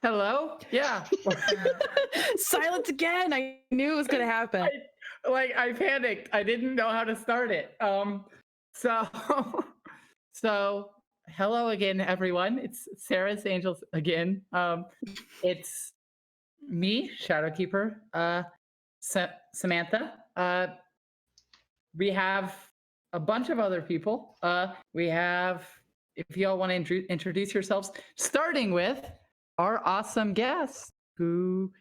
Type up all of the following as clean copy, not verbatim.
Hello? Yeah. Silence again. I knew it was going to happen. I panicked. I didn't know how to start it. So so hello again, everyone. It's Sarah's Angels again. It's me, Shadowkeeper, Samantha. We have a bunch of other people. We have, if you all want to introduce yourselves, starting with our awesome guest who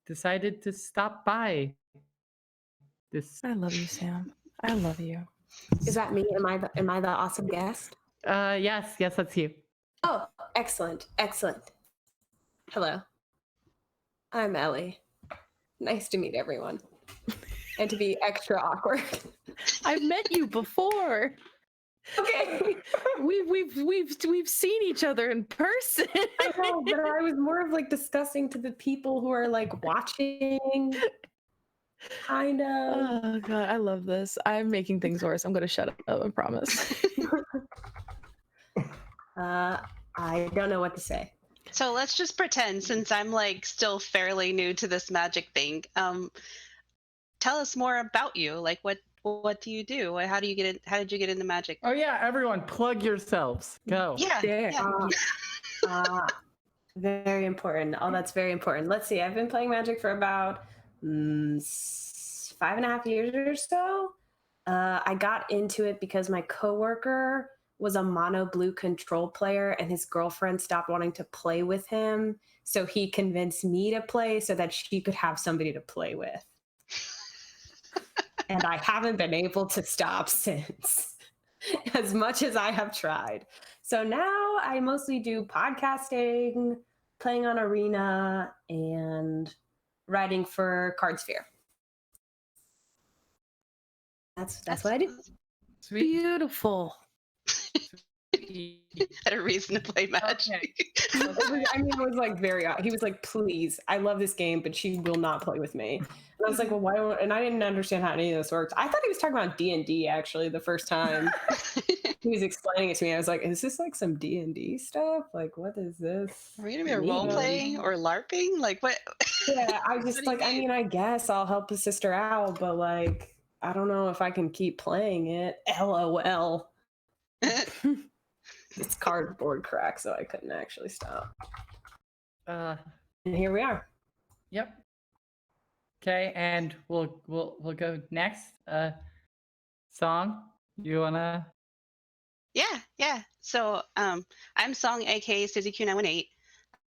decided to stop by. I love you, Sam. I love you. Is that me? Am I the awesome guest? Yes, that's you. Oh, excellent. Hello. I'm Ellie. Nice to meet everyone. And to be extra awkward. I've met you before. Okay. We've seen each other in person. I know, but I was more of like discussing to the people who are like watching. Kind of. Oh god, I love this. I'm making things worse. I'm gonna shut up, I promise. I don't know what to say. So let's just pretend, since I'm like still fairly new to this magic thing, tell us more about you. Like what do you do? How did you get into magic? Oh yeah, everyone plug yourselves. Go. Yeah. Very important. Oh, that's very important. Let's see. I've been playing Magic for about 5.5 years or so. I got into it because my coworker was a mono blue control player and his girlfriend stopped wanting to play with him. So he convinced me to play so that she could have somebody to play with. And I haven't been able to stop since, as much as I have tried. So now I mostly do podcasting, playing on Arena, and writing for CardSphere. That's what I do. Sweet. Beautiful. Had a reason to play Magic. Okay. I mean, it was like very odd. He was like, please, I love this game, but she will not play with me. And I was like, well, why don't, and I didn't understand how any of this works. I thought he was talking about D&D actually the first time he was explaining it to me. I was like, is this like some D&D stuff? Like, what is this? Are we gonna be role playing or LARPing? Like what? Yeah, I was just like, I mean, I guess I'll help his sister out, but like, I don't know if I can keep playing it. LOL. It's cardboard crack, so I couldn't actually stop. And here we are. Yep. Okay, and we'll go next. Song, you wanna? Yeah. So I'm Seong, aka SizzyQ918.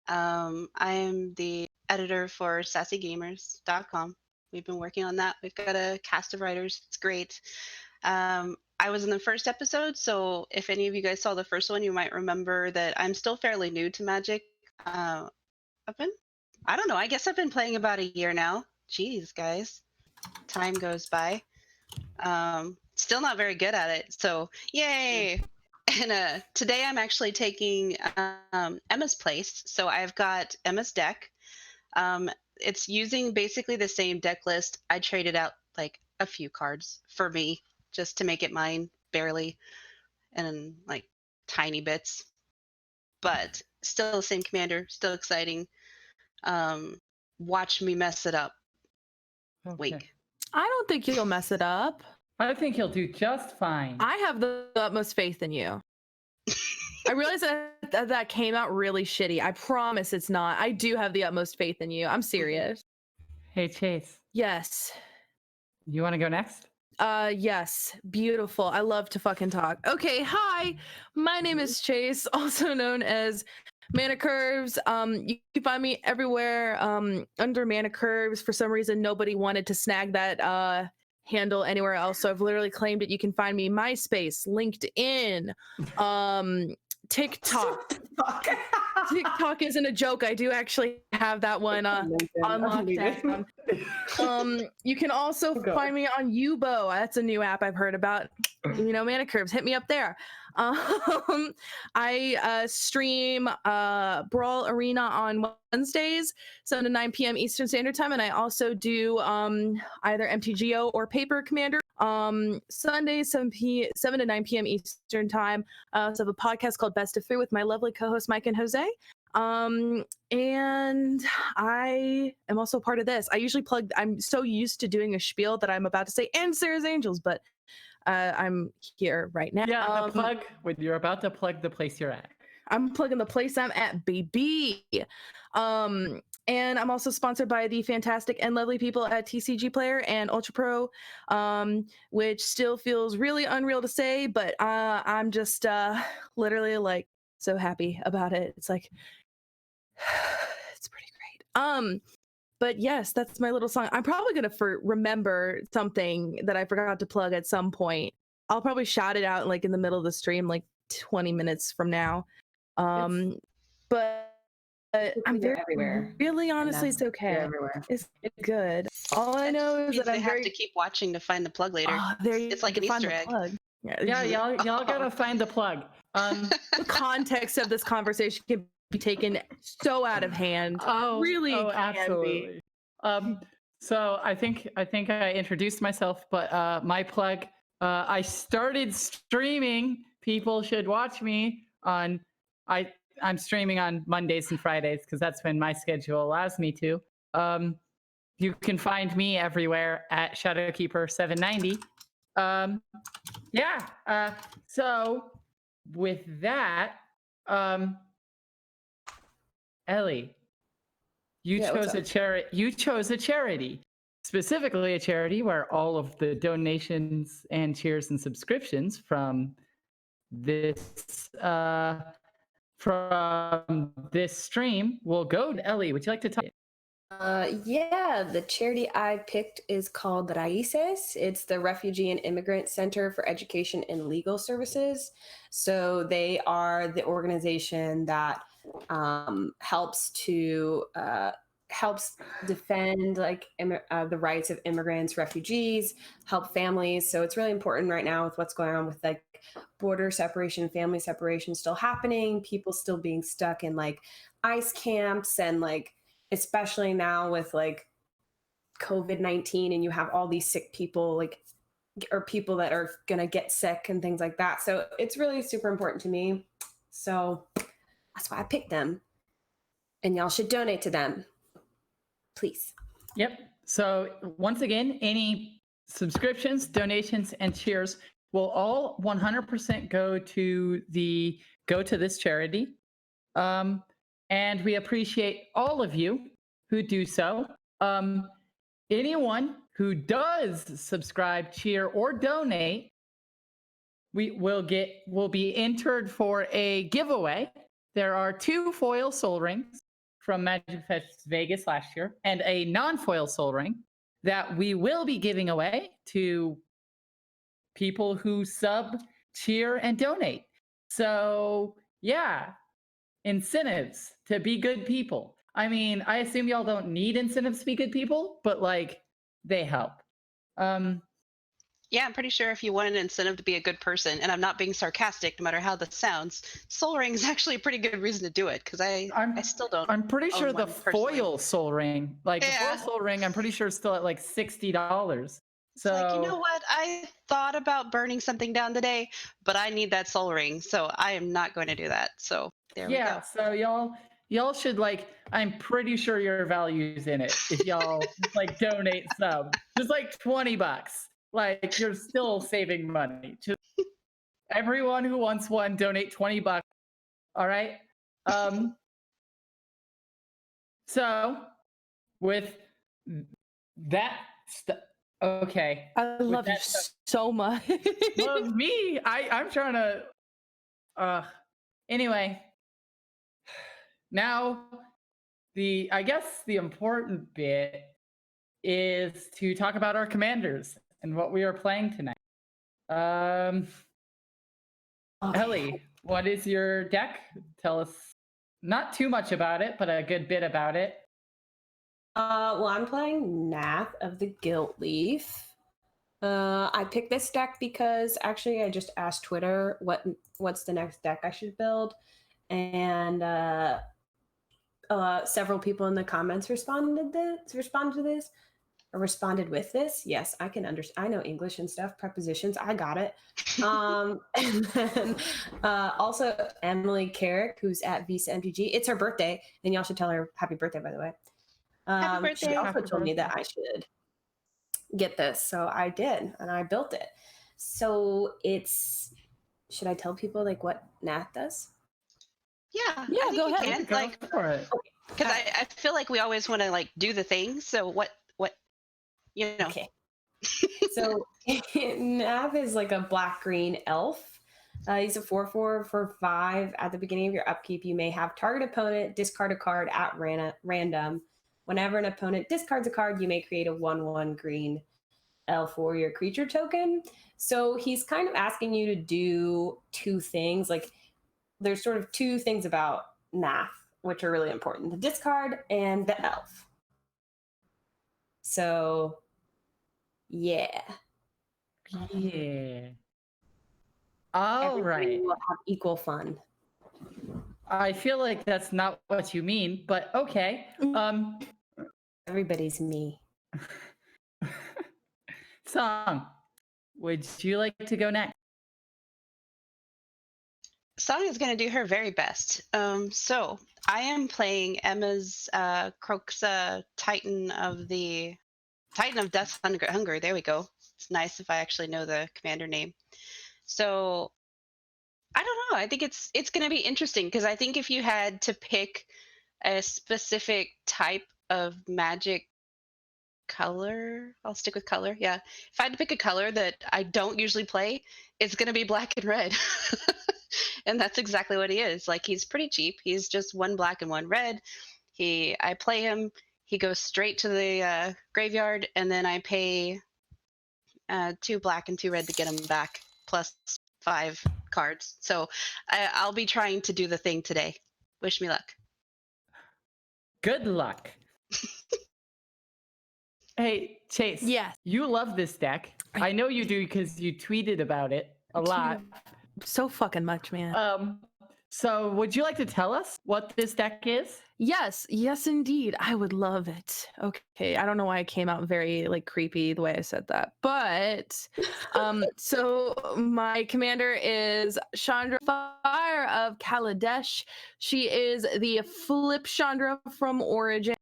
I'm the editor for sassygamers.com. We've been working on that. We've got a cast of writers. It's great. I was in the first episode, so if any of you guys saw the first one, you might remember that I'm still fairly new to Magic. I guess I've been playing about a year now. Jeez, guys. Time goes by. Still not very good at it, so yay! And today I'm actually taking Emma's place. So I've got Emma's deck. It's using basically the same deck list. I traded out like a few cards for me just to make it mine, barely, and like tiny bits. But still the same commander, still exciting. Watch me mess it up. Okay. Wink. I don't think you'll mess it up. I think he'll do just fine. I have the utmost faith in you. I realize that came out really shitty. I promise it's not. I do have the utmost faith in you. I'm serious. Hey, Chase. Yes. You want to go next? Yes. Beautiful. I love to fucking talk. Okay. Hi. My name is Chase, also known as Mana Curves. You can find me everywhere under Mana Curves. For some reason, nobody wanted to snag that handle anywhere else, so I've literally claimed it. You can find me MySpace, LinkedIn, TikTok. TikTok isn't a joke. I do actually have that one on lockdown. You can also find me on Yubo. That's a new app I've heard about. Mana Curves, hit me up there. I stream Brawl Arena on Wednesdays, 7 to 9 p.m. Eastern Standard Time, and I also do either MTGO or Paper Commander Sundays, 7 to 9 p.m. Eastern Time. I also have a podcast called Best of 3 with my lovely co-hosts Mike and Jose. And I am also part of this. I usually plug, I'm so used to doing a spiel that I'm about to say, and Sarah's Angels, but I'm here right now. Yeah, the plug, when you're about to plug the place you're at. I'm plugging the place I'm at, baby. And I'm also sponsored by the fantastic and lovely people at TCG Player and Ultra Pro, which still feels really unreal to say, but I'm just literally like so happy about it. It's like, it's pretty great. But yes, that's my little song. I'm probably gonna remember something that I forgot to plug at some point. I'll probably shout it out like in the middle of the stream, like 20 minutes from now. But I'm very everywhere. really honestly, it's okay. Everywhere. It's good. All I know is that they I'm have to keep watching to find the plug later. It's like an Easter egg. Plug. Yeah, y'all gotta find the plug. The context of this conversation can be taken so out of hand. Really, absolutely. So I think I introduced myself, but my plug. I started streaming. People should watch me on. I'm streaming on Mondays and Fridays because that's when my schedule allows me to. You can find me everywhere at Shadowkeeper790. So with that, Ellie, you chose a charity, specifically a charity where all of the donations and cheers and subscriptions from this stream will go to Ellie. Would you like to talk? Yeah, the charity I picked is called Raices. It's the Refugee and Immigrant Center for Education and Legal Services. So they are the organization that helps defend like the rights of immigrants, refugees, help families. So it's really important right now with what's going on with like border separation, family separation still happening, people still being stuck in like ICE camps, and like especially now with like COVID-19 and you have all these sick people like or people that are gonna get sick and things like that. So it's really super important to me. So that's why I picked them. And y'all should donate to them. Please. Yep. So once again, any subscriptions, donations, and cheers will all 100% go to this charity. And we appreciate all of you who do so. Anyone who does subscribe, cheer, or donate, will be entered for a giveaway. There are 2 foil soul rings from Magic Fest Vegas last year, and a non-foil soul ring that we will be giving away to people who sub, cheer, and donate. So yeah, incentives to be good people. I mean, I assume y'all don't need incentives to be good people, but like they help. Yeah, I'm pretty sure if you want an incentive to be a good person, and I'm not being sarcastic, no matter how this sounds, Soul Ring is actually a pretty good reason to do it, because I still don't. I'm pretty sure the personally. foil Soul Ring, the foil Soul Ring, I'm pretty sure is still at like $60. So like, you know what? I thought about burning something down today, but I need that Soul Ring, so I am not going to do that. So there we go. So y'all should like. I'm pretty sure your value's in it if y'all like donate some, just like $20. Like you're still saving money. Just everyone who wants one, donate $20. All right. So with that stuff, okay. I love you so much. Love me. I'm trying to. Anyway. Now, I guess the important bit is to talk about our commanders and what we are playing tonight. Ellie, what is your deck? Tell us not too much about it, but a good bit about it. Well, I'm playing Nath of the Gilt-leaf. I picked this deck because actually I just asked Twitter what's the next deck I should build, and several people in the comments responded to this. responded with this. Yes, I can understand. I know English and stuff, prepositions. I got it. And then also Emily Carrick, who's at Visa MTG. It's her birthday, and y'all should tell her happy birthday, by the way. Happy She birthday. also Happy told me birthday. that I should get this, so I did, and I built it. So it's. Should I tell people like what Nath does? Yeah, Yeah, I think go you ahead. can. Go Like, for it. because I feel like we always want to like do the thing. So what, you know. Okay. So Nav is like a black-green elf. He's a 4/4 for 5. At the beginning of your upkeep, you may have target opponent discard a card at random. Whenever an opponent discards a card, you may create a 1/1 green elf warrior creature token. So he's kind of asking you to do two things. Like there's sort of two things about Nath, which are really important: the discard and the elf. So yeah. Yeah. All Everybody right. will have equal fun. I feel like that's not what you mean, but okay. Everybody's me. Song, would you like to go next? Song is going to do her very best. So I am playing Emma's Kroxa Titan of Death's Hunger. There we go. It's nice if I actually know the commander name. So I don't know. I think it's going to be interesting because I think if you had to pick a specific type of magic color, I'll stick with color. Yeah. If I had to pick a color that I don't usually play, it's going to be black and red. And that's exactly what he is. Like, he's pretty cheap. He's just 1 black and 1 red. I play him. He goes straight to the graveyard, and then I pay 2 black and 2 red to get him back, plus 5 cards. So I'll be trying to do the thing today. Wish me luck. Good luck. Hey, Chase. Yes. You love this deck. I know you do because you tweeted about it a lot. So fucking much, man. So would you like to tell us what this deck is? Yes, indeed. I would love it. Okay, I don't know why I came out very like creepy the way I said that, but so my commander is Chandra Fire of Kaladesh. She is the flip Chandra from Origin.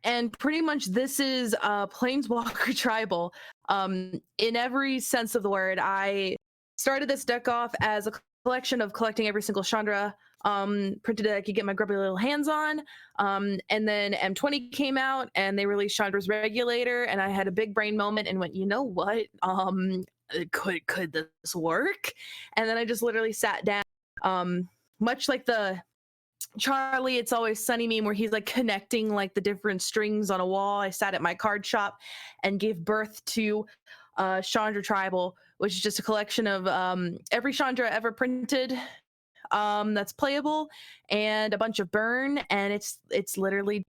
And pretty much this is Planeswalker Tribal. In every sense of the word. I started this deck off as a collection of collecting every single Chandra printed that I could get my grubby little hands on. And then M20 came out and they released Chandra's Regulator, and I had a big brain moment and went, you know what? Could this work? And then I just literally sat down, much like the Charlie, It's Always Sunny meme where he's like connecting like the different strings on a wall. I sat at my card shop and gave birth to Chandra Tribal, which is just a collection of every Chandra ever printed that's playable, and a bunch of burn, and it's literally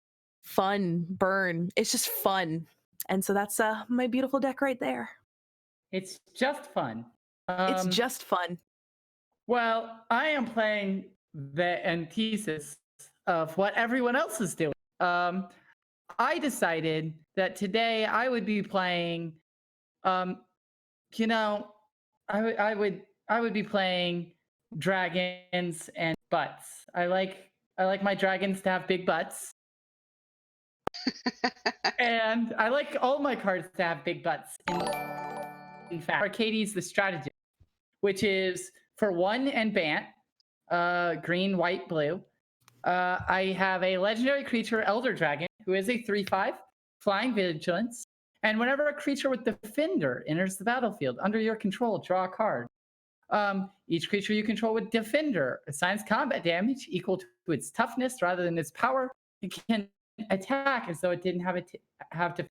fun burn. It's just fun. And so that's my beautiful deck right there. It's just fun. It's just fun. Well, I am playing the antithesis of what everyone else is doing. I decided that today I would be playing, you know, I would be playing dragons and butts. I like my dragons to have big butts. And I like all my cards to have big butts. In fact, Arcades the strategy, which is for 1 and Bant, green, white, blue. I have a legendary creature, Elder Dragon, who is a 3/5, flying vigilance. And whenever a creature with Defender enters the battlefield under your control, draw a card. Each creature you control with Defender assigns combat damage equal to its toughness rather than its power. It can attack as though it didn't have to.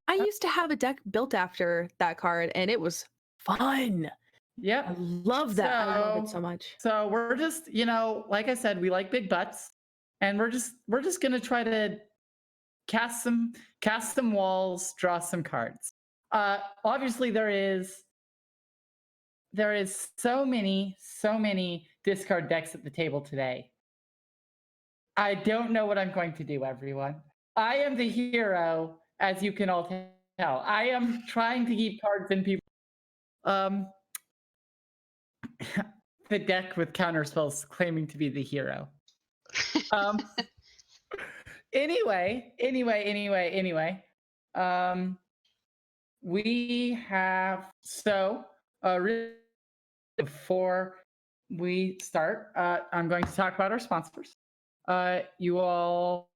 I used to have a deck built after that card, and it was fun. Yep. I love that. I love it so much. So we're just, like I said, we like big butts, and we're just gonna try to cast some walls, draw some cards. Obviously there is so many discard decks at the table today. I don't know what I'm going to do, everyone. I am the hero, as you can all tell. I am trying to keep cards in people. The deck with counterspells claiming to be the hero. Um, anyway. We have really before we start, I'm going to talk about our sponsors. You all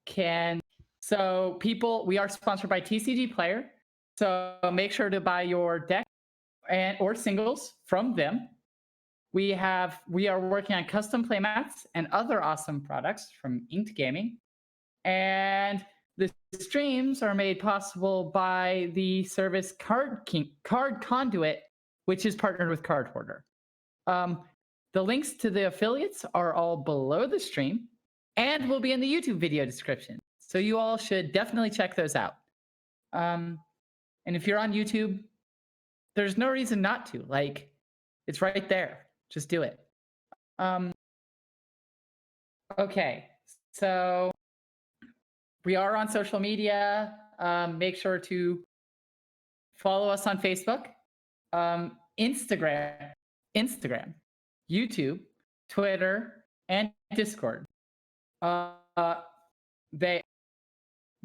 can. So we are sponsored by TCG Player. So make sure to buy your deck or singles from them. We are working on custom playmats and other awesome products from Inked Gaming. And the streams are made possible by the service Card Conduit, which is partnered with Card Hoarder. The links to the affiliates are all below the stream and will be in the YouTube video description. So you all should definitely check those out. And if you're on YouTube, there's no reason not to. Like, it's right there. Just do it. Okay, so we are on social media. Make sure to follow us on Facebook, Instagram, YouTube, Twitter, and Discord. The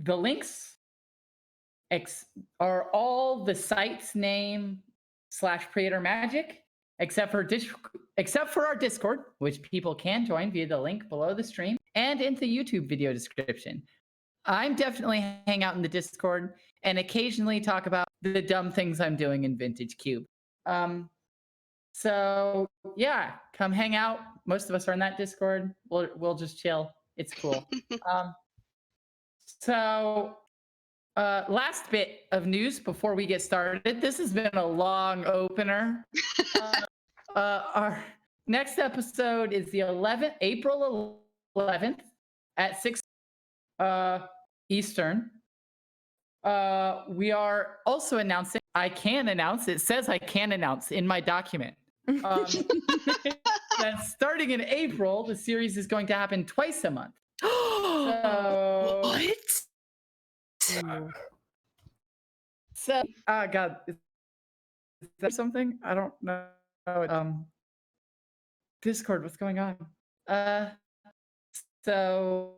links are all the site's name / Praetor Magic, except for our Discord, which people can join via the link below the stream and in the YouTube video description. I'm definitely hang out in the Discord and occasionally talk about the dumb things I'm doing in Vintage Cube. So yeah, come hang out. Most of us are in that Discord. We'll just chill. It's cool. Last bit of news before we get started. This has been a long opener. Our next episode is the April 11th at 6 Eastern. We are also announcing, it says I can announce in my document. That starting in April, the series is going to happen twice a month. What? So, God, is that something? I don't know. Discord, what's going on? So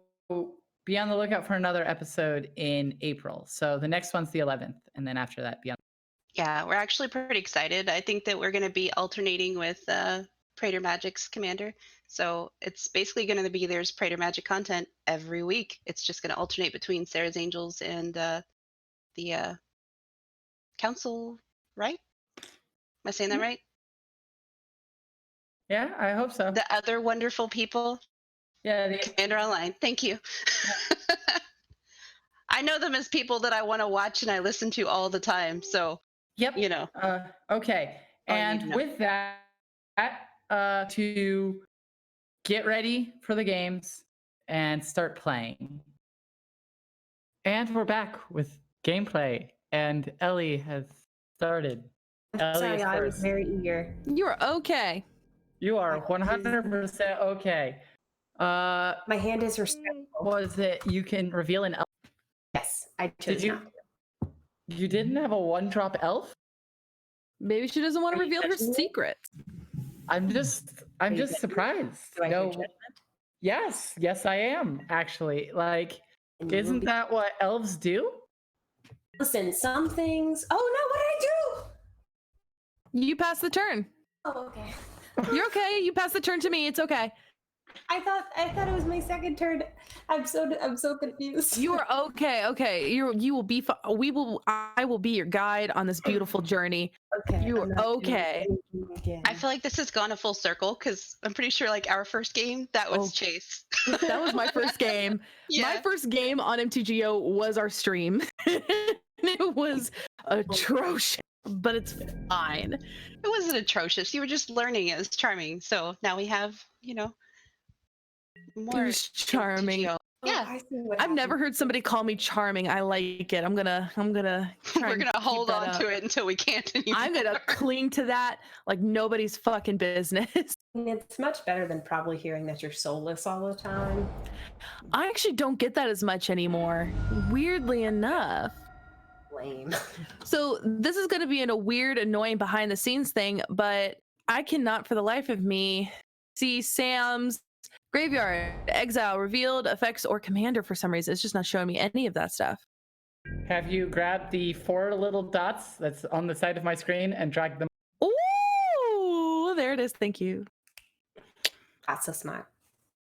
be on the lookout for another episode in April. So the next one's the 11th, and then after that, be on. Yeah, we're actually pretty excited. I think that we're going to be alternating with Praetor Magic's commander. So it's basically going to be there's Praetor Magic content every week. It's just going to alternate between Serra's Angels and the Council, right? Am I saying that right? Yeah, I hope so. The other wonderful people. Yeah, the Commander Online. Thank you. Yeah. I know them as people that I want to watch and I listen to all the time. So, yep. You know. Okay. And with that, to get ready for the games and start playing. And we're back with gameplay. And Ellie has started. Sorry, I was very eager. You're okay. You are 100% okay. My hand is respectful. Was it you can reveal an elf? Yes, I chose not. You didn't have a 1-drop elf? Maybe she doesn't want to reveal her secret. I'm just surprised. Do I hear judgment? Yes, I am actually. Like, isn't that what elves do? Listen, some things. Oh no! What did I do? You passed the turn. Oh, okay. You're okay. You passed the turn to me. It's okay. I thought it was my second turn. I'm so confused. You are okay. Okay. You will be. I will be your guide on this beautiful journey. Okay. You are okay. I feel like this has gone a full circle because I'm pretty sure like our first game that was Chase. That was my first game. Yeah. My first game on MTGO was our stream. It was atrocious, but it's fine. It wasn't atrocious. You were just learning. It was charming. So now we have, more. It was charming. MTGO. Yeah. I see what I've never happened. heard somebody call me charming. I like it. I'm gonna try We're and gonna keep hold that on up. to it until we can't anymore. I'm gonna cling to that like nobody's fucking business. It's much better than probably hearing that you're soulless all the time. I actually don't get that as much anymore, weirdly enough. Lame. So this is going to be in a weird, annoying behind the scenes thing, but I cannot for the life of me see Sam's graveyard, exile, revealed, effects, or commander for some reason. It's just not showing me any of that stuff. Have you grabbed the 4 little dots that's on the side of my screen and dragged them? Ooh, there it is. Thank you. That's so smart.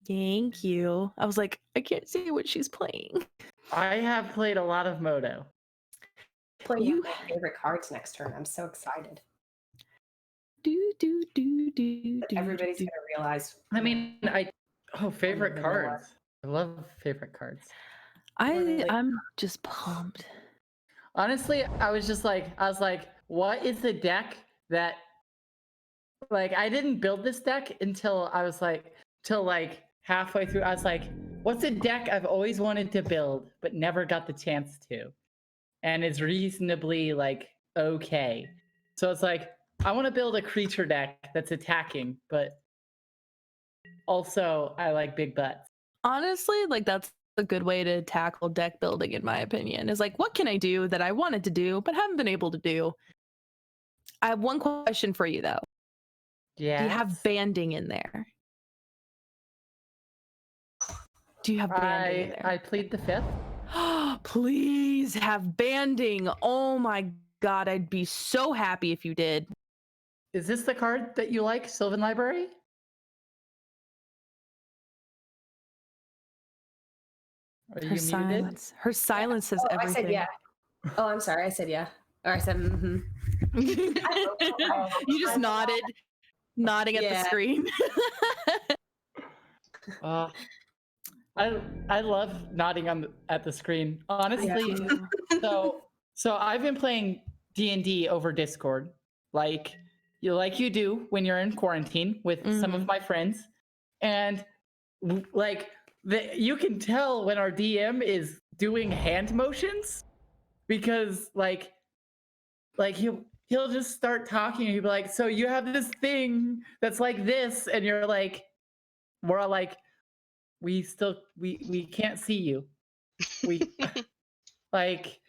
Thank you. I was like, I can't see what she's playing. I have played a lot of Moto. Playing You- my favorite cards next turn. I'm so excited. Everybody's gonna realize. I mean, favorite vanilla. cards. I love favorite cards. I'm just pumped. Honestly, I was like, what is the deck that, like, I didn't build this deck until I was like, halfway through. I was like, what's a deck I've always wanted to build but never got the chance to, and is reasonably like okay. So it's like, I want to build a creature deck that's attacking, but also I like big butts. Honestly, like that's a good way to tackle deck building, in my opinion. Is like, what can I do that I wanted to do but haven't been able to do? I have one question for you though. Yeah. Do you have banding in there? Do you have banding in there? I plead the fifth. Please have banding. Oh my god, I'd be so happy if you did. Is this the card that you like, Sylvan Library? Are you Her muted? silence. Her silence says Oh, everything. I said yeah. Oh, I'm sorry. I said yeah. Or I said mm-hmm. You just nodded, nodding at the Yeah. screen. I love nodding at the screen. Honestly, so I've been playing D&D over Discord, like you do when you're in quarantine with some of my friends, and like you can tell when our DM is doing hand motions, because like he'll just start talking and he'll be like, so you have this thing that's like this, and you're like, we're all like, we can't see you. We like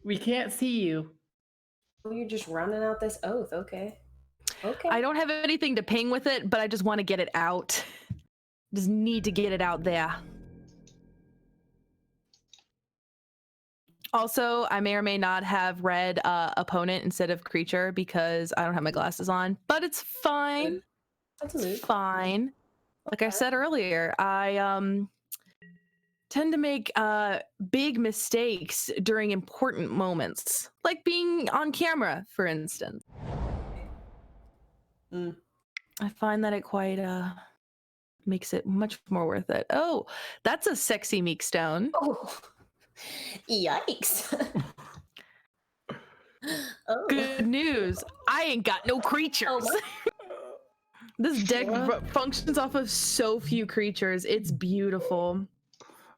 we can't see you. You're just running out this oath. Okay. Okay. I don't have anything to ping with it, but I just want to get it out. Just need to get it out there. Also, I may or may not have read opponent instead of creature because I don't have my glasses on, but it's fine. That's a It's move. fine. Like I said earlier, I tend to make big mistakes during important moments, like being on camera, for instance. I find that it quite makes it much more worth it. Oh, that's a sexy meek stone. Oh. Yikes. Oh. Good news. I ain't got no creatures. Oh, This deck functions off of so few creatures. It's beautiful.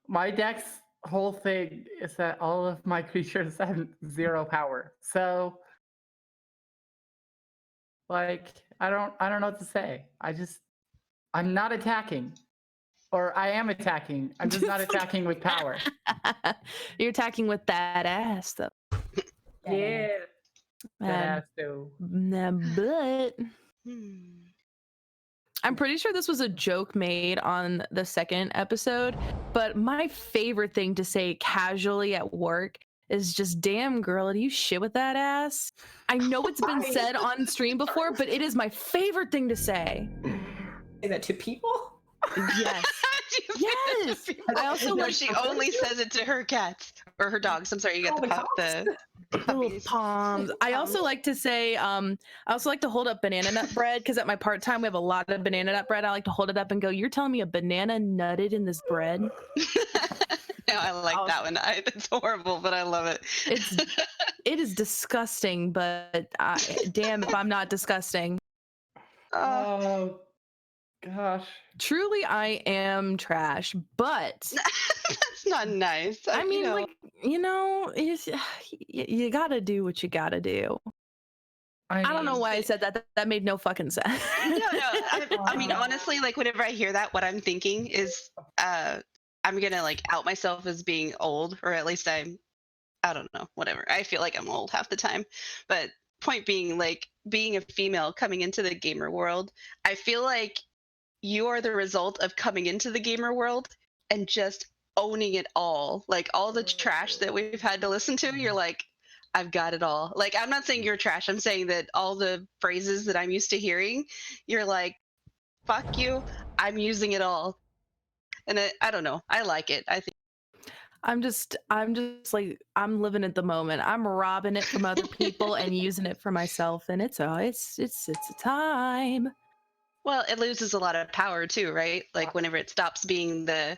My deck's whole thing is that all of my creatures have 0 power. So like I don't know what to say. I'm not attacking. Or I am attacking. I'm just not attacking with power. You're attacking with that ass, though. Yeah. That Um, ass though. but I'm pretty sure this was a joke made on the second episode, but my favorite thing to say casually at work is just, damn girl, do you shit with that ass? I know it's been said on stream before, but it is my favorite thing to say. Say that to people? Yes. Yes. I also no, like she only says it to her cats or her dogs. I'm sorry, you got the little palms. I also like to say, I also like to hold up banana nut bread because at my part time we have a lot of banana nut bread. I like to hold it up and go, "You're telling me a banana nutted in this bread?" No, I like that one. It's horrible, but I love it. It is disgusting, but damn if I'm not disgusting. Oh, Gosh. Truly, I am trash, but That's not nice. I mean, you know, like, you know, you gotta do what you gotta do. I don't know mean, why I said that. That made no fucking sense. no, I mean, honestly, like whenever I hear that, what I'm thinking is, I'm gonna like out myself as being old, or at least I don't know, whatever. I feel like I'm old half the time, but point being, like being a female coming into the gamer world, I feel like you are the result of coming into the gamer world and just owning it all. Like all the trash that we've had to listen to, you're like, I've got it all. Like, I'm not saying you're trash. I'm saying that all the phrases that I'm used to hearing, you're like, fuck you. I'm using it all. And I don't know. I like it. I think. I'm just like, I'm living at the moment. I'm robbing it from other people and using it for myself, and it's a time. Well, it loses a lot of power too, right? Like whenever it stops being the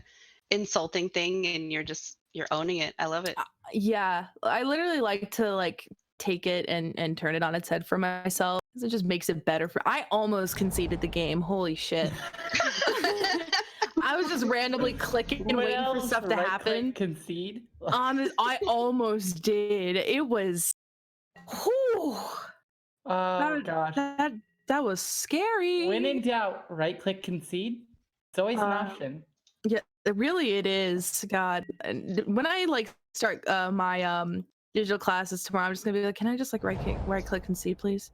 insulting thing and you're owning it. I love it. Yeah, I literally like to like take it and turn it on its head for myself. It just makes it better for. I almost conceded the game. Holy shit. I was just randomly clicking and waiting for stuff to happen. Concede. I almost did. It was. Whew, Oh gosh. that was scary. When in doubt, right-click concede. It's always an option. Yeah, it is. God, and when I like start my digital classes tomorrow, I'm just gonna be like, can I just like right click concede, please?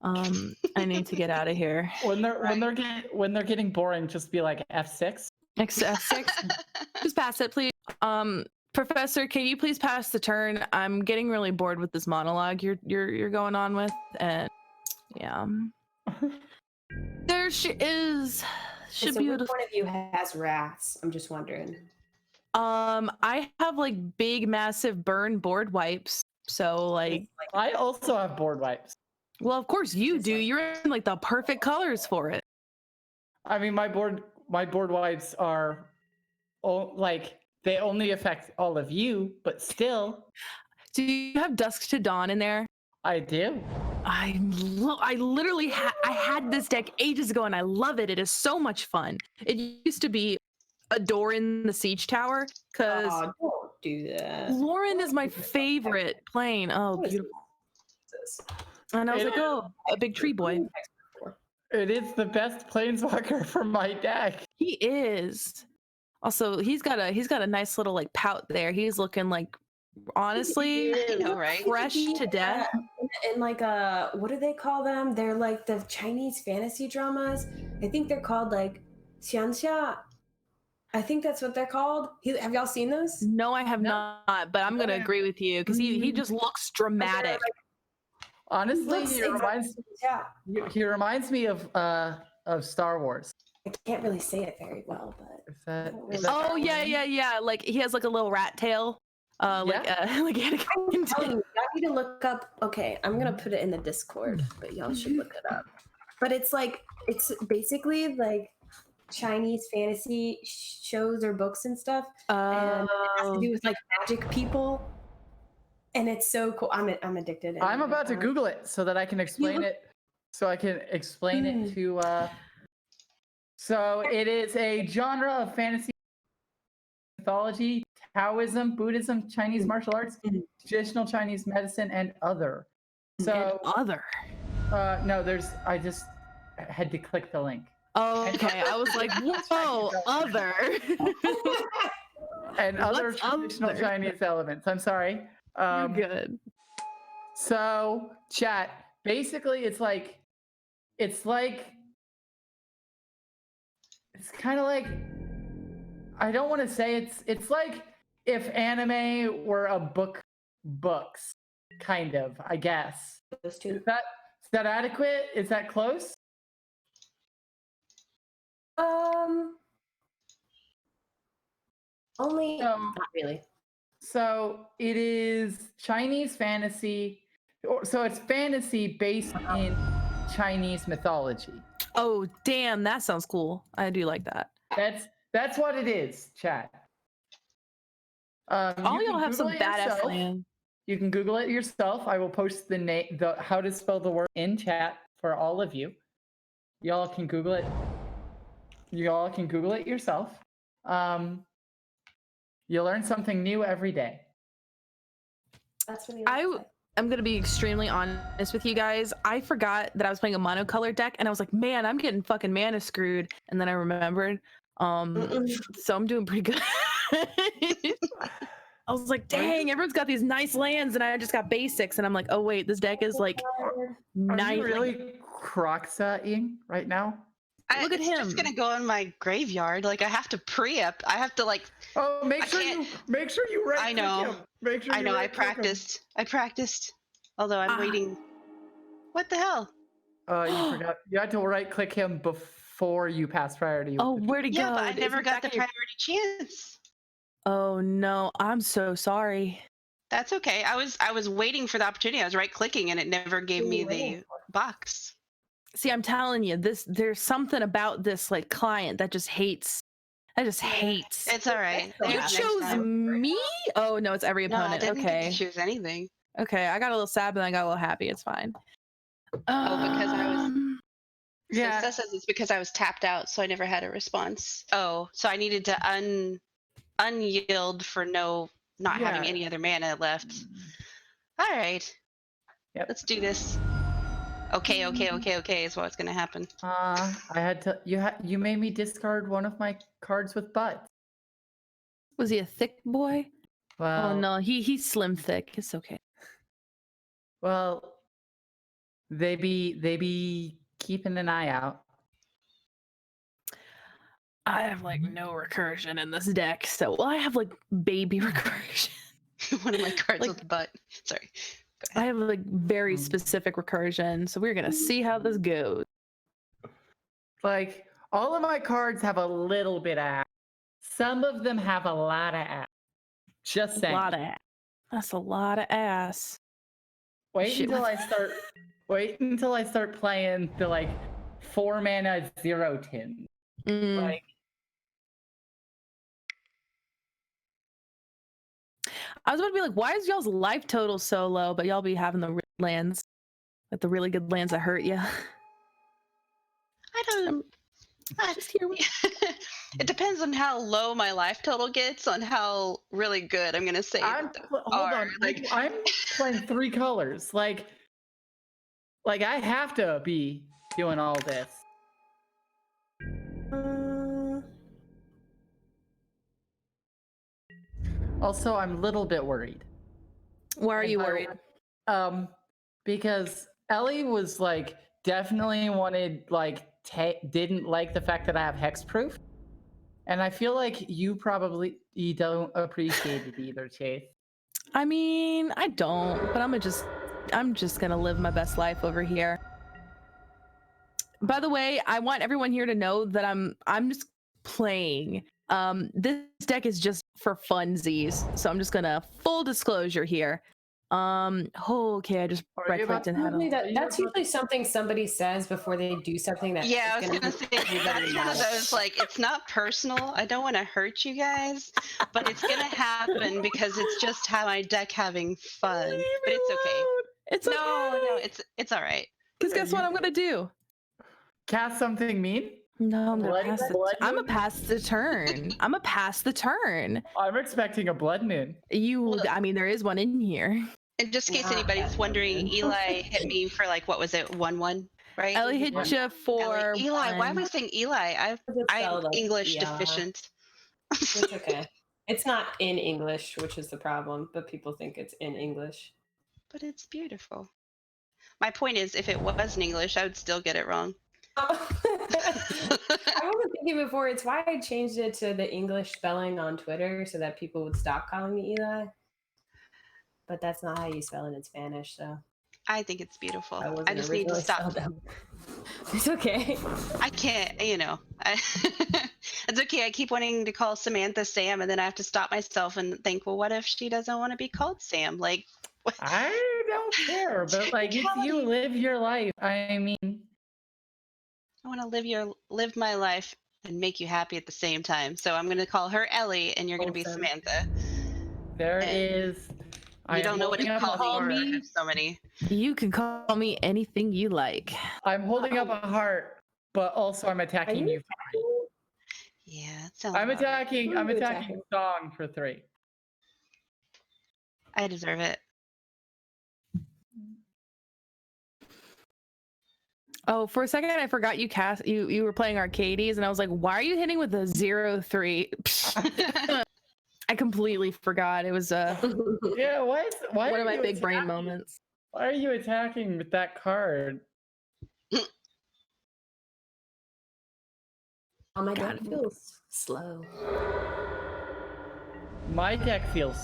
I need to get out of here. When they're getting boring, just be like F6. F6. Just pass it, please. Professor, can you please pass the turn? I'm getting really bored with this monologue you're going on with, and yeah. There she is. So which one of you has wraths? I'm just wondering. I have like big, massive burn board wipes. So like, I also have board wipes. well, of course you do. You're in like the perfect colors for it. I mean, my board wipes are, like, they only affect all of you, but still. Do you have Dusk to Dawn in there? I do. I literally I had this deck ages ago and I love it. It is so much fun. It used to be a door in the siege tower because don't do that. Lauren is my favorite plane. Oh, beautiful. And I was like, oh, a big tree boy. It is the best planeswalker for my deck. He is. Also, he's got a nice little like pout there. He's looking like, honestly, I know, right? fresh to death. And like what do they call them? They're like the Chinese fantasy dramas. I think they're called like xianxia. I think that's what they're called. Have y'all seen those? No, I have not, but I'm gonna agree with you because he just looks dramatic. Honestly, he reminds me of Star Wars. I can't really say it very well, but oh yeah. Like he has like a little rat tail. Like Anakin. Y'all need to look up. Okay, I'm gonna put it in the Discord, but y'all should look it up. But it's basically like Chinese fantasy shows or books and stuff, and it has to do with like magic people, and it's so cool. I'm addicted. I'm about to Google it so that I can explain it. So I can explain it to. So it is a genre of fantasy, mythology, Taoism, Buddhism, Chinese martial arts, traditional Chinese medicine, and other. So no, I just had to click the link. Oh, okay. I was like, whoa, other. And other traditional Chinese elements. I'm sorry. You're good. So, chat. Basically, it's kind of like, I don't want to say it's like if anime were a books, kind of, I guess. Those two. Is that adequate? Is that close? Only not really. So it is Chinese fantasy, so it's fantasy based in Chinese mythology. Oh, damn, that sounds cool. I do like that. That's what it is, chat. All y'all have some badass land. You can Google it yourself. I will post how to spell the word in chat for all of you. Y'all can Google it. You all can Google it yourself. You learn something new every day. That's what he I'm gonna be extremely honest with you guys. I forgot that I was playing a monocolored deck, and I was like, "Man, I'm getting fucking mana screwed." And then I remembered. So I'm doing pretty good. I was like, "Dang, everyone's got these nice lands, and I just got basics." And I'm like, "Oh wait, this deck is like Are nice." you really Kroxa-ing right now? Look at It's just him. gonna go in my graveyard. Like I have to pre-up. I have to like. Oh, make I sure can't- you right I know. click him. Make sure I you know. I right-click him. practiced. I practiced. Although I'm Ah. waiting. What the hell? You forgot. You had to right click him before you passed priority. Oh, where'd he Yeah, go? but I Is never he got back the in your- priority chance. Oh no, I'm so sorry. That's okay. I was waiting for the opportunity. I was right clicking and it never gave me the box. See, I'm telling you, there's something about this like client that just hates. I just hates. It's all right. You You There's next chose time. me? Oh no, it's every No, I opponent. didn't get Okay. to choose anything. Okay, I got a little sad, but I got a little happy. It's fine. Because I was- Yeah. So Seth says it's because I was tapped out, so I never had a response. Oh, so I needed to unyield for not having Yeah. any other mana left. All right. Yep. Let's do this. Okay is what's gonna happen. I had to. You made me discard one of my cards with butts. Was he a thick boy? Well, Oh no, he's slim thick. It's okay. Well, they be keeping an eye out. I have like no recursion in this deck, so I have like baby recursion. One of my cards Like- with the butt. Sorry. I have like very specific recursion, so we're gonna see how this goes. Like all of my cards have a little bit of ass. Some of them have a lot of ass. Just A saying. lot of ass. That's a lot of ass. Wait Shit. until I start. Wait until I start playing the like 4 mana 0 tin. Mm. Like I was about to be like, why is y'all's life total so low, but y'all be having the real lands, like the really good lands that hurt you? I don't. Just here. It depends on how low my life total gets, on how really good I'm gonna say. hold are, on. like- I'm playing 3 colors. Like I have to be doing all this. Also, I'm a little bit worried. Why are And you I- worried? Because Ellie was like definitely wanted like didn't like the fact that I have hexproof, and I feel like you don't appreciate it either, Chase. I mean, I don't, but I'm just gonna live my best life over here. By the way, I want everyone here to know that I'm just playing. This deck is just for funsies, so I'm just gonna full disclosure here. Okay, I just Are you right about clicked and had Usually a, that's usually something somebody says before they do something that Yeah, I is was gonna make say everybody that's one of mad. those like it's not personal. I don't want to hurt you guys, but it's gonna happen because it's just how my deck having fun. Leave But me it's okay. alone. It's okay. No, it's all right. Because guess what I'm gonna do? Cast something mean? No, I'm gonna Blood- pass the. blood I'm moon? gonna pass the turn. I'm gonna pass the turn. I'm expecting a blood moon. You, I mean, there is one in here. And just in case Not anybody's that wondering, good. Eli hit me for like what was it, 1/1, right? Ellie hit Yeah. you for Eli, why am I one. saying Eli? I'm Spelled like English ER. deficient. It's okay. It's not in English, which is the problem, but people think it's in English. But it's beautiful. My point is, if it was in English, I would still get it wrong. I wasn't thinking before. It's why I changed it to the English spelling on Twitter so that people would stop calling me Eli. But that's not how you spell it in Spanish, so I think it's beautiful. I I wasn't just need to originally stop. spelled out. It's okay. I can't, it's okay. I keep wanting to call Samantha Sam, and then I have to stop myself and think, well, what if she doesn't want to be called Sam? Like, I don't care, but like if you live your life, I mean, I want to live my life and make you happy at the same time. So I'm going to call her Ellie, and you're going to be Awesome. Samantha. there And is. You don't know what to holding up call a me. heart. I have so many. You can call me anything you like. I'm holding up a heart, but also I'm attacking you. Yeah, it sounds I'm about right. attacking. Who are I'm you attacking Song for 3. I deserve it. Oh, for a second I forgot you were playing Arcades, and I was like, why are you hitting with a 0-3? I completely forgot. It was Yeah, why one are of my you big brain attacking? moments. Why are you attacking with that card? Oh, my God. deck feels slow. My deck feels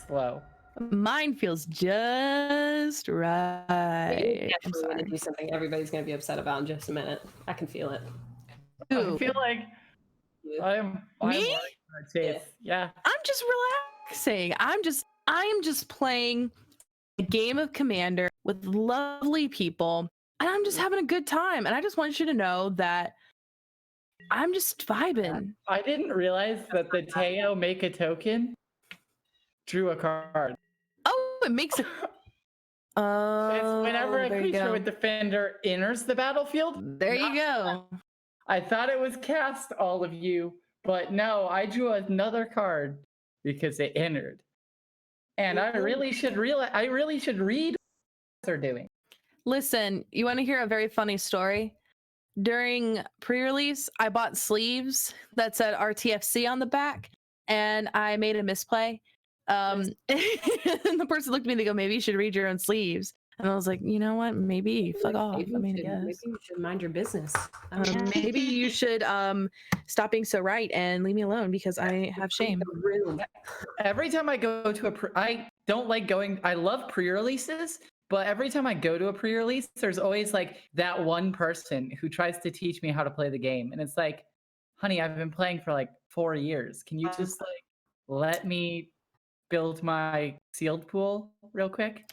slow. Mine feels just You're right. I'm definitely going to sorry. do something everybody's going to be upset about in just a minute. I can feel it. I Ooh, feel like You. I'm Me? working on Chase. Yeah. I'm just relaxing. I'm just playing a game of Commander with lovely people, and I'm just having a good time. And I just want you to know that I'm just vibing. I didn't realize that the Teo make a token drew a card. Oh, it makes a It's whenever a there you creature go. with Defender enters the battlefield. There you go. I thought it was cast, all of you, but no, I drew another card because it entered. And I really should read what they're doing. Listen, you want to hear a very funny story? During pre-release, I bought sleeves that said RTFC on the back, and I made a misplay. And the person looked at me and they go, maybe you should read your own sleeves. And I was like, you know what? Maybe. Fuck off. I mean, I guess. Maybe you should mind your business. Maybe you should stop being so right and leave me alone because I have shame. Every time I go to I don't like going. I love pre-releases, but every time I go to a pre-release, there's always like that one person who tries to teach me how to play the game, and it's like, honey, I've been playing for like 4 years. Can you just like let me build my sealed pool real quick?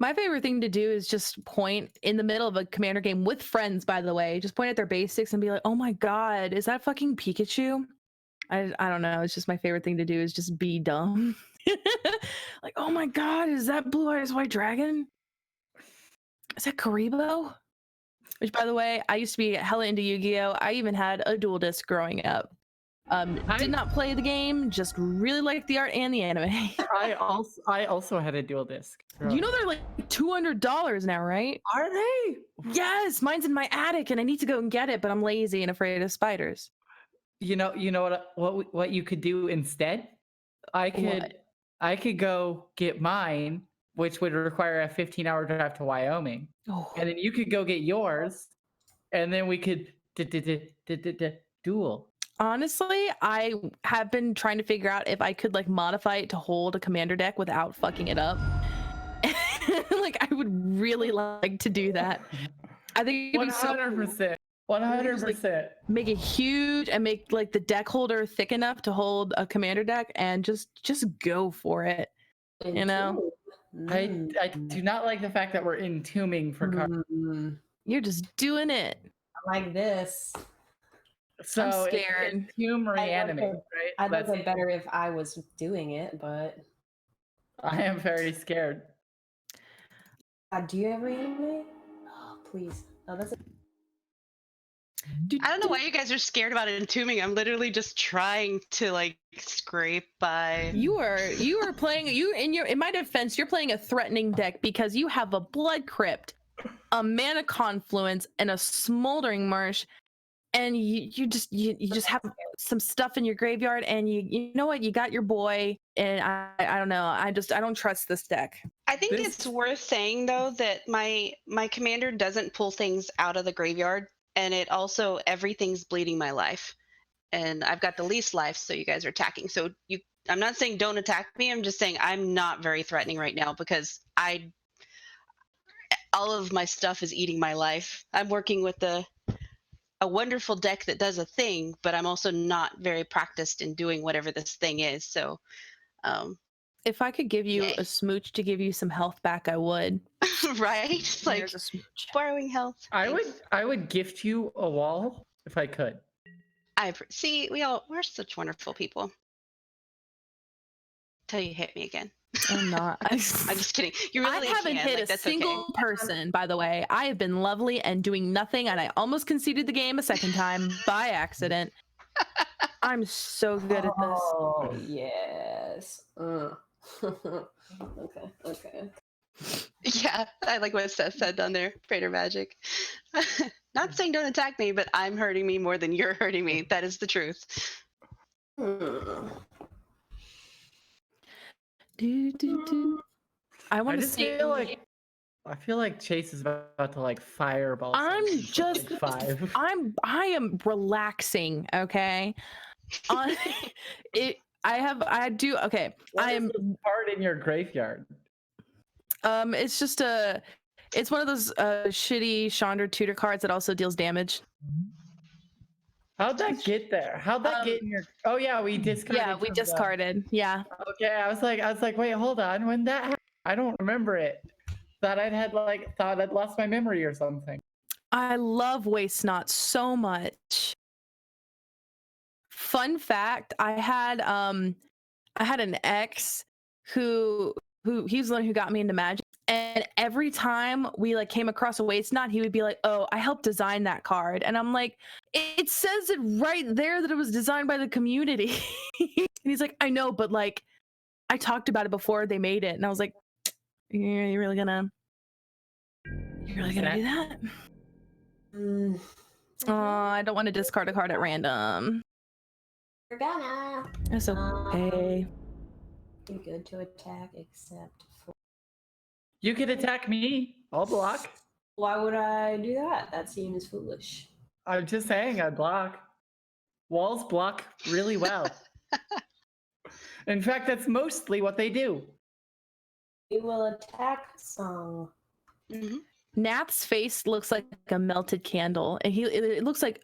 My favorite thing to do is just point in the middle of a Commander game with friends, by the way, just point at their basics and be like, oh my God, is that fucking Pikachu? I don't know. It's just my favorite thing to do is just be dumb. Like, oh my God, is that Blue Eyes White Dragon? Is that Karibo? Which, by the way, I used to be hella into Yu-Gi-Oh! I even had a dual disc growing up. Did not play the game, just really liked the art and the anime. I also had a dual disc. You know they're like $200 now, right? Are they? Yes, mine's in my attic and I need to go and get it, but I'm lazy and afraid of spiders. You know what you could do instead? I could go get mine, which would require a 15-hour drive to Wyoming. Oh. And then you could go get yours, and then we could duel. Honestly, I have been trying to figure out if I could like modify it to hold a commander deck without fucking it up. Like I would really like to do that. I think it'd be so 100%. 100%. make it huge and make like the deck holder thick enough to hold a commander deck and just go for it. You know? I do not like the fact that we're entombing for cards. You're just doing it. I like this. So I'm scared. Entomb reanimate, right? I'd like it better if I was doing it, but I am very scared. do you ever reanimate? Oh, please. Oh, that's I don't know why you guys are scared about entombing. I'm literally just trying to like scrape by. You are playing in my defense, you're playing a threatening deck because you have a blood crypt, a mana confluence, and a smoldering marsh, and you just have some stuff in your graveyard, and you know what, you got your boy, and I don't know, I don't trust this deck. I think it's worth saying though that my commander doesn't pull things out of the graveyard, and it also everything's bleeding my life, and I've got the least life, so you guys are attacking. So I'm not saying don't attack me. I'm just saying I'm not very threatening right now because all of my stuff is eating my life. I'm working with a wonderful deck that does a thing, but I'm also not very practiced in doing whatever this thing is. So, if I could give you a smooch to give you some health back, I would. Right? Like a smooch. Borrowing health. I would gift you a wall if I could. See, we're such wonderful people. Till you hit me again. I'm not. I'm just kidding. You really I haven't hit a single person, by the way. I have been lovely and doing nothing, and I almost conceded the game a second time by accident. I'm so good at this. Oh yes. Okay. Yeah, I like what Seth said down there. Praetor Magic. Not saying don't attack me, but I'm hurting me more than you're hurting me. That is the truth. I I want to just see. I feel like Chase is about to like fireball. I'm someone for, like, just. 5. I am relaxing. Okay. I do. Okay. What I is am. this card in your graveyard? It's just it's one of those shitty Chandra tutor cards that also deals damage. How'd that get there? How'd that get in your? Oh yeah, we discarded. Yeah, we from the- discarded. Yeah. Okay, I was like, wait, hold on. When that happened, I don't remember it. Thought I'd lost my memory or something. I love Waste Not so much. Fun fact, I had an ex who he's the one who got me into Magic, and every time we like came across a Waste Not, he would be like, "Oh, I helped design that card," and I'm like, "It says it right there that it was designed by the community." And he's like, "I know, but like, I talked about it before they made it," and I was like, "You're really gonna do that?" Oh, I don't want to discard a card at random. You're gonna. It's okay. You're good to attack, except for. You could attack me. I'll block. Why would I do that? That seems foolish. I'm just saying, I block. Walls block really well. In fact, that's mostly what they do. We will attack Song. Mm-hmm. Nath's face looks like a melted candle, and it looks like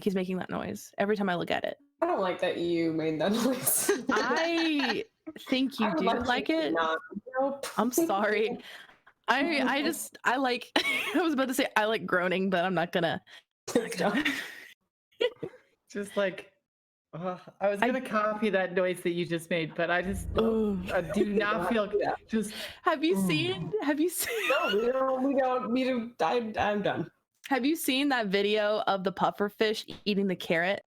he's making that noise every time I look at it. I don't like that you made that noise. I think you I would do like it. not. Nope. I'm sorry. I like I was about to say I like groaning, but I'm not gonna. Just like I was gonna copy that noise that you just made, but I just I do not feel just. Have you seen? No, we don't. I'm done. Have you seen that video of the puffer fish eating the carrot?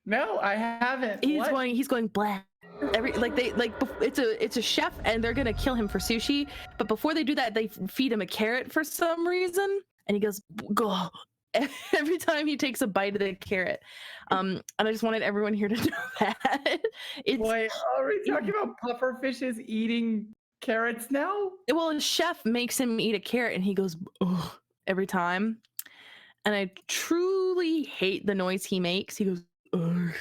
No, I haven't. He's going black. It's a chef and they're gonna kill him for sushi, but before they do that, they feed him a carrot for some reason, and he goes go every time he takes a bite of the carrot. And I just wanted everyone here to know that. Wait, are we talking about puffer fishes eating carrots now? Well, a chef makes him eat a carrot and he goes ugh, every time, and I truly hate the noise he makes. He goes ugh,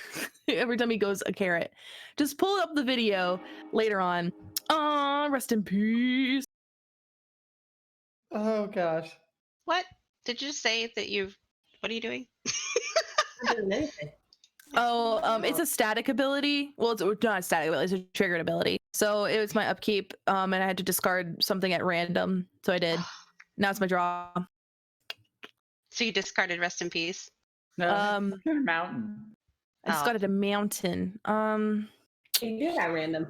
every time he goes a carrot. Just pull up the video later on. Rest in peace. Oh gosh. What? Did you say that what are you doing? It's a static ability. Well, it's not a static ability, it's a triggered ability. So it was my upkeep, and I had to discard something at random. So I did. Now it's my draw. So you discarded Rest in Peace? No, it's a mountain. I discarded a mountain. You do that random.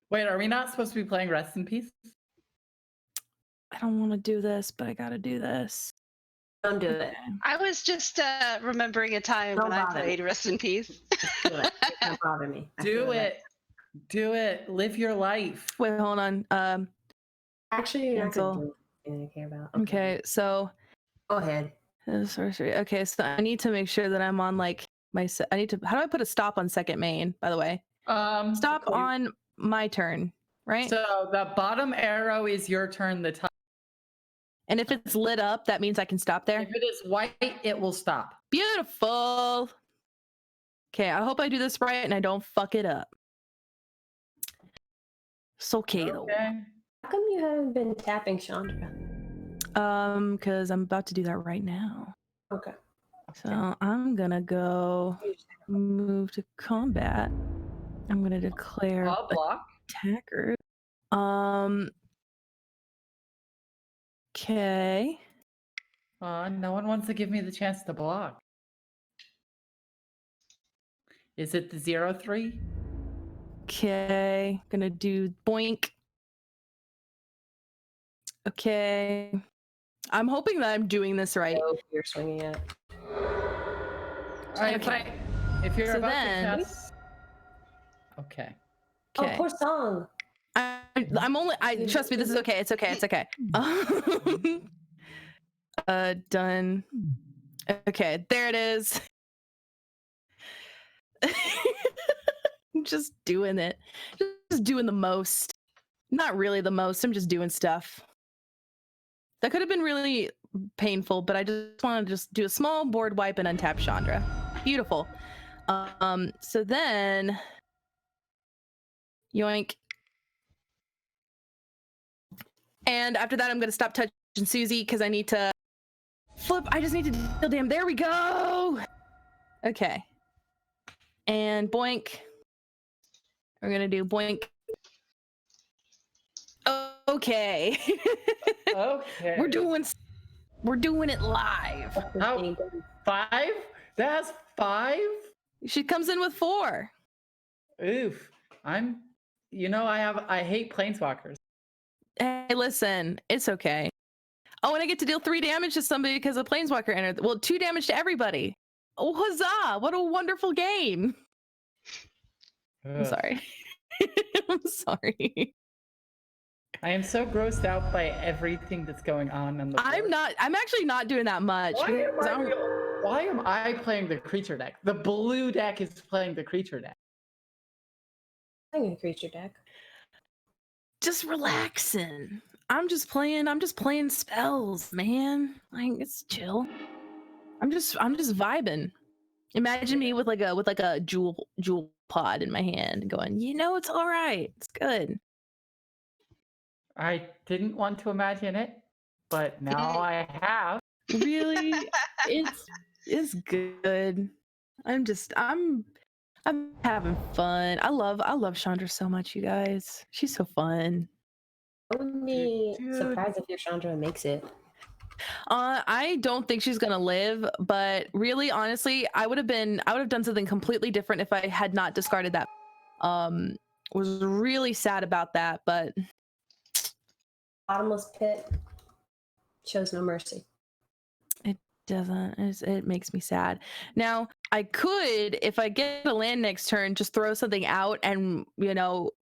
Wait, are we not supposed to be playing Rest in Peace? I don't want to do this, but I gotta do this. Don't do it. I was just remembering a time when I played Rest in Peace. Do it. It can't bother me. Do it. Do it. Live your life. Wait, hold on. Actually, you're not cancel. gonna do anything I care about. Okay, so Go ahead. sorcery. Okay, so I need to make sure that I'm on like my. I need to. How do I put a stop on second main? By the way, stop on my turn, right? So the bottom arrow is your turn. The top. And if it's lit up, that means I can stop there. If it is white, it will stop. Beautiful. Okay, I hope I do this right and I don't fuck it up. It's okay though. How come you haven't been tapping Chandra? Because I'm about to do that right now. Okay. So I'm gonna go move to combat. I'm gonna declare I'll block. attacker. Okay. No one wants to give me the chance to block. Is it the 0-3? Okay. Gonna do boink. Okay. I'm hoping that I'm doing this right. Oh, you're swinging it. If you're So about then- to cast... Okay. Oh, Okay. poor song. I'm only. Trust me. This is okay. It's okay. It's okay. Done. Okay, there it is. I'm just doing it. Just doing the most. Not really the most. I'm just doing stuff. That could have been really painful, but I just want to just do a small board wipe and untap Chandra. Beautiful. So then, yoink. And after that, I'm gonna stop touching Susie because I need to flip. I just need to deal damn. There we go. Okay. And boink. We're gonna do boink. Okay. Okay. We're doing it live. How? 5? That's 5? She comes in with 4. Oof. I hate planeswalkers. Hey, listen, it's okay. Oh, and I get to deal 3 damage to somebody because a planeswalker entered. Well, 2 damage to everybody. Oh, huzzah! What a wonderful game. I'm Ugh. sorry. I'm sorry. I am so grossed out by everything that's going on the board. I'm actually not doing that much. Why am I playing the creature deck? The blue deck is playing the creature deck. Playing a creature deck. Just relaxing. I'm just playing spells, man. Like, it's chill. I'm just vibing. Imagine me with like a jewel pod in my hand going, it's all right. It's good. I didn't want to imagine it, but now I have. Really? it's good. I'm having fun. I love Chandra so much, you guys. She's so fun. I wouldn't be Dude. surprised if your Chandra makes it. I don't think she's gonna live, but really, honestly, I would have done something completely different if I had not discarded that. Was really sad about that, but Bottomless pit shows no mercy. it makes me sad. Now, I could, if I get a land next turn, just throw something out and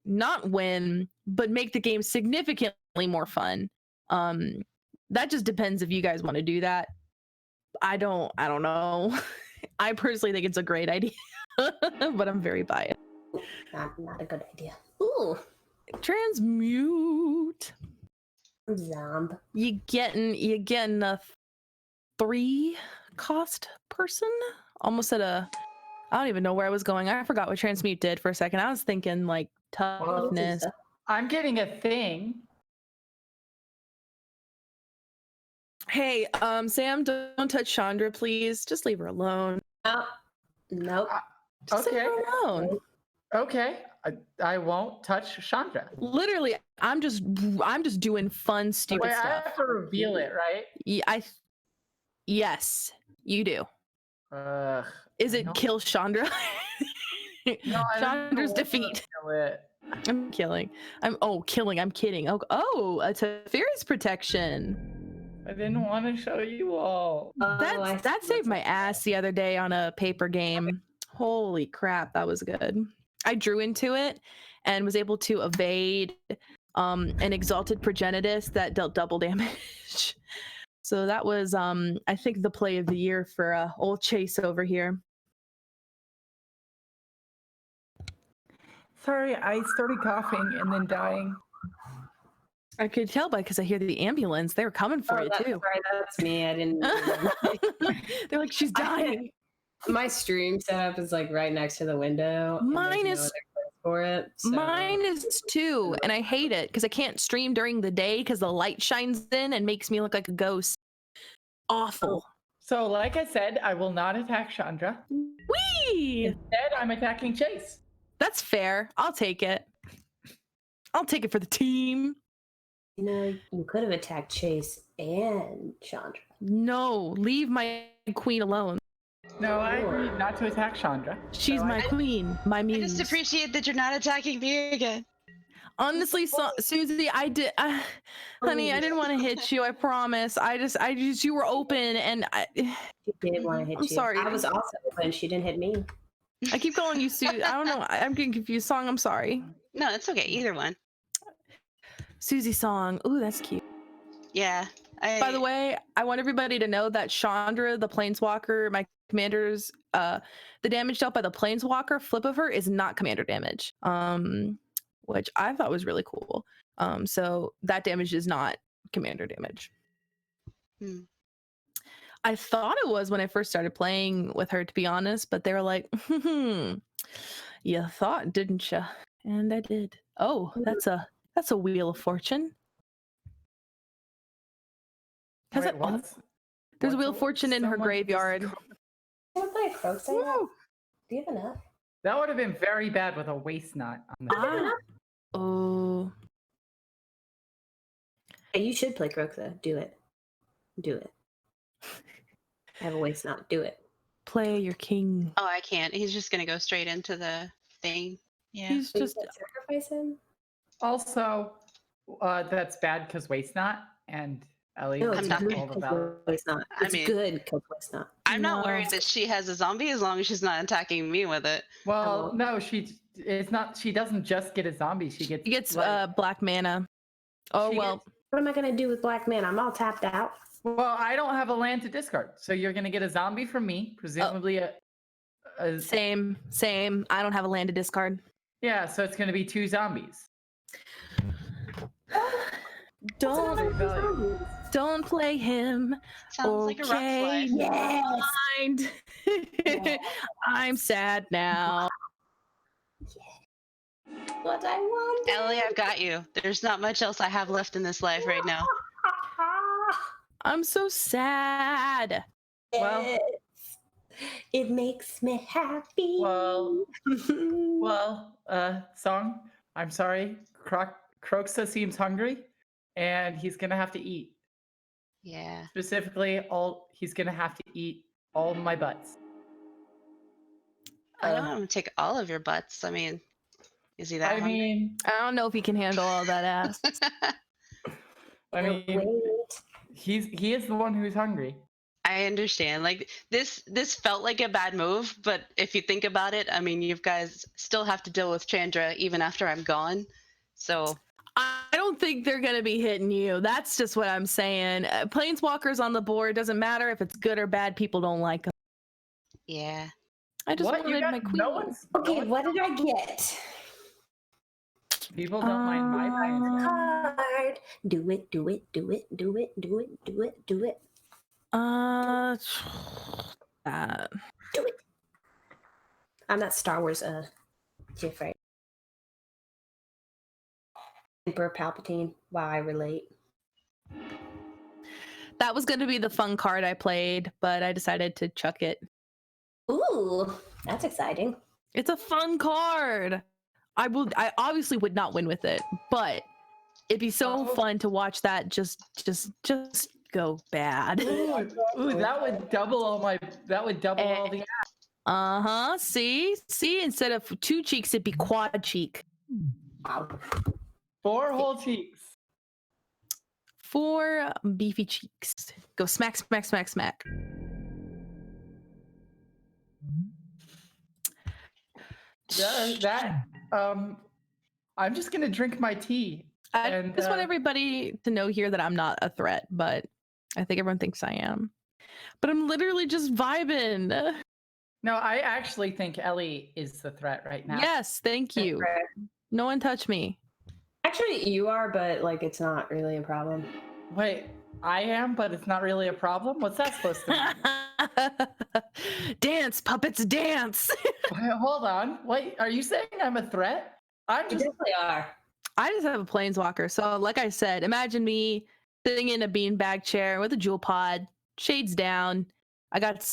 not win, but make the game significantly more fun. That just depends if you guys want to do that. I don't know. I personally think it's a great idea, but I'm very biased. Not a good idea. Ooh, Transmute. Zomb. You getting a 3 cost person? Almost at a. I don't even know where I was going. I forgot what transmute did for a second. I was thinking like toughness. I'm getting a thing. Hey, Sam, don't touch Chandra, please. Just leave her alone. Nope. Just leave Okay. her alone. Okay. I won't touch Chandra. Literally, I'm just doing fun, stupid Wait, I stuff. have to reveal it, right? Yes, you do. Ugh. Is I it don't- kill Chandra? No, I don't Chandra's want to defeat. kill it. I'm killing. killing. I'm kidding. Oh, a Teferi's protection. I didn't want to show you all. That saved my ass the other day on a paper game. Holy crap, that was good. I drew into it and was able to evade an exalted progenitus that dealt double damage. So that was I think the play of the year for old Chase over here. Sorry, I started coughing and then dying. I could tell because I hear the ambulance. They were coming for you too. Sorry, that's me. I didn't. They're like, she's dying. My stream setup is like right next to the window. and Mine there's is- no other place for it. So. Mine is too, and I hate it because I can't stream during the day because the light shines in and makes me look like a ghost. Awful. So, like I said, I will not attack Chandra. Whee! Instead, I'm attacking Chase. That's fair. I'll take it. I'll take it for the team. You could have attacked Chase and Chandra. No, leave my queen alone. No, I agreed not to attack Chandra. She's So my queen, my I muse. just appreciate that you're not attacking me again. Honestly, Susie, I did, honey, I didn't want to hit you. I promise. I just, you were open, and She did want to hit I'm you. sorry. I was also open. She didn't hit me. I keep calling you Susie. I don't know. I'm getting confused. Song, I'm sorry. No, it's okay. Either one. Susie Song. Ooh, that's cute. Yeah. By the way, I want everybody to know that Chandra, the Planeswalker, my commander's, the damage dealt by the Planeswalker flip of her is not commander damage, which I thought was really cool. So that damage is not commander damage. I thought it was when I first started playing with her, to be honest, but they were like, you thought, didn't you? And I did. Oh, that's a Wheel of Fortune. Wait, There's a Wheel of Fortune in her someone graveyard. Can I play a Kroxa? Do you have enough? That would have been very bad with a waist knot on that. Oh. Hey, you should play Kroxa. Do it. Do it. I have a waist knot. Do it. Play your king. Oh, I can't. He's just gonna go straight into the thing. Yeah. He's just sacrifice him. Also, that's bad because waist knot and Ellie. No, I'm it's not good gonna- because waist knot. I It's mean- good because waist knot. I'm not No. worried that she has a zombie as long as she's not attacking me with it. Well, no, it's not. She doesn't just get a zombie. She gets black mana. Oh She well. What am I gonna do with black man? I'm all tapped out. Well, I don't have a land to discard, so you're gonna get a zombie from me, presumably a Same. I don't have a land to discard. yeah. So it's gonna be 2 zombies. Don't play him. Sounds like a rough Okay, life. Yes. mind. I'm sad now. What I want. Ellie, I've got you. There's not much else I have left in this life right now. I'm so sad. Well- Yes. It makes me happy. Well, Song, I'm sorry. Kroxa seems hungry, and he's gonna have to eat. Yeah. Specifically, he's gonna have to eat all my butts. I don't want to take all of your butts. I mean, is he that I hungry? mean, I don't know if he can handle all that ass. I mean, he is the one who's hungry. I understand. Like this felt like a bad move, but if you think about it, I mean, you guys still have to deal with Chandra even after I'm gone. So I don't think they're gonna be hitting you. That's just what I'm saying. Planeswalkers on the board, doesn't matter if it's good or bad. People don't like them. yeah. I just What? You wanted got my queen. Okay, what did I get? People don't mind my Planeswalker. Card. Do it. Do it. Do it. Do it. Do it. Do it. Do it. That. Do it. I'm not Star Wars. GIF right. Emperor Palpatine. Wow, I relate. That was going to be the fun card I played, but I decided to chuck it. Ooh, that's exciting. It's a fun card. I obviously would not win with it, but it'd be so fun to watch that just go bad. Ooh, that would double all my. That would double all the. Uh-huh. See, instead of 2 cheeks, it'd be quad cheek. Wow. 4 whole cheeks. 4 beefy cheeks. Go smack, smack, smack, smack. I'm just gonna drink my tea. I And, just want everybody to know here that I'm not a threat, but I think everyone thinks I am. But I'm literally just vibing. No, I actually think Ellie is the threat right now. Yes, thank you. No one touch me. Actually, you are, but like it's not really a problem. Wait, I am, but it's not really a problem. What's that supposed to mean? Dance, puppets, dance. Wait, hold on. Wait, are you saying I'm a threat? I'm You just. definitely are. I just have a planeswalker. So, like I said, imagine me sitting in a beanbag chair with a jewel pod, shades down. I got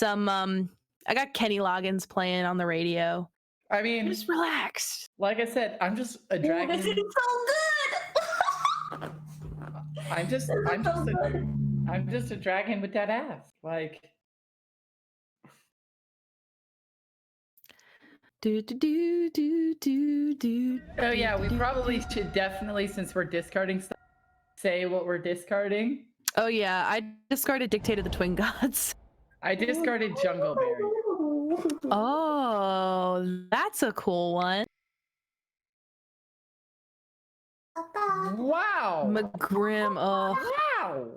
I got Kenny Loggins playing on the radio. I mean, Just relax. like I said, I'm just a dragon. This is so good. I'm just a dragon with that ass. Like, Do do do do do do. Oh yeah, we probably should definitely, since we're discarding stuff, say what we're discarding. Oh yeah, I discarded Dictate of the Twin Gods. I discarded Jungleberry. Oh, that's a cool one. Wow. McGrim. Oh, Wow.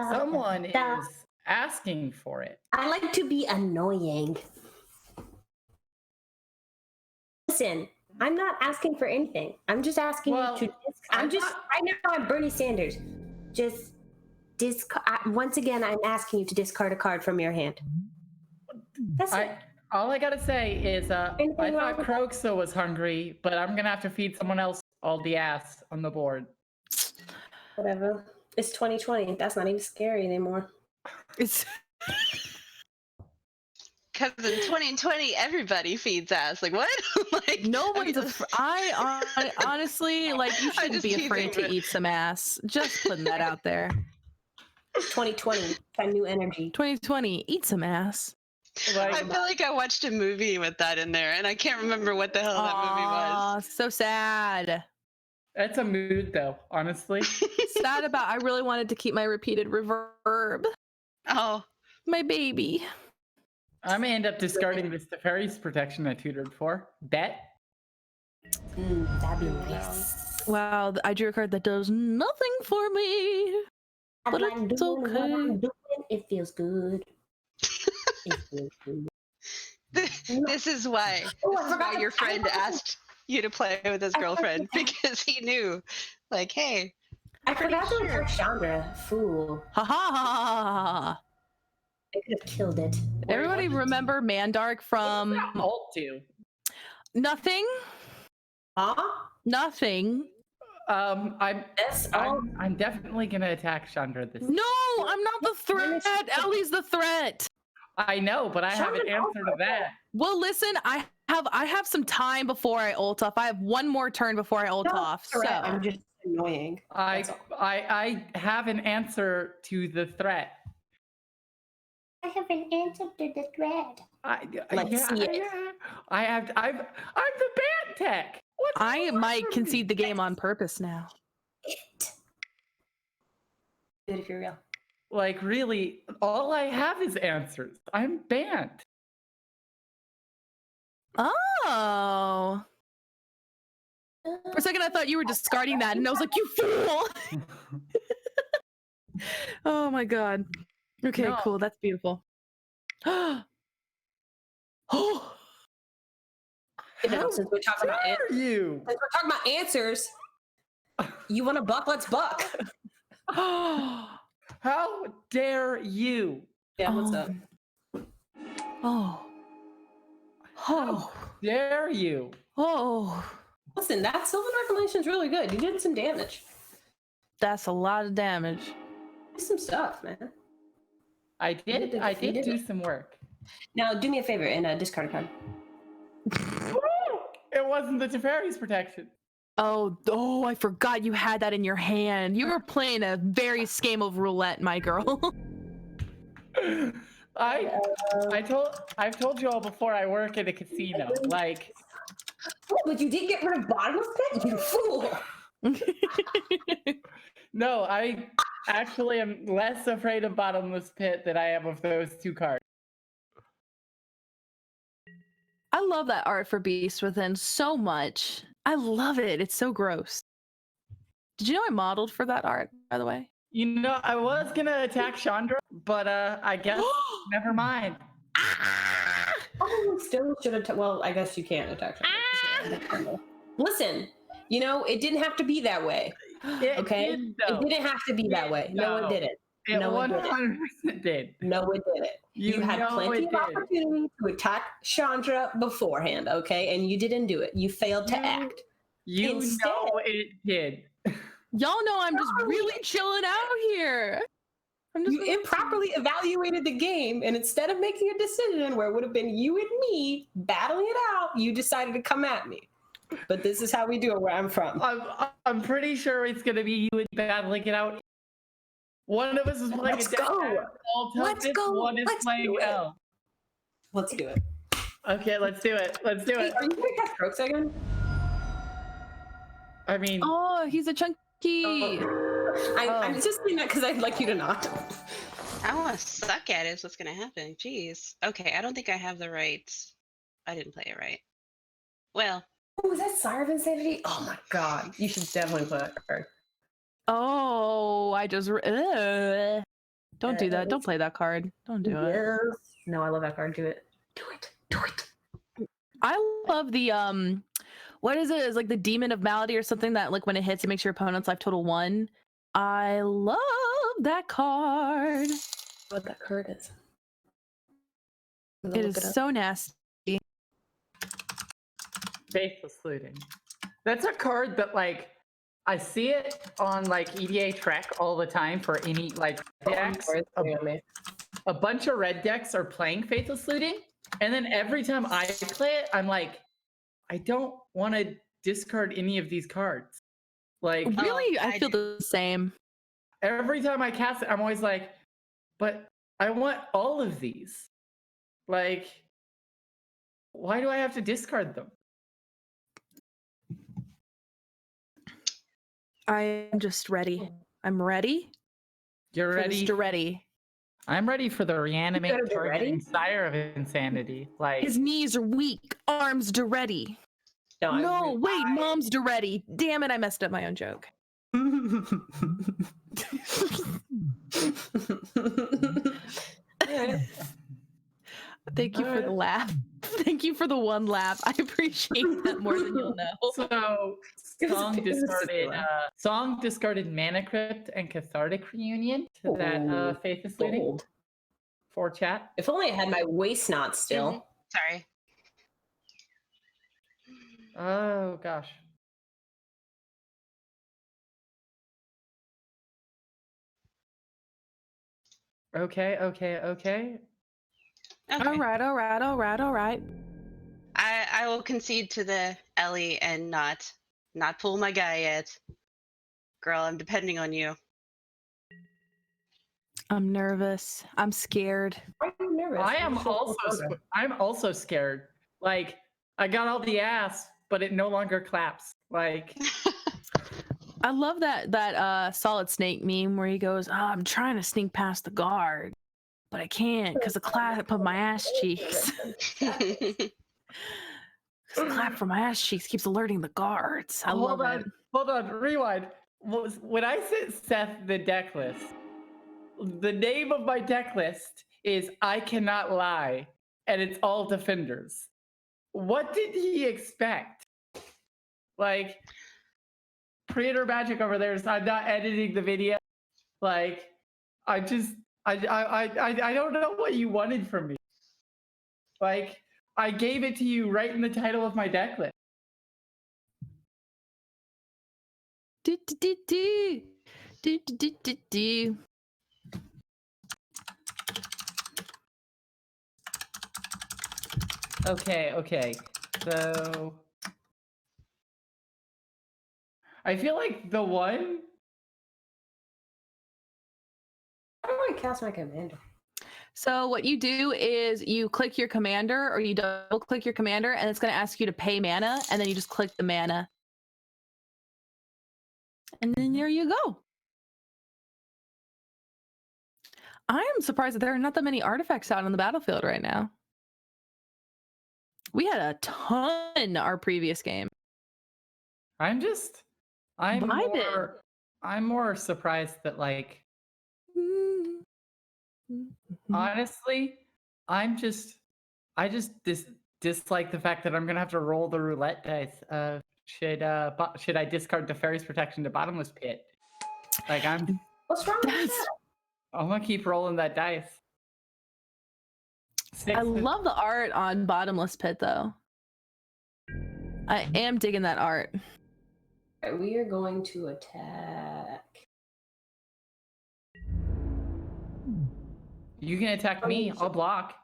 Someone is asking for it. I like to be annoying. Listen, I'm not asking for anything. I'm just asking you to. Right now I'm Bernie Sanders. Just discard. Once again, I'm asking you to discard a card from your hand. That's it. All I gotta say is, I thought Kroxa was hungry, but I'm gonna have to feed someone else all the ass on the board. Whatever. It's 2020. That's not even scary anymore. it's Because in 2020, everybody feeds ass. Like what? Like no one's. I honestly like. You shouldn't just be afraid teasing, to eat some ass. Just putting that out there. 2020. Got new energy. 2020. Eat some ass. Like, I feel like I watched a movie with that in there, and I can't remember what the hell that movie was. So sad. that's a mood, though. Honestly. Sad about. I really wanted to keep my repeated reverb. Oh, My baby. I may end up discarding this Teferi's protection I tutored for. Bet. That'd be nice. Wow, I drew a card that does nothing for me. But I'm it's doing what okay. I'm doing. It feels good. It feels good. this is why. Oh, This is why your friend asked you to play with his girlfriend, because he knew, like, hey. I forgot to attack Chandra. Fool. Ha ha ha! I could have killed it. Everybody remember Mandark from Ult to. Nothing? Huh? Nothing. I'm definitely gonna attack Chandra this. No, I'm not the threat. Ellie's the threat. I know, but I have an answer to that. Well, listen, I have some time before I ult off. I have one more turn before I ult off. So I'm just annoying. I have an answer to the threat. I have an answer to the thread. Let's see it. I'm the bad tech. I might concede the game on purpose now. Good if you're real. Like, really, all I have is answers. I'm banned. Oh. For a second, I thought you were discarding that, and I was like, you fool! Oh my god. Okay, No. cool. That's beautiful. Oh. Since we're talking about you? since we're talking about answers, you want to buck? Let's buck. How dare you? Yeah, what's up? Oh. Oh. Dare you? Oh. Listen, that Sylvan Reclamation is really good. You did some damage. That's a lot of damage. Did some stuff, man. I did do some work. Now, do me a favor and discard a card. It wasn't the Teferi's protection. Oh, I forgot you had that in your hand. You were playing a various game of roulette, my girl. I've told you all before, I work at a casino. Like, Oh, but you did get rid of bottomless pit, you fool. no, I actually am less afraid of bottomless pit than I am of those two cards. I love that art for Beast Within so much. I love it. It's so gross. Did you know I modeled for that art, by the way? You know, I was gonna attack Chandra, but I guess never mind. Oh, still should have. Well, I guess you can't attack Chandra. Listen, you know, it didn't have to be that way. Okay? It didn't have to be that way. No, it didn't. It 100% did. No, it didn't. You had plenty of opportunity to attack Chandra beforehand, okay? And you didn't do it. You failed to act. Instead, know it did. Y'all know I'm just really chilling out here. You improperly evaluated the game, and instead of making a decision where it would have been you and me battling it out, you decided to come at me. But this is how we do it where I'm from. I'm pretty sure it's gonna be you and battling it out. One of us is playing Let's go. One is playing L. Let's do it. Okay, let's do it. Let's do Hey, it. are you gonna cast Kroxa again? I mean, Oh, he's a chunky. I'm just saying that because I'd like you to not. I want to suck at it is what's going to happen. Jeez. Okay, I don't think I have the right. I didn't play it right. Well, Oh, is that Sire of Insanity? Oh my god. You should definitely play that card. Oh, I just. Don't do that. Don't play that card. Don't do it. Yes. No, I love that card. Do it. Do it. Do it. I love the what is it? It's like the Demon of Malady or something that like when it hits, it makes your opponent's life total 1. I love that card. What that card is. It is so nasty. Faithless Looting. That's a card that like I see it on like EDH Rec all the time for any like decks. A bunch of red decks are playing Faithless Looting, and then every time I play it, I'm like, I don't want to discard any of these cards. Like Really, I feel the same. every time I cast it, I'm always like, but I want all of these. Like, why do I have to discard them? I'm just ready. I'm ready. You're ready. Mr. Ready. I'm ready for the reanimate better be ready. targeting Sire of Insanity. Like His knees are weak. Arms ready. No, wait, mom's ready. Damn it, I messed up my own joke. Thank you for the laugh. Thank you for the one laugh. I appreciate that more than you'll know. So Song discarded Mana Crypt and Cathartic Reunion to that Faithless Looting for chat. If only I had my waist knot still. Sorry. Oh gosh. Okay. Okay. All right. I will concede to the Ellie and not pull my guy yet. Girl, I'm depending on you. I'm nervous. I'm scared. Why are you nervous? I'm also scared. Like I got all the ass, but it no longer claps. Like I love that Solid Snake meme where he goes, I'm trying to sneak past the guard, but I can't because the clap of my ass cheeks. The clap from my ass cheeks keeps alerting the guards. Hold on, rewind. When I said Seth the deck list, the name of my deck list is I Cannot Lie, and it's all defenders. What did he expect? Like, Praetor Magic over there is I'm not editing the video. Like, I don't know what you wanted from me. Like, I gave it to you right in the title of my deck list. Okay. So I feel like the one. How do I cast my commander? So what you do is you click your commander or you double click your commander and it's going to ask you to pay mana and then you just click the mana. And then there you go. I am surprised that there are not that many artifacts out on the battlefield right now. We had a ton our previous game. I'm more surprised that like honestly, I just dislike the fact that I'm gonna have to roll the roulette dice. Should I discard the Fairy's Protection to Bottomless Pit? Like What's wrong with that? I'm gonna keep rolling that dice. I love the art on Bottomless Pit though. I am digging that art. Right, we are going to attack. You can attack me. I'll block.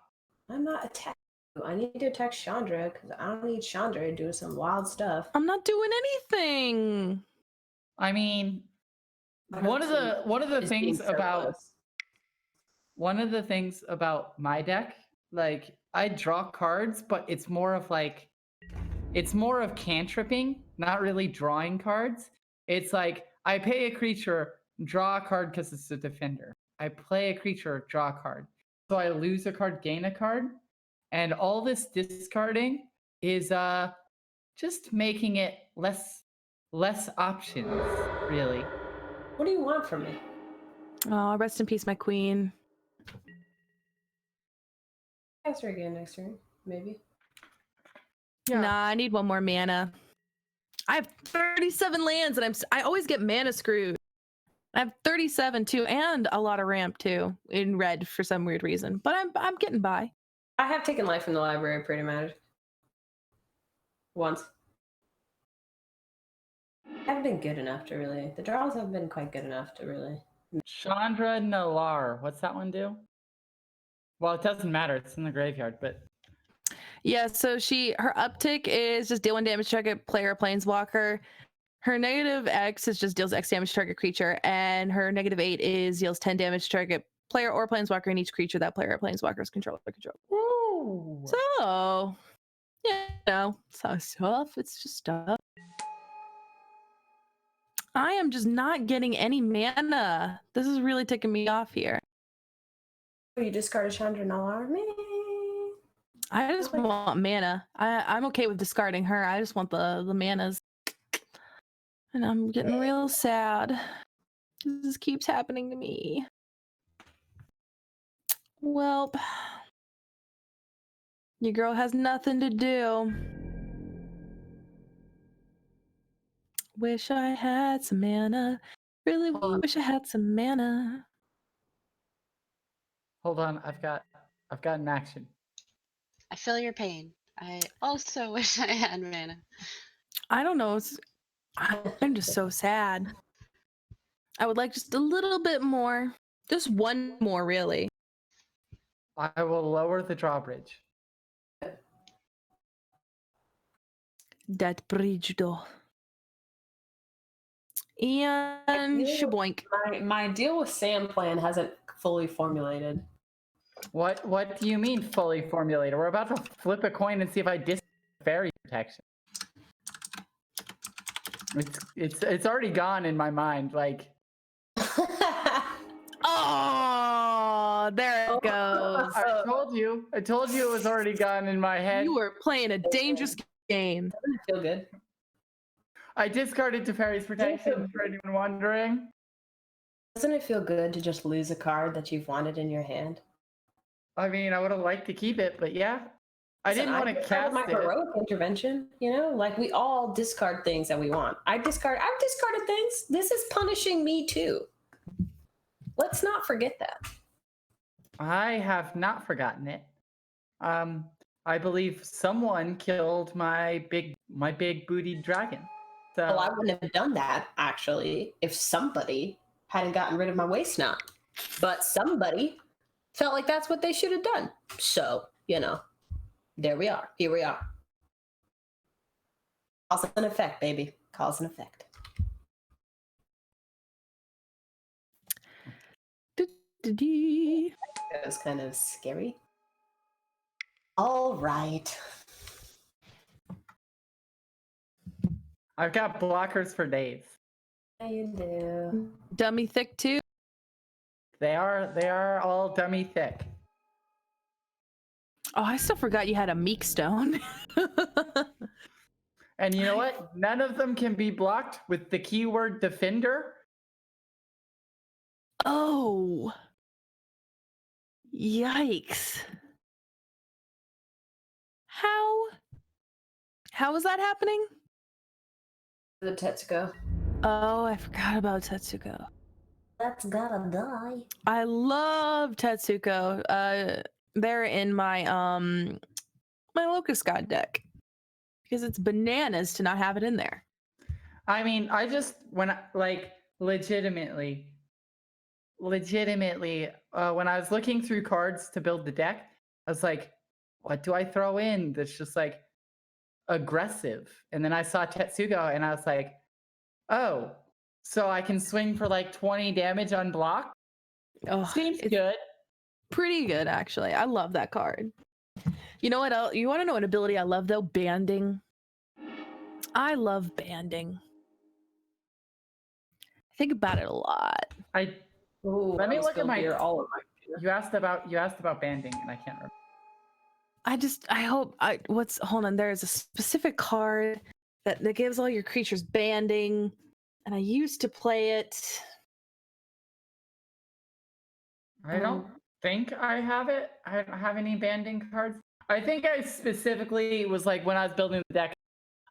I'm not attacking you. I need to attack Chandra because I don't need Chandra doing some wild stuff. I'm not doing anything. I mean, one of the things about my deck, like I draw cards, but it's more of like cantripping, not really drawing cards. It's like I pay a creature, draw a card because it's a defender. I play a creature, draw a card. So I lose a card, gain a card, and all this discarding is just making it less options, really. What do you want from me? Oh, rest in peace, my queen. Ask her again next turn, maybe. Yeah. Nah, I need one more mana. I have 37 lands, and I always get mana screwed. I have 37 too, and a lot of ramp too in red for some weird reason. But I'm getting by. I have taken life from the library pretty much. Once. I haven't been good enough to really. The draws haven't been quite good enough to really. Chandra Nalar. What's that one do? Well, it doesn't matter. It's in the graveyard, but Yeah, so her uptick is just deal 1 damage to target player or planeswalker. Her negative X is just deals X damage to target creature, and her negative 8 is deals 10 damage to target player or planeswalker, and each creature that player or planeswalker's control. Woo! So, so stuff. It's just stuff. I am just not getting any mana. This is really ticking me off here. You discarded Chandra Nalar? Me. I just want mana. I'm okay with discarding her. I just want the manas. And I'm getting real sad. This keeps happening to me. Well, your girl has nothing to do. Wish I had some mana. Really wish I had some mana. Hold on, I've got an action. I feel your pain. I also wish I had mana. I don't know. I'm just so sad. I would like just a little bit more. Just one more, really. I will lower the drawbridge. That bridge, though. And shaboink. My deal with Sam plan hasn't fully formulated. What do you mean fully formulated? We're about to flip a coin and see if I discard fairy protection. It's already gone in my mind. Like, oh, there it goes. I told you it was already gone in my head. You were playing a dangerous game. Doesn't it feel good? I discarded Teferi's protection for anyone wondering. Doesn't it feel good to just lose a card that you've wanted in your hand? I mean, I would have liked to keep it, but yeah. I didn't want to cast my it. heroic intervention, like we all discard things that we want. I've discarded things. This is punishing me too. Let's not forget that. I have not forgotten it. I believe someone killed my big booty dragon. So Well, I wouldn't have done that actually if somebody hadn't gotten rid of my waste knot. But somebody felt like that's what they should have done. So, there we are. Here we are. Cause and effect, baby. Cause and effect. It was kind of scary. All right. I've got blockers for days. How you do? Dummy thick too. They are all dummy thick. Oh, I still forgot you had a meek stone. And you know what? None of them can be blocked with the keyword defender. Oh. Yikes. How is that happening? The Tetsuko. Oh, I forgot about Tetsuko. That's gotta die. I love Tetsuko. They're in my my Locust God deck because it's bananas to not have it in there. I mean, legitimately, when I was looking through cards to build the deck, I was like, what do I throw in that's just like aggressive? And then I saw Tetsugo and I was like, oh, so I can swing for like 20 damage unblocked? Oh, Seems it's good. pretty good, actually. I love that card. You know what? You want to know an ability I love though? Banding. I love banding. I think about it a lot. Let me look at my. all of my computer. You asked about banding, and I can't remember. Hold on, there's a specific card that gives all your creatures banding, and I used to play it. I don't think I have it. I don't have any banding cards. I think I specifically was like when I was building the deck,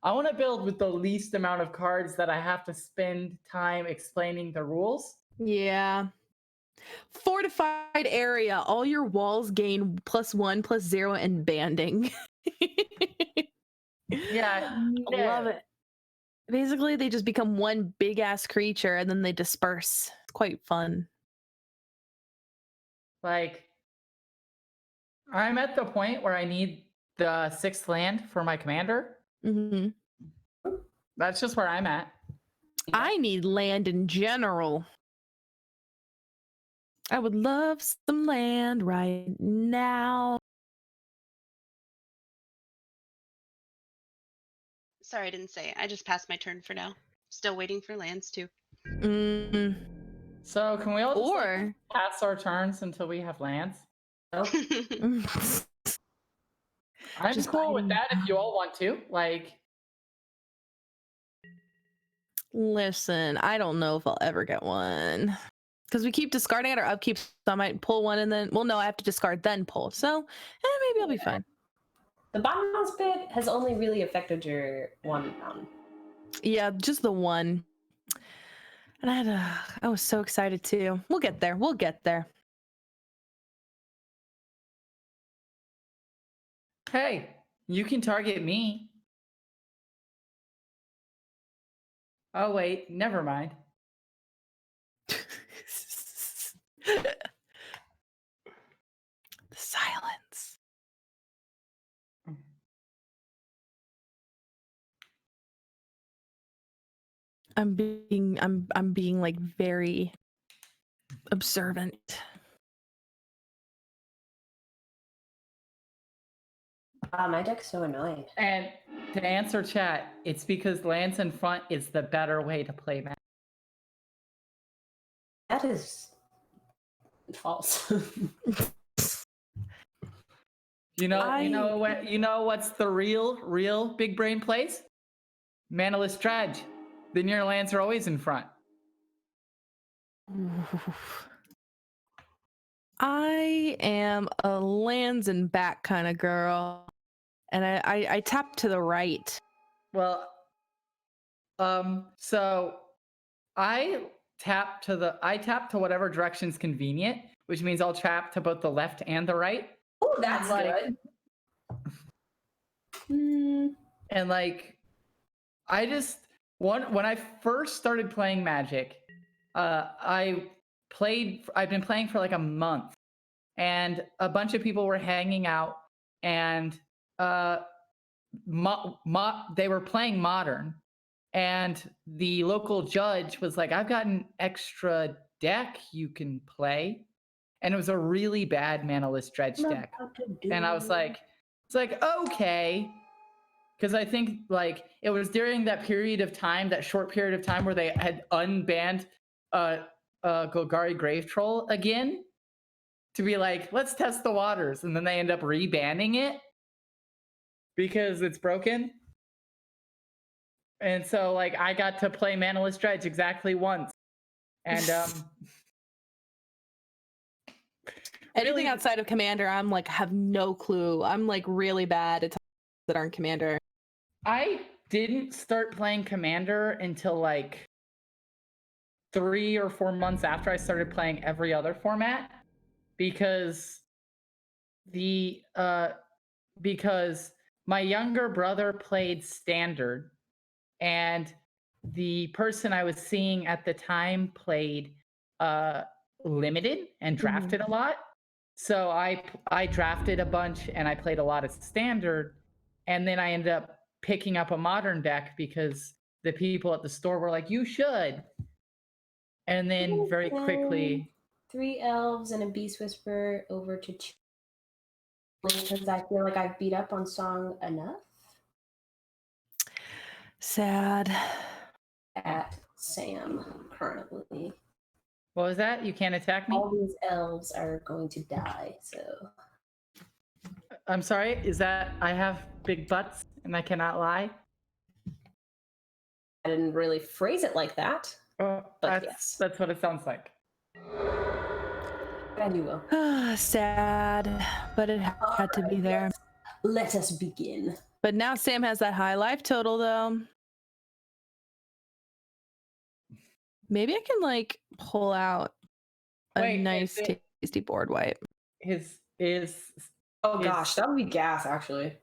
I want to build with the least amount of cards that I have to spend time explaining the rules. Yeah. Fortified area. All your walls gain +1/+0 and banding. Yeah, I love it. Basically, they just become one big ass creature and then they disperse. It's quite fun. Like, I'm at the point where I need the 6th land for my commander. Mm-hmm. That's just where I'm at. I need land in general. I would love some land right now. Sorry, I didn't say it. I just passed my turn for now. Still waiting for lands too. So can we all just like, pass our turns until we have lands? I'm Just cool with that if you all want to. Like, listen, I don't know if I'll ever get one. Because we keep discarding it or upkeep, so I might pull one and then, well, no, I have to discard then pull. So maybe I'll be fine. The bottom mouse bit has only really affected your one round. Yeah, just the one. And I was so excited too. We'll get there. We'll get there. hey, you can target me. Oh, wait, never mind. The silence. I'm being like very observant. My deck's so annoying. And to answer chat, it's because lands in front is the better way to play Magic. That is False. You know what's the real big brain plays? Manaless Dredge. Then your lands are always in front. I am a lands and back kind of girl. And I tap to the right. Well, so I tap to whatever direction's convenient, which means I'll tap to both the left and the right. oh, that's good. And like, when I first started playing Magic, I've been playing for like a month, and a bunch of people were hanging out, and they were playing Modern, and the local judge was like, "I've got an extra deck you can play," and it was a really bad Manaless Dredge deck, and I was like, "It's like okay." Because I think like it was during that short period of time where they had unbanned Golgari Grave Troll again to be like, let's test the waters. And then they end up rebanning it because it's broken. And so like I got to play Manaless Dredge exactly once. And anything outside of Commander, I'm like have no clue. I'm like really bad at that aren't Commander. I didn't start playing Commander until like 3 or 4 months after I started playing every other format, because my younger brother played Standard, and the person I was seeing at the time played Limited and drafted a lot. So I drafted a bunch and I played a lot of Standard, and then I ended up picking up a Modern deck because the people at the store were like, you should. And then very quickly 3 elves and a beast whisperer over to because I feel like I've beat up on Song enough. Sad. At Sam currently. What was that? You can't attack me? All these elves are going to die, so. I'm sorry, is that I have big butts and I cannot lie? I didn't really phrase it like that. But yes. That's what it sounds like. And you will. Sad, but it had to be there. Let us begin. But now Sam has that high life total, though. Maybe I can like pull out a nice, tasty board wipe. Oh gosh, that would be gas, actually.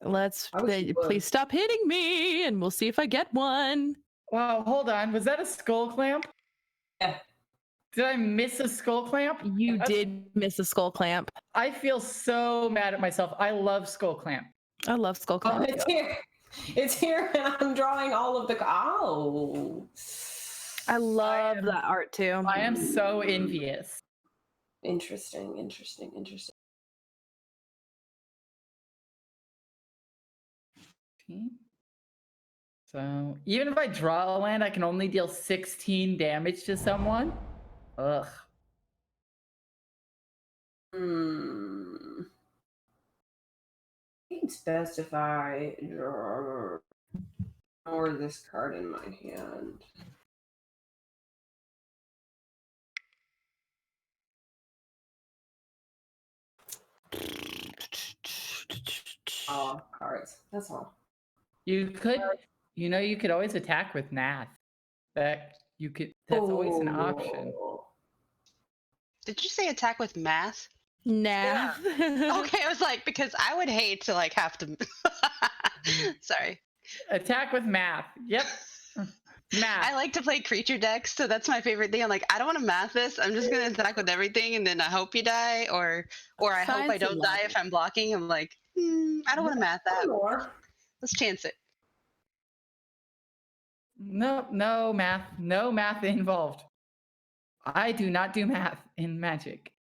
Please stop hitting me, and we'll see if I get one. Wow, hold on. Was that a skull clamp? Yeah. Did I miss a skull clamp? You did miss a skull clamp. I feel so mad at myself. I love skull clamp. I love skull clamp. Oh, it's here. It's here, and I'm drawing all of the. Oh. I love that art too. I am so envious. Interesting. So even if I draw a land, I can only deal 16 damage to someone. Ugh. I can specify or this card in my hand. Cards. That's all. You could always attack with Nath. That's always an option. Did you say attack with math? Nah. Okay, I was like, because I would hate to like have to. Sorry. Attack with math. Yep. Math. I like to play creature decks, so that's my favorite thing. I'm like, I don't want to math this. I'm just gonna attack with everything, and then I hope you die, or I hope I don't die if I'm blocking. I'm like, I don't want to math that. Let's chance it. No math involved. I do not do math in Magic.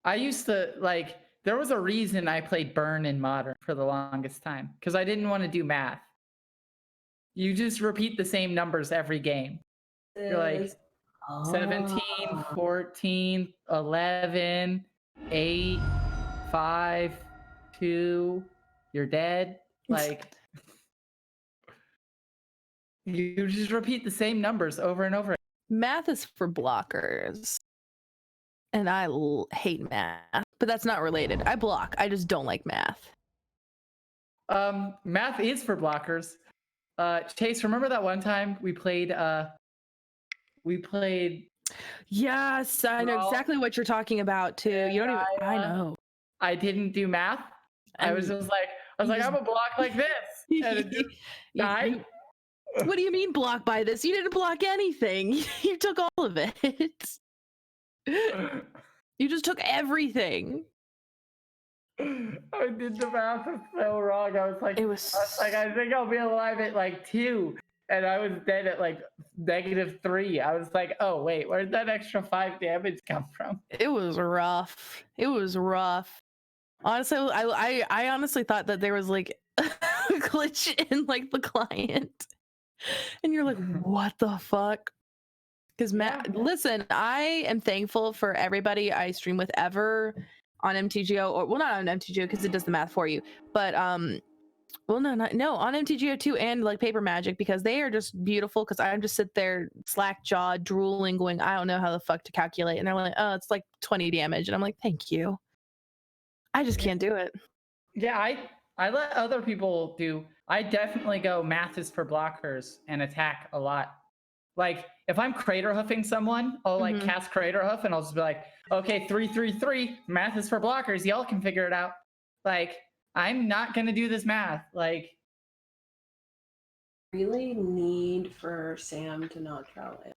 I used to there was a reason I played Burn in Modern for the longest time, because I didn't want to do math. You just repeat the same numbers every game. You're like 17, 14, 11, 8, 5, 2, you're dead. Like, you just repeat the same numbers over and over. Math is for blockers. And I hate math, but that's not related. I block. I just don't like math. Math is for blockers. Chase, remember that one time we played Yes, I know exactly what you're talking about too. You don't even I know. I didn't do math. I was just like, I'm a block like this. And it just died. What do you mean block by this? You didn't block anything. You took all of it. You just took everything. I did the math so wrong. I was like, I think I'll be alive at like 2, and I was dead at like -3. I was like, oh wait, where did that extra 5 damage come from? It was rough. Honestly, I honestly thought that there was like a glitch in like the client, and you're like, what the fuck? Because listen, I am thankful for everybody I stream with ever on MTGO, or well, not on MTGO because it does the math for you, but on MTGO too, and like Paper Magic, because they are just beautiful. Because I'm just sit there slack jawed, drooling, going, I don't know how the fuck to calculate, and they're like, oh, it's like 20 damage, and I'm like, thank you. I just can't do it. Yeah, I let other people do. I definitely go math is for blockers and attack a lot. Like, if I'm crater hoofing someone, I'll like cast crater hoof, and I'll just be like, okay, 3/3/3, math is for blockers. Y'all can figure it out. Like, I'm not gonna do this math. Like, really need for Sam to not draw it.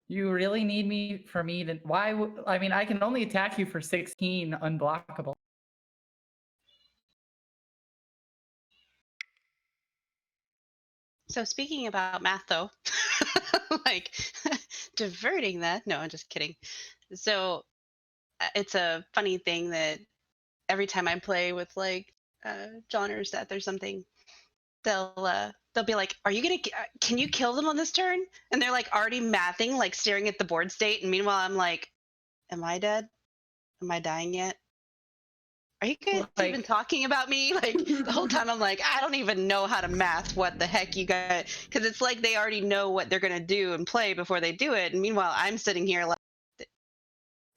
You really need me to? Why? I mean, I can only attack you for 16 unblockable. So speaking about math, though, like diverting that. No, I'm just kidding. So it's a funny thing that every time I play with like John or Seth or something, they'll be like, "Are you gonna? Can you kill them on this turn?" And they're like already mathing, like staring at the board state. And meanwhile, I'm like, "Am I dead? Am I dying yet? Are you guys even talking about me?" Like the whole time, I'm like, I don't even know how to math what the heck you guys, because it's like they already know what they're gonna do and play before they do it. And meanwhile, I'm sitting here like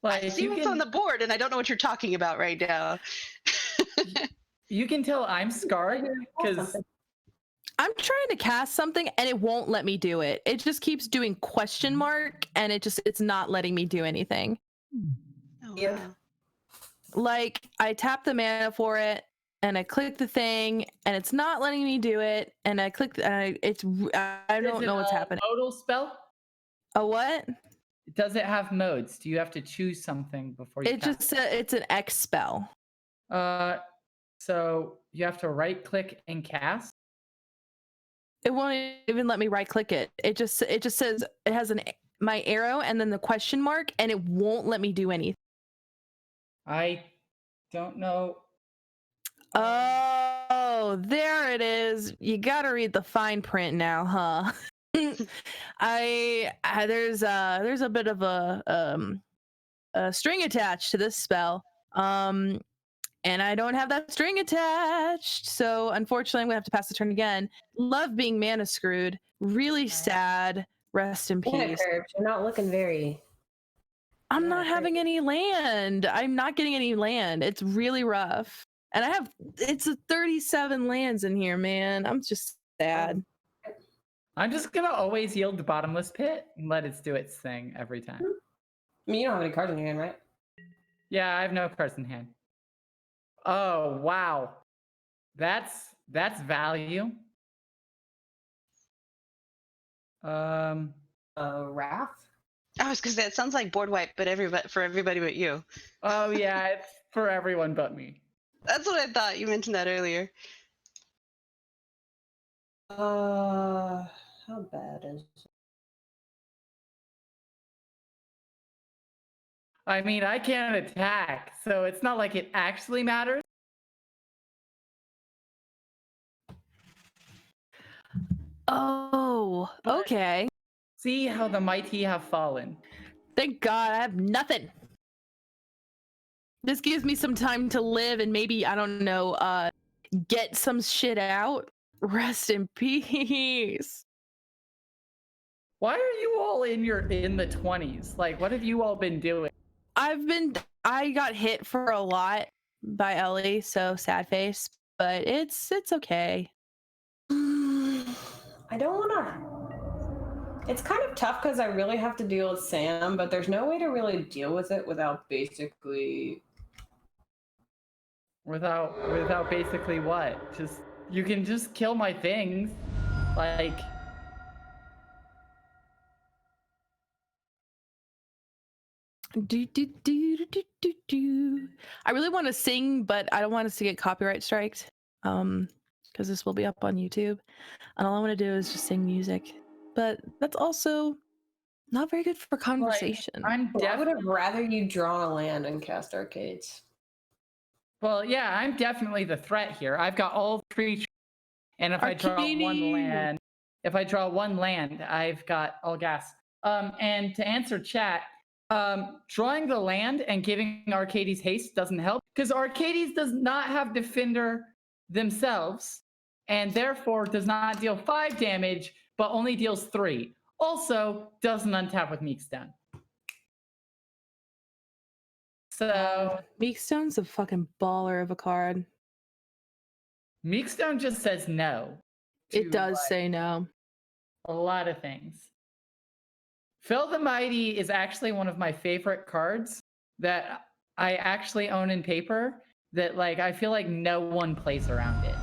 I see what's on the board, and I don't know what you're talking about right now. You can tell I'm scarred because I'm trying to cast something and it won't let me do it. It just keeps doing question mark and it's not letting me do anything. Oh, Yeah. wow. Like I tap the mana for it and I click the thing and it's not letting me do it. And I click, I don't know what's happening. Modal spell? A what? Does it have modes? Do you have to choose something before you It cast? just said it's an X spell. So you have to right click and cast. It won't even let me right click it. It just says it has my arrow and then the question mark and it won't let me do anything. I don't know. Oh, there it is. You gotta read the fine print now, huh? There's a bit of a string attached to this spell. And I don't have that string attached. So unfortunately I'm gonna have to pass the turn again. Love being mana screwed. Really sad. Rest in peace. You're not looking very. I'm not having any land. I'm not getting any land. It's really rough. And it's 37 lands in here, man. I'm just sad. I'm just gonna always yield the bottomless pit and let it do its thing every time. I mean, you don't have any cards in your hand, right? Yeah, I have no cards in hand. Oh wow, that's value. Wrath. I was gonna say it sounds like board wipe, but for everybody but you. Oh yeah, it's for everyone but me. That's what I thought. You mentioned that earlier. How bad is it? I mean, I can't attack, so it's not like it actually matters. Oh, okay. See how the mighty have fallen. Thank God I have nothing. This gives me some time to live and maybe, I don't know, get some shit out. Rest in peace. Why are you all in the 20s? Like, what have you all been doing? I got hit for a lot by Ellie, so sad face, but it's okay. I don't want to. It's kind of tough because I really have to deal with Sam, but there's no way to really deal with it without basically. Without basically what? You can just kill my things. Like. I really want to sing, but I don't want us to get copyright striked. Because this will be up on YouTube. And all I want to do is just sing music. But that's also not very good for conversation. Like, I would have rather you drawn a land and cast Arcades. Well, yeah, I'm definitely the threat here. I've got all 3, and if I draw one land, I've got all gas. And to answer chat, drawing the land and giving Arcades haste doesn't help because Arcades does not have Defender themselves, and therefore does not deal 5 damage, but only deals 3. Also, doesn't untap with Meekstone. So Meekstone's a fucking baller of a card. Meekstone just says no. It does say no. A lot of things. Phil the Mighty is actually one of my favorite cards that I actually own in paper that like I feel like no one plays around it.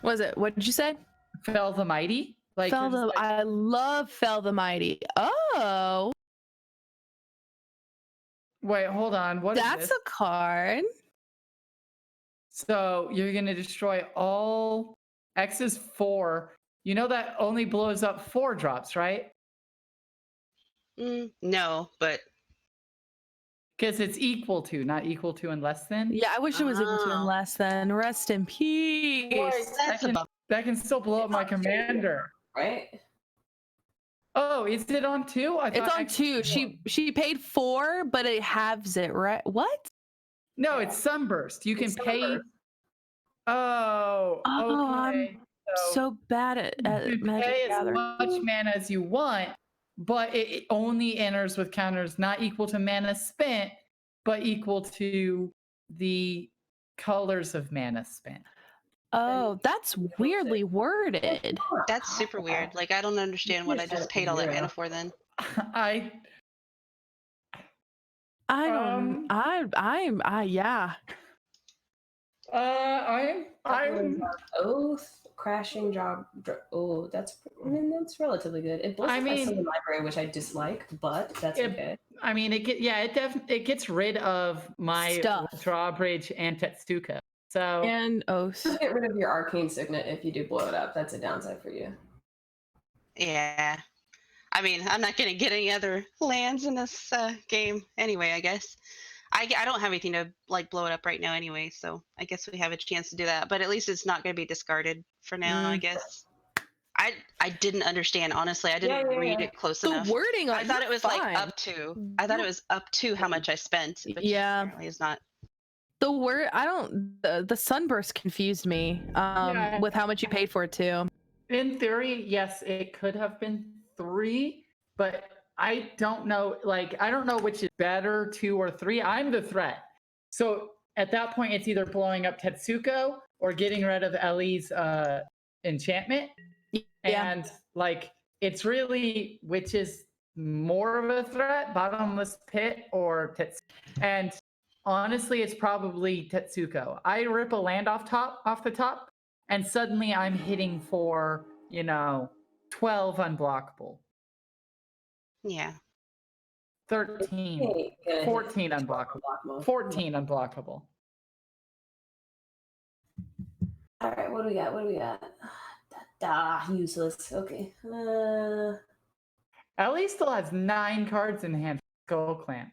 What is it? What did you say? Phil the Mighty? I love Fel the Mighty. Oh. Wait, hold on. What is this? That's a card. So you're going to destroy all X is 4. You know that only blows up 4 drops, right? No, but Because it's equal to, not equal to and less than. Yeah, I wish it was equal to and Oh. less than. Rest in peace. That's a bummer. That can still blow up my commander. Right? Oh, is it on 2? I It's thought on 2. She paid 4, but it halves it, right? What? No, it's Sunburst. You can It's pay. Sunburst. Oh, okay. So bad at you can Magic pay the as Gathering. much mana as you want, but it only enters with counters not equal to mana spent, but equal to the colors of mana spent. Oh, that's weirdly worded. That's super weird. Like, I don't understand what I just paid all that mana for then. I I don't. Yeah. I'm Oath, crashing job. Oh, that's relatively good. It blows up my Sylvan library, which I dislike, but that's okay. I mean, it gets rid of my Stuff. drawbridge and Tetsuka. So And Just get rid of your arcane signet if you do blow it up. That's a downside for you. Yeah. I mean, I'm not going to get any other lands in this game anyway, I guess. I don't have anything to like blow it up right now anyway, so I guess we have a chance to do that. But at least it's not going to be discarded for now, I guess. I didn't understand, honestly. I didn't read it close enough. The wording on I thought it was fine. like up to. I thought it was up to how much I spent. But apparently it's not. The word the sunburst confused me with how much you paid for it too. In theory, yes, it could have been 3, but I don't know. Like, I don't know which is better, 2 or 3. I'm the threat. So at that point, it's either blowing up Tetsuko or getting rid of Ellie's enchantment. Yeah. And like, it's really which is more of a threat, bottomless pit or Tetsuko. And honestly, it's probably Tetsuko. I rip a land off the top, and suddenly I'm hitting for 12 unblockable. Yeah. 13, 14 unblockable, 14 unblockable. All right, what do we got? Useless. Okay. Ellie still has 9 cards in hand. Skull Clan.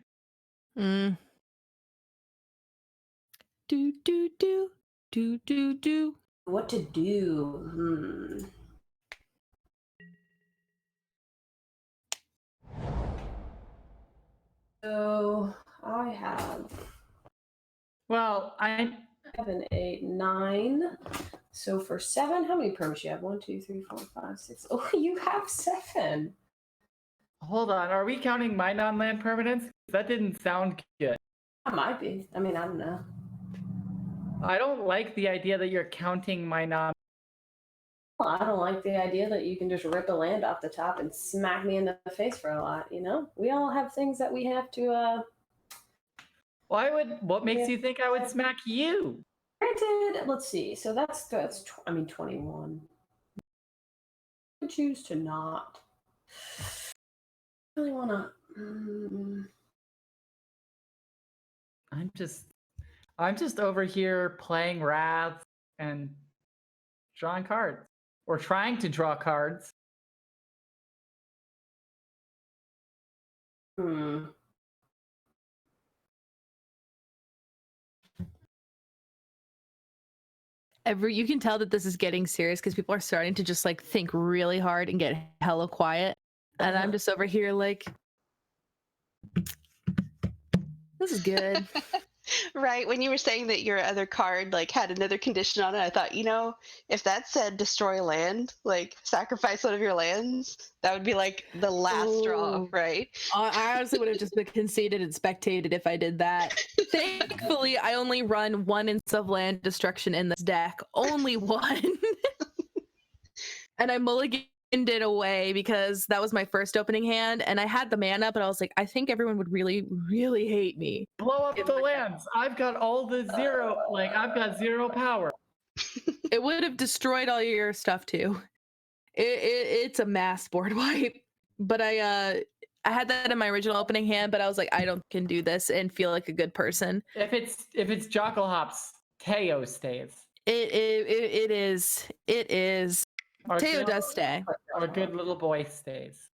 Do. What to do? So I have. Well, I 7, 8, 9. So for 7, how many perms you have? 1, 2, 3, 4, 5, 6. Oh, you have 7. Hold on. Are we counting my non-land permanents? That didn't sound good. I might be. I mean, I don't know. I don't like the idea that you're counting my non. Well, I don't like the idea that you can just rip a land off the top and smack me in the face for a lot. We all have things that we have to. What makes you think I would smack you? Granted, let's see. So that's 21. I choose to not. I really wanna. I'm just over here playing wraths and drawing cards, or trying to draw cards. You can tell that this is getting serious because people are starting to just like think really hard and get hella quiet, and I'm just over here like, this is good. Right. When you were saying that your other card like had another condition on it, I thought, if that said destroy land, like sacrifice one of your lands, that would be like the last straw, right? I honestly would have just been conceded and spectated if I did that. Thankfully, I only run 1 instance of land destruction in this deck. Only 1. And I mulliganed it away because that was my first opening hand, and I had the mana, but I was like, I think everyone would really, really hate me. Blow up the lands. I've got all the 0. I've got 0 power. It would have destroyed all your stuff too. It's a mass board wipe. But I had that in my original opening hand, but I was like, I don't can do this and feel like a good person. If it's Jockle Hops, Teo stays. It is. Teo does stay. Our good little boy stays.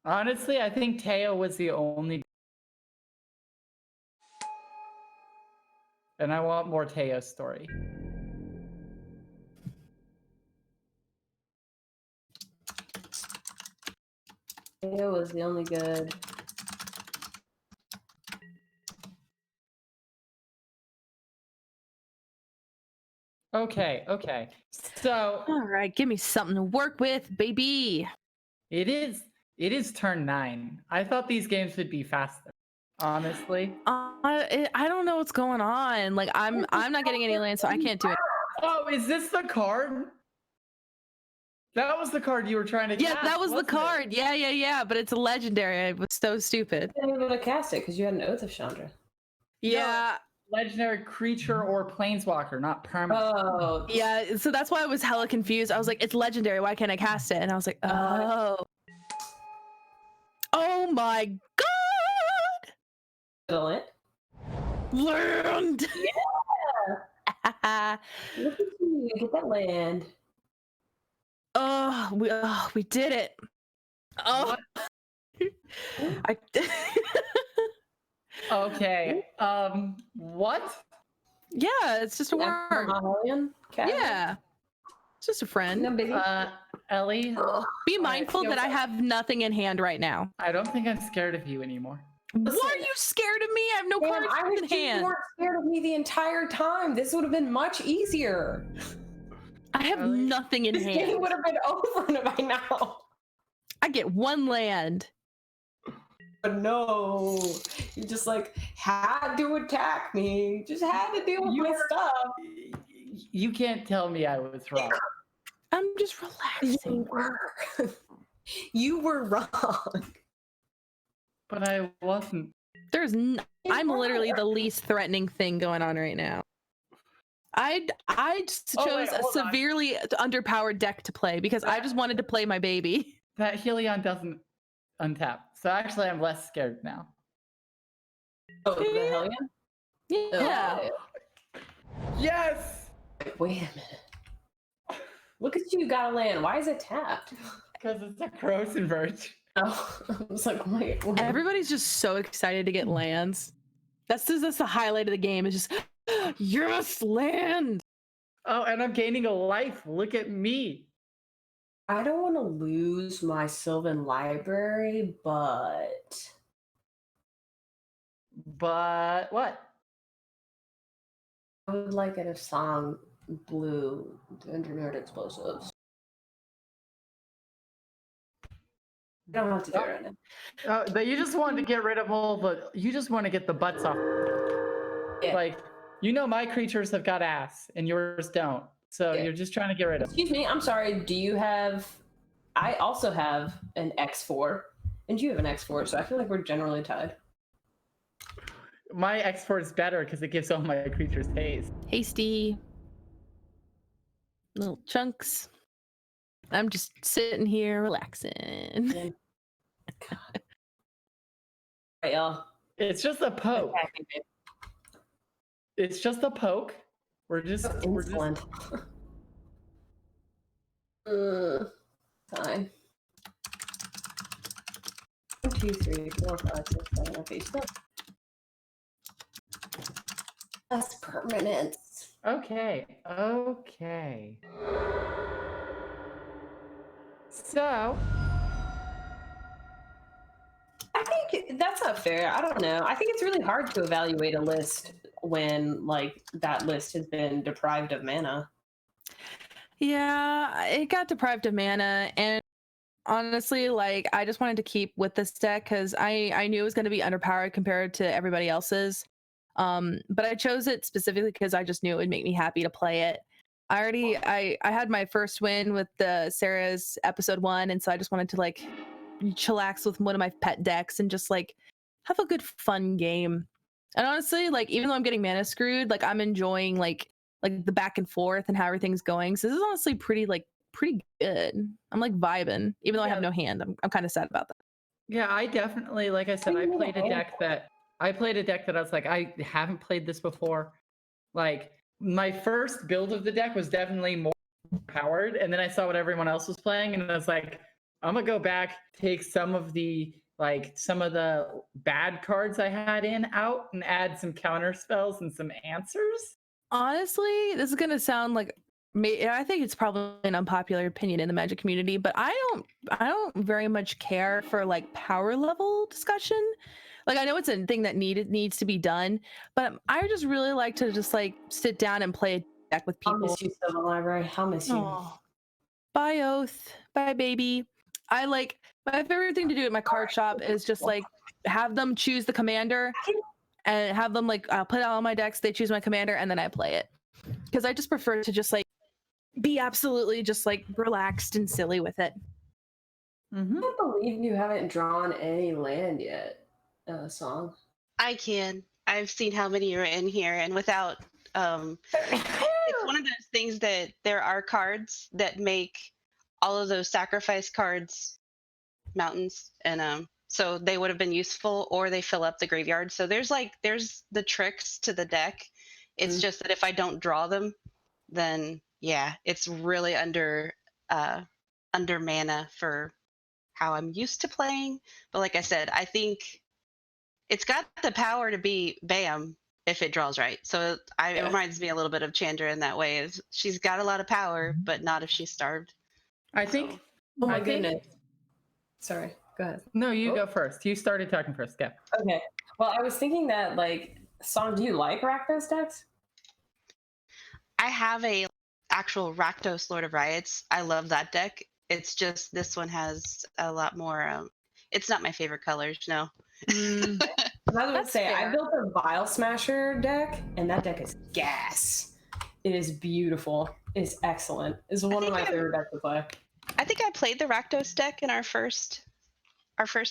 Honestly, I think Teo was the only. And I want more Teo's story. Teo was the only good. Okay, okay. So All right, give me something to work with, baby. it is turn 9. I thought these games would be faster, honestly. I don't know what's going on. Like I'm not getting any land, so I can't do it. Oh, is this the card? That was the card you were trying to Yeah, cast, that was the wasn't it? card. Yeah. But it's a legendary. I was so stupid. You didn't able to cast it because you had an Oath of Chandra. Yeah. Legendary creature or planeswalker, not permanent. Oh, Yeah, so that's why I was hella confused. I was like, it's legendary. Why can't I cast it? And I was like, oh. Oh my god! Land? Land! Yeah. Look at you. Get that land. Oh, we did it. Oh. I Okay. What? Yeah, it's just a worm. Yeah. It's just a friend. No biggie. Ellie, Be mindful that I have nothing in hand right now. I don't think I'm scared of you anymore. Why are you scared of me? I have no Man, cards I in wish you hand. weren't scared of me the entire time. This would have been much easier. I have Ellie? nothing in This game hand. would have been over by now. I get one land. But no, you just like had to attack me. Just had to deal with my stuff. You can't tell me I was wrong. I'm just relaxing. You were wrong. But I wasn't. I'm literally the least threatening thing going on right now. I just Oh, chose wait, a hold on. severely underpowered deck to play because I just wanted to play my baby. That Helion doesn't untap. So actually, I'm less scared now. Oh, the hell yeah? Yeah. Yes! Wait a minute. Look at you, got a land. Why is it tapped? Because it's a Kroxa Verge. Oh, I was like, wait. Everybody's just so excited to get lands. That's the highlight of the game. Is just yes, land. Oh, and I'm gaining a life. Look at me. I don't want to lose my Sylvan library, but But what? I would like it if Song blew the engineered explosives. I don't have to do it right now. But you just wanted to get rid of all the. You just want to get the butts off. Yeah. Like, you know, my creatures have got ass, and yours don't. So Yeah. you're just trying to get rid of. Excuse me, I'm sorry. Do you have? I also have an X4, and you have an X4, so I feel like we're generally tied. My X4 is better because it gives all my creatures haste. Hasty. Little chunks. I'm just sitting here relaxing. God. Right, y'all. It's just a poke. Attacking me. It's just a poke. We're just. Insolent. Fine. 1, 2, 3, 4, 5, 6, 7, 8, 9, 10. That's permanence. Okay. Okay. So. I think that's not fair. I don't know. I think it's really hard to evaluate a list when like that list has been deprived of mana. Yeah, it got deprived of mana, and honestly, like I just wanted to keep with this deck because I knew it was going to be underpowered compared to everybody else's. But I chose it specifically because I just knew it would make me happy to play it. I had my first win with the Serra's episode 1, and so I just wanted to like chillax with one of my pet decks and just like have a good fun game. And honestly, like even though I'm getting mana screwed, like I'm enjoying like the back and forth and how everything's going. So this is honestly pretty good. I'm like vibing, even though I have no hand. I'm kind of sad about that. Yeah, I definitely, like I said, I played a deck that I was like, I haven't played this before. Like my first build of the deck was definitely more powered, and then I saw what everyone else was playing, and I was like, I'm gonna go back, take some of the bad cards I had in out, and add some counter spells and some answers. Honestly, this is gonna sound like I think it's probably an unpopular opinion in the Magic community, but I don't very much care for like power level discussion. Like I know it's a thing that needs to be done, but I just really like to just like sit down and play a deck with I'll people. miss you, Civil Library. I'll miss you. Aw. Bye, Oath. Bye, baby. I like my favorite thing to do at my card shop is just like have them choose the commander and have them like put out all my decks. They choose my commander and then I play it because I just prefer to just like be absolutely just like relaxed and silly with it. I can't believe you haven't drawn any land yet, Song. I can. I've seen how many are in here, and without it's one of those things that there are cards that make all of those sacrifice cards mountains, and so they would have been useful, or they fill up the graveyard. So there's the tricks to the deck. It's just that if I don't draw them, then yeah, it's really under mana for how I'm used to playing. But like I said, I think it's got the power to be bam if it draws right. So it reminds me a little bit of Chandra in that way. Is she's got a lot of power, but not if she's starved. I think. So. Oh my goodness. Sorry, go ahead. No, you go first. You started talking first. Yeah. Okay. Well, I was thinking that, like, Song, do you like Rakdos decks? I have a actual Rakdos Lord of Riots. I love that deck. It's just this one has a lot more. It's not my favorite colors. No. I was going to say, fair. I built a Vile Smasher deck, and that deck is gas. It is beautiful. It's excellent. It's one of my favorite decks to play. I think I played the Rakdos deck in our first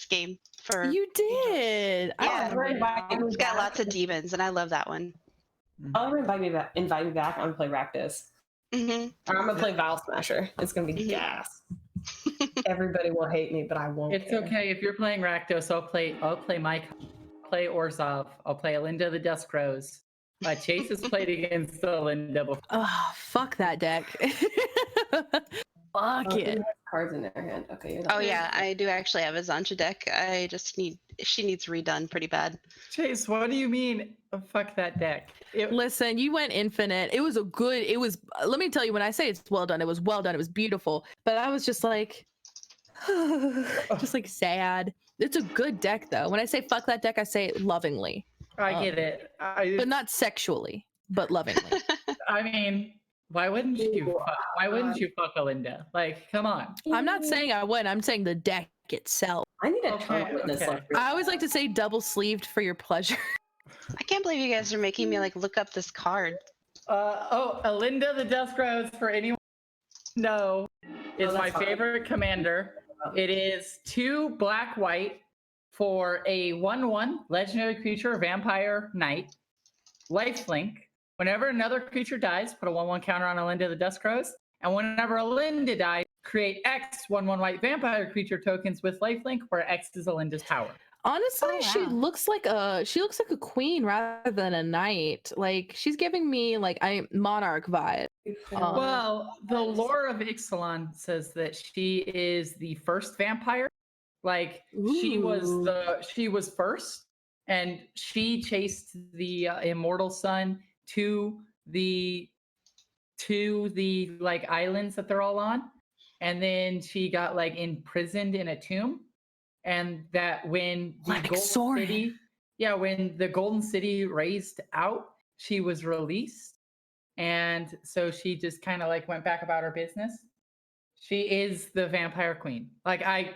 game. You did. Yeah, Invite me it's got back. lots of demons, and I love that one. I'll ever invite me back. I'm gonna play Rakdos. Mm-hmm. Or I'm gonna play Vile Smasher. It's gonna be gas. Everybody will hate me, but I won't. It's care. okay if you're playing Rakdos. I'll play Mike. I'll play Orzhov. I'll play Alinda the Dusk Rose. Chase has played against Alinda before. Oh, fuck that deck. Fuck Oh, it. who has cards in their hand. Okay. You're Oh yeah, I do actually have a Zancha deck. I just she needs redone pretty bad. Chase, what do you mean? Fuck that deck. Listen, you went infinite. It was let me tell you, when I say it's well done, it was well done. It was beautiful. But I was just like, just like sad. It's a good deck though. When I say fuck that deck, I say it lovingly. I get it. But not sexually, but lovingly. I mean, why wouldn't you? Why wouldn't you fuck Alinda? Like, come on. I'm not saying I would. I'm saying the deck itself. I need a Okay, tongue witness. okay. Like, I always like to say double sleeved for your pleasure. I can't believe you guys are making me like look up this card. Alinda the Dusk Rose, for anyone who knows, is my favorite commander. It is 2 black-white for a 1/1 legendary creature, vampire knight, lifelink. Whenever another creature dies, put a 1/1 counter on Alinda the Dusk Rose. And whenever Alinda dies, create X 1/1 white vampire creature tokens with lifelink, where X is Alinda's power. Honestly, she looks like a queen rather than a knight. Like she's giving me like monarch vibe. Well, the lore of Ixalan says that she is the first vampire. Like she was first, and she chased the immortal sun to the like islands that they're all on, and then she got like imprisoned in a tomb. And that when the when the Golden City raised out, she was released. And so she just kind of like went back about her business. She is the vampire queen. Like I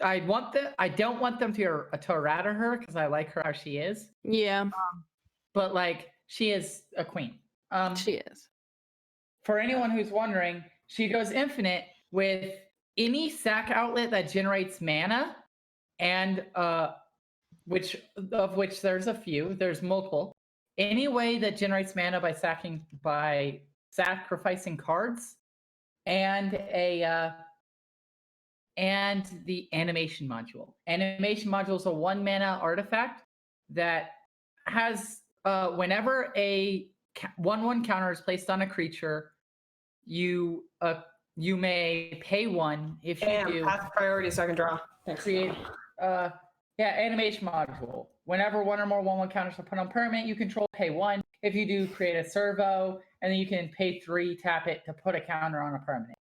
don't want them to errata her because I like her how she is. Yeah. But like she is a queen. She is. For anyone who's wondering, she goes infinite with any sack outlet that generates mana, and which there's a few, there's multiple. Any way that generates mana by sacrificing cards, and the animation module. Animation module is a 1 mana artifact that has whenever a 1/1 counter is placed on a creature, you you may pay 1 if you do path priority so I can draw. Thanks. create animation module. Whenever 1 or more 1/1 counters are put on permanent you control, pay 1. If you do, create a servo, and then you can pay 3, tap it to put a counter on a permanent.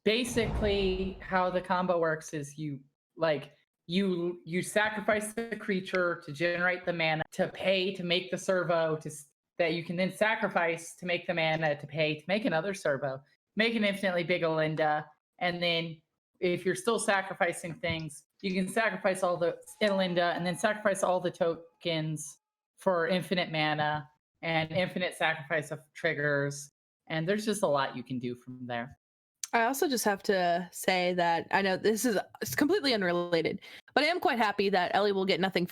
Basically how the combo works is you sacrifice the creature to generate the mana, to pay to make the servo, that you can then sacrifice to make the mana, to pay to make another servo, make an infinitely big Olinda, and then if you're still sacrificing things, you can sacrifice all the Olinda and then sacrifice all the tokens for infinite mana and infinite sacrifice of triggers. And there's just a lot you can do from there. I also just have to say that I know it's completely unrelated, but I am quite happy that Ellie will get nothing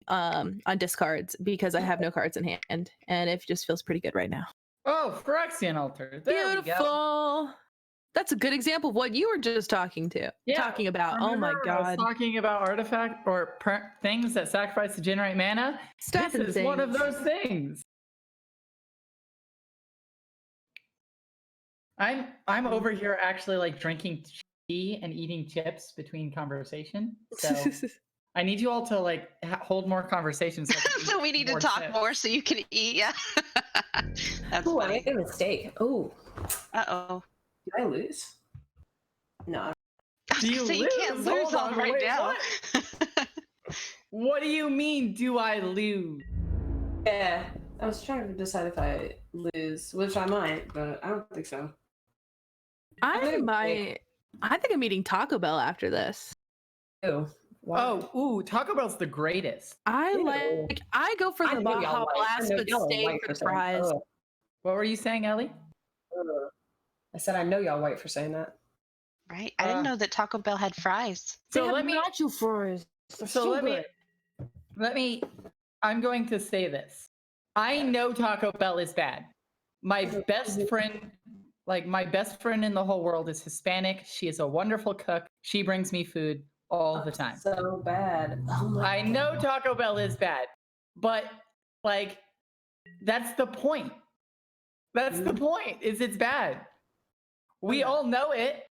on discards because I have no cards in hand, and it just feels pretty good right now. Oh, Phyrexian Altar. There we go. Beautiful. That's a good example of what you were just talking about. Oh my I was god. talking about artifact or things that sacrifice to generate mana. Stuff This and is things. one of those things. I'm over here actually like drinking tea and eating chips between conversation. So I need you all to like hold more conversations. So we need to talk more so you can eat. Yeah. That's Ooh, I funny. made a mistake. Oh, Uh-oh. did I lose? No. I was gonna say, you can't lose? lose Hold on on, right wait, now. What do you mean, do I lose? Yeah, I was trying to decide if I lose, which I might, but I don't think so. I think I'm eating Taco Bell after this. Ew. Taco Bell's the greatest. I Ew. go for I the know y'all Baja white. I Blast know but y'all stay white for the saying that. fries. Ugh. What were you saying, Ellie? Ugh. I said I know y'all white for saying that. Right? I didn't know that Taco Bell had fries. So They let me have nacho fries. I'm going to say this. I know Taco Bell is bad. My best friend in the whole world is Hispanic. She is a wonderful cook. She brings me food all the time. So bad. Oh my I know Taco Bell is bad, but like that's the point. That's the point, is it's bad. We all know it.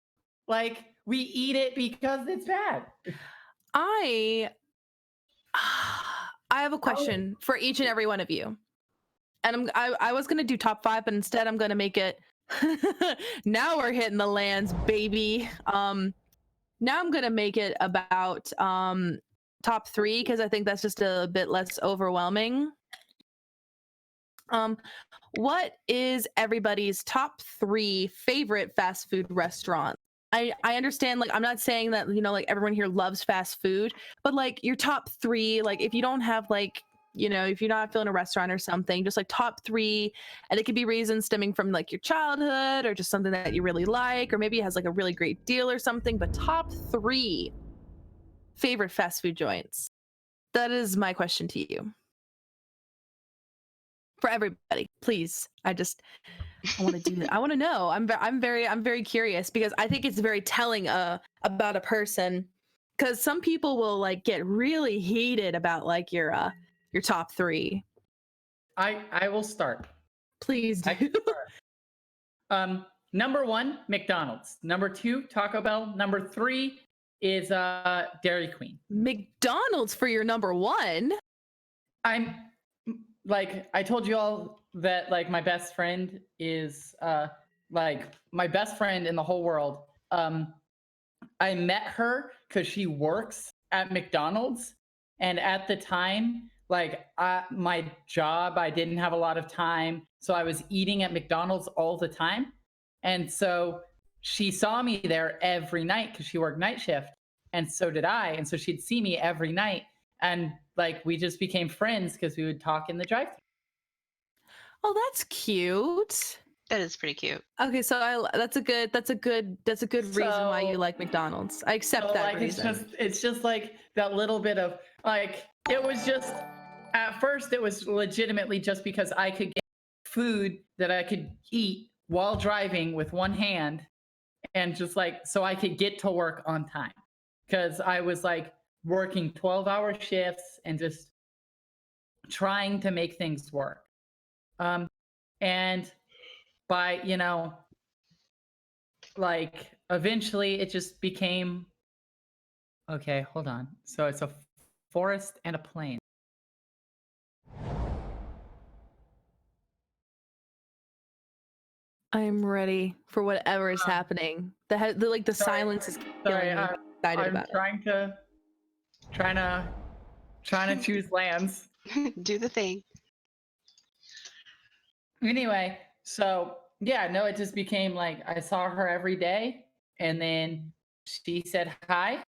Like we eat it because it's bad. I have a question for each and every one of you. And I was going to do top 5, but instead I'm going to make it now we're hitting the lands, baby. Now I'm going to make it about top 3 because I think that's just a bit less overwhelming. What is everybody's top 3 favorite fast food restaurants? I understand, like, I'm not saying that, you know, like everyone here loves fast food, but like your top 3, like if you don't have like, you know, if you're not feeling a restaurant or something, just like top 3, and it could be reasons stemming from like your childhood or just something that you really like, or maybe it has like a really great deal or something, but top 3 favorite fast food joints. That is my question to you. For everybody, please. I want to do that. I want to know. I'm very curious because I think it's very telling about a person, because some people will like get really heated about like your top 3. I will start. Please do. I can start. Number 1, McDonald's. Number 2, Taco Bell. Number 3 is Dairy Queen. McDonald's for your number 1? I'm like, I told you all that like my best friend is like my best friend in the whole world. I met her because she works at McDonald's, and at the time, like my job, I didn't have a lot of time, so I was eating at McDonald's all the time, and so she saw me there every night because she worked night shift, and so did I, and so she'd see me every night, and like we just became friends because we would talk in the drive-thru. Oh, that's cute. That is pretty cute. Okay, so that's a good reason why you like McDonald's. I accept that like, reason. It's just like that little bit of like, it was just, at first it was legitimately just because I could get food that I could eat while driving with one hand, and just like so I could get to work on time, because I was like working 12-hour shifts and just trying to make things work. And by, you know, like eventually it just became okay, hold on. So it's a forest and a plain. I'm ready for whatever is happening. The silence is Sorry, killing me. Excited I'm about it. trying to choose lands. Do the thing. Anyway, so yeah, no, it just became like I saw her every day, and then she said hi.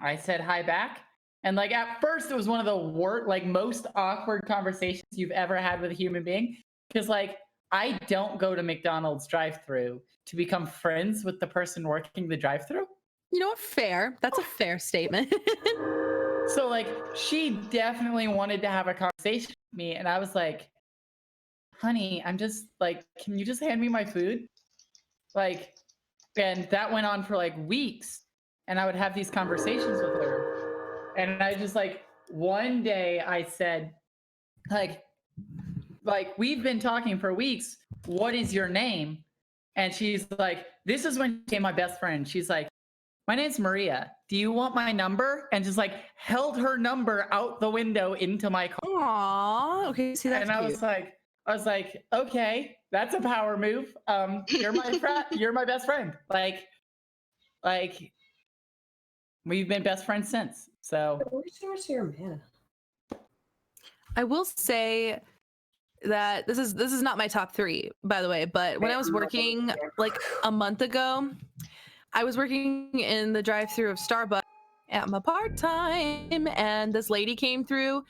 I said hi back. And like at first, it was one of the most awkward conversations you've ever had with a human being. Because like I don't go to McDonald's drive-through to become friends with the person working the drive-through. You know what? Fair. That's a fair statement. So like she definitely wanted to have a conversation with me, and I was like, honey, I'm just like, can you just hand me my food? Like, and that went on for like weeks. And I would have these conversations with her. And I just like, one day I said, like we've been talking for weeks. What is your name? And she's like, this is when she became my best friend. She's like, my name's Maria. Do you want my number? And just like held her number out the window into my car. Aww. Okay. See, that's And I cute. was like, okay, that's a power move. You're my friend. You're my best friend. Like we've been best friends since. So Where's your mana? I will say that this is not my top 3, by the way, but when I was working like a month ago, I was working in the drive-thru of Starbucks at my part-time, and this lady came through,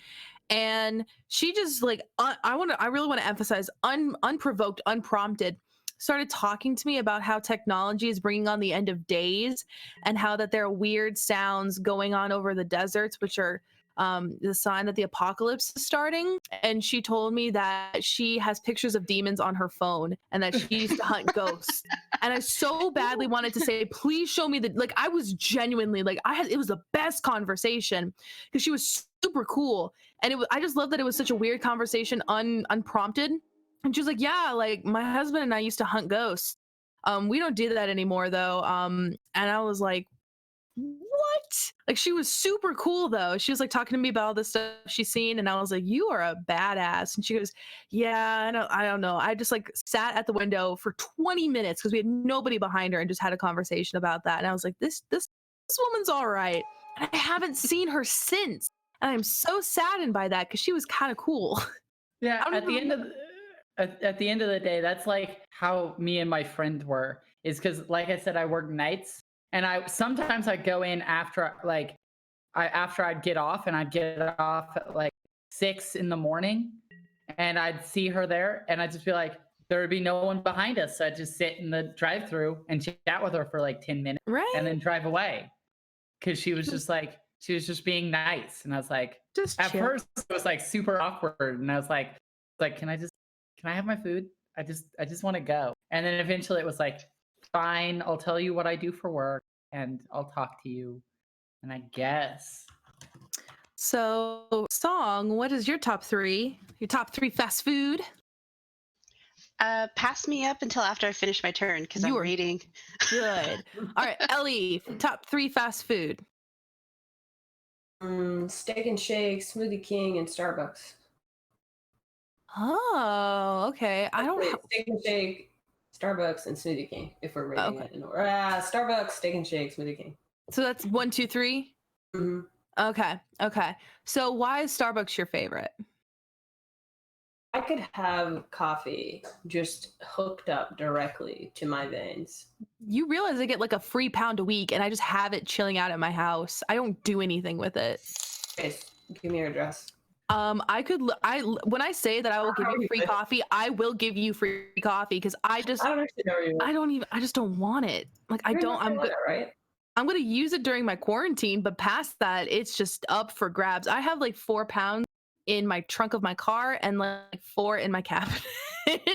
and she just like I really want to emphasize unprovoked, unprompted, started talking to me about how technology is bringing on the end of days, and how that there are weird sounds going on over the deserts, which are the sign that the apocalypse is starting. And she told me that she has pictures of demons on her phone and that she used to hunt ghosts. And I so badly wanted to say, please show me like I was genuinely like it was the best conversation because she was super cool. And I just love that it was such a weird conversation, unprompted. And she was like, yeah, like my husband and I used to hunt ghosts. We don't do that anymore though. And I was like, what? Like she was super cool though. She was like talking to me about all this stuff she's seen, and I was like, you are a badass. And she goes, yeah, I don't know. I just like sat at the window for 20 minutes because we had nobody behind her and just had a conversation about that. And I was like, this woman's all right. And I haven't seen her since. And I'm so saddened by that because she was kind of cool. Yeah, at the end of the day, that's like how me and my friend were. Is because, like I said, I work nights, and sometimes I'd go in after I'd get off, and I'd get off at like 6 in the morning, and I'd see her there, and I'd just be like, there would be no one behind us, so I'd just sit in the drive-through and chat with her for like 10 minutes, Right. and then drive away, because she was just being nice, and I was like, Just at chill. first it was like super awkward, and I was like, can I have my food? I just want to go. And then eventually it was like, fine, I'll tell you what I do for work and I'll talk to you. And I guess. So, Song, what is your top 3? Your top 3 fast food? Pass me up until after I finish my turn because I'm reading. Good. All right, Ellie, top 3 fast food. Steak and Shake, Smoothie King, and Starbucks. Oh, okay. I don't have Steak and Shake, Starbucks, and Smoothie King. If we're rating it in order, Starbucks, Steak and Shake, Smoothie King. So that's 1, 2, 3. Mm-hmm. Okay. So why is Starbucks your favorite? I could have coffee just hooked up directly to my veins. You realize I get like a free pound a week, and I just have it chilling out at my house. I don't do anything with it. Okay, give me your address. When I say that I will give you free coffee, I will give you free coffee because I don't actually know you. I just don't want it. Like I'm good, right? I'm gonna use it during my quarantine, but past that, it's just up for grabs. I have like 4 pounds in my trunk of my car and like 4 in my cabinet,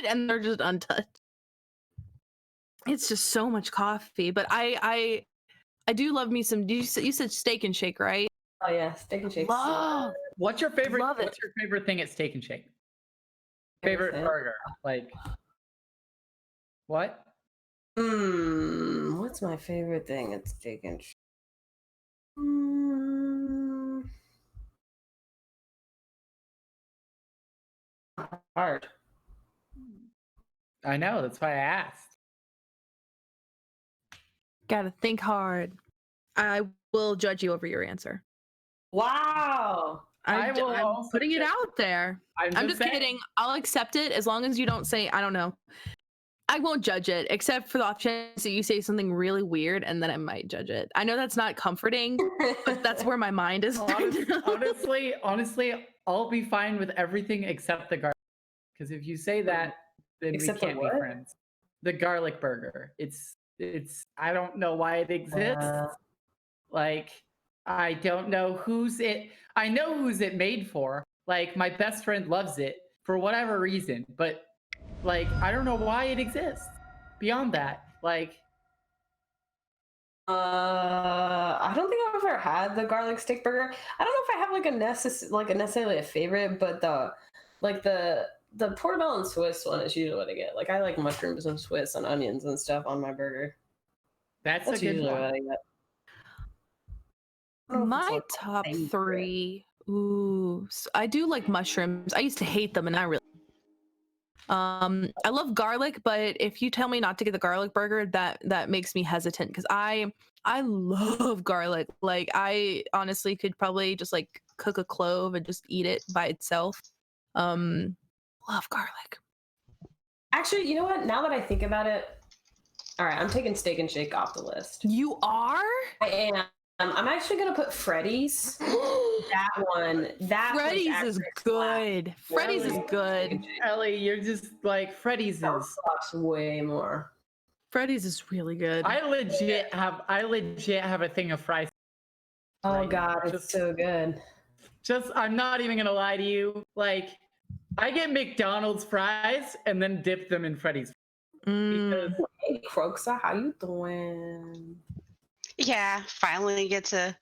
and they're just untouched. It's just so much coffee, but I do love me some. You said Steak and Shake, right? Oh yeah, Steak and Shake. What's your favorite? What's your favorite thing at Steak and Shake? Favorite burger? Like what? what's my favorite thing? It's chicken. Hard. I know. That's why I asked. Gotta think hard. I will judge you over your answer. Wow. I will I'm also putting it judge- out there. I'm just saying- kidding. I'll accept it as long as you don't say, I don't know. I won't judge it, except for the off chance that you say something really weird, and then I might judge it. I know that's not comforting, but that's where my mind is. Honestly, I'll be fine with everything except the garlic. Because if you say that, then Except we the can't be what? friends. The garlic burger. It's. I don't know why it exists. Like, I don't know who's it. I know who's it made for. Like, my best friend loves it for whatever reason, but like, I don't know why it exists. Beyond that, like, I don't think I've ever had the garlic stick burger. I don't know if I have like a necessarily a favorite, but the portobello and Swiss one is usually what I get. Like I like mushrooms and Swiss and onions and stuff on my burger. that's a good usually one. what I get. I don't know if it's, My like, top favorite. 3. Ooh, I do like mushrooms. I used to hate them, and I really. I love garlic, but if you tell me not to get the garlic burger, that makes me hesitant because I love garlic. Like I honestly could probably just like cook a clove and just eat it by itself. Love garlic. Actually, you know what? Now that I think about it, all right, I'm taking Steak and Shake off the list. You are? I am. I'm actually gonna put Freddy's. That one. That was Freddy's is actually good. Freddy's is Really? good. Ellie, you're just like Freddy's That is. costs way more. Freddy's is really good. I legit have a thing of fries. Oh Right now, god, it's just- so good. I'm not even gonna lie to you. Like, I get McDonald's fries and then dip them in Freddy's because Hey Kroxa, how you doing? Yeah, finally get to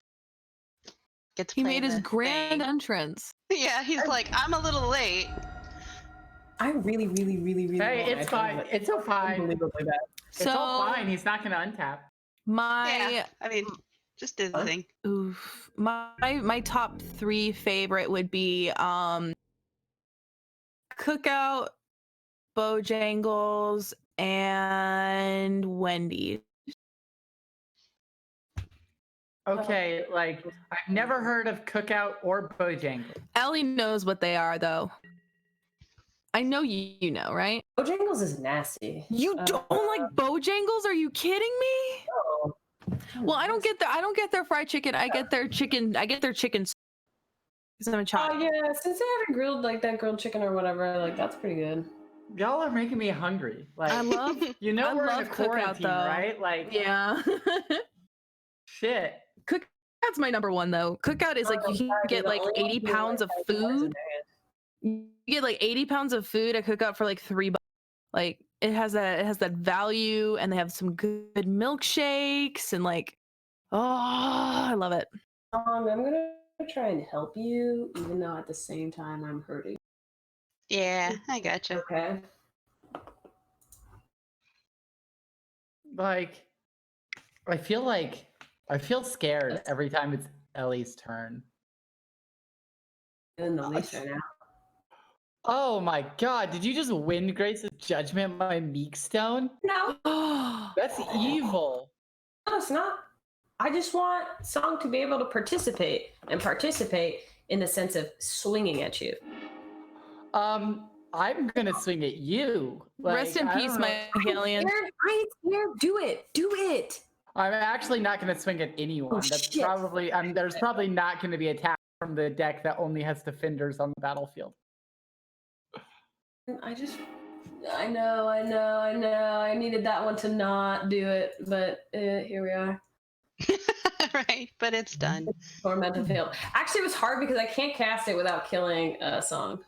He play made his the grand thing. entrance. Yeah, he's like, I'm a little late. I really hey, want it's my fine. phone, It's all but fine. unbelievably bad. It's all fine. He's not gonna untap. My Yeah, I mean, just do the Huh? thing. oof, my top 3 favorite would be Cookout, Bojangles, and Wendy's. Okay, like I've never heard of Cookout or Bojangles. Ellie knows what they are though. I know you know, right? Bojangles is nasty. You don't like Bojangles? Are you kidding me? Oh. Well, I don't get their fried chicken. I get their chicken. I get their chicken because I'm a Oh child. yeah, since they have it grilled like that grilled chicken or whatever, like that's pretty good. Y'all are making me hungry. Like, I love you know, I we're in love a Cookout, quarantine, though. right? Like, yeah. shit. Cookout's my number one though. Cookout is like you can get like 80 pounds of food. You get like 80 pounds of food at Cookout for like $3. Like it has that value, and they have some good milkshakes and like, oh, I love it. I'm gonna try and help you, even though at the same time I'm hurting. Yeah, I gotcha. Okay. Like, I feel scared every time it's Ellie's turn. In the least right now. Oh my god, did you just win Grace's judgment by Meek Stone? No, That's evil. no, it's not. I just want Song to be able to participate in the sense of swinging at you. I'm gonna swing at you. Rest in I peace, don't know. my alien. I ain't scared. Do it. Do it. I'm actually not gonna swing at anyone. Oh, That's shit. probably there's probably not gonna be attack from the deck that only has defenders on the battlefield. I know. I needed that one to not do it, but here we are. Right, but it's done. Tormented failed. Actually, it was hard because I can't cast it without killing a Song.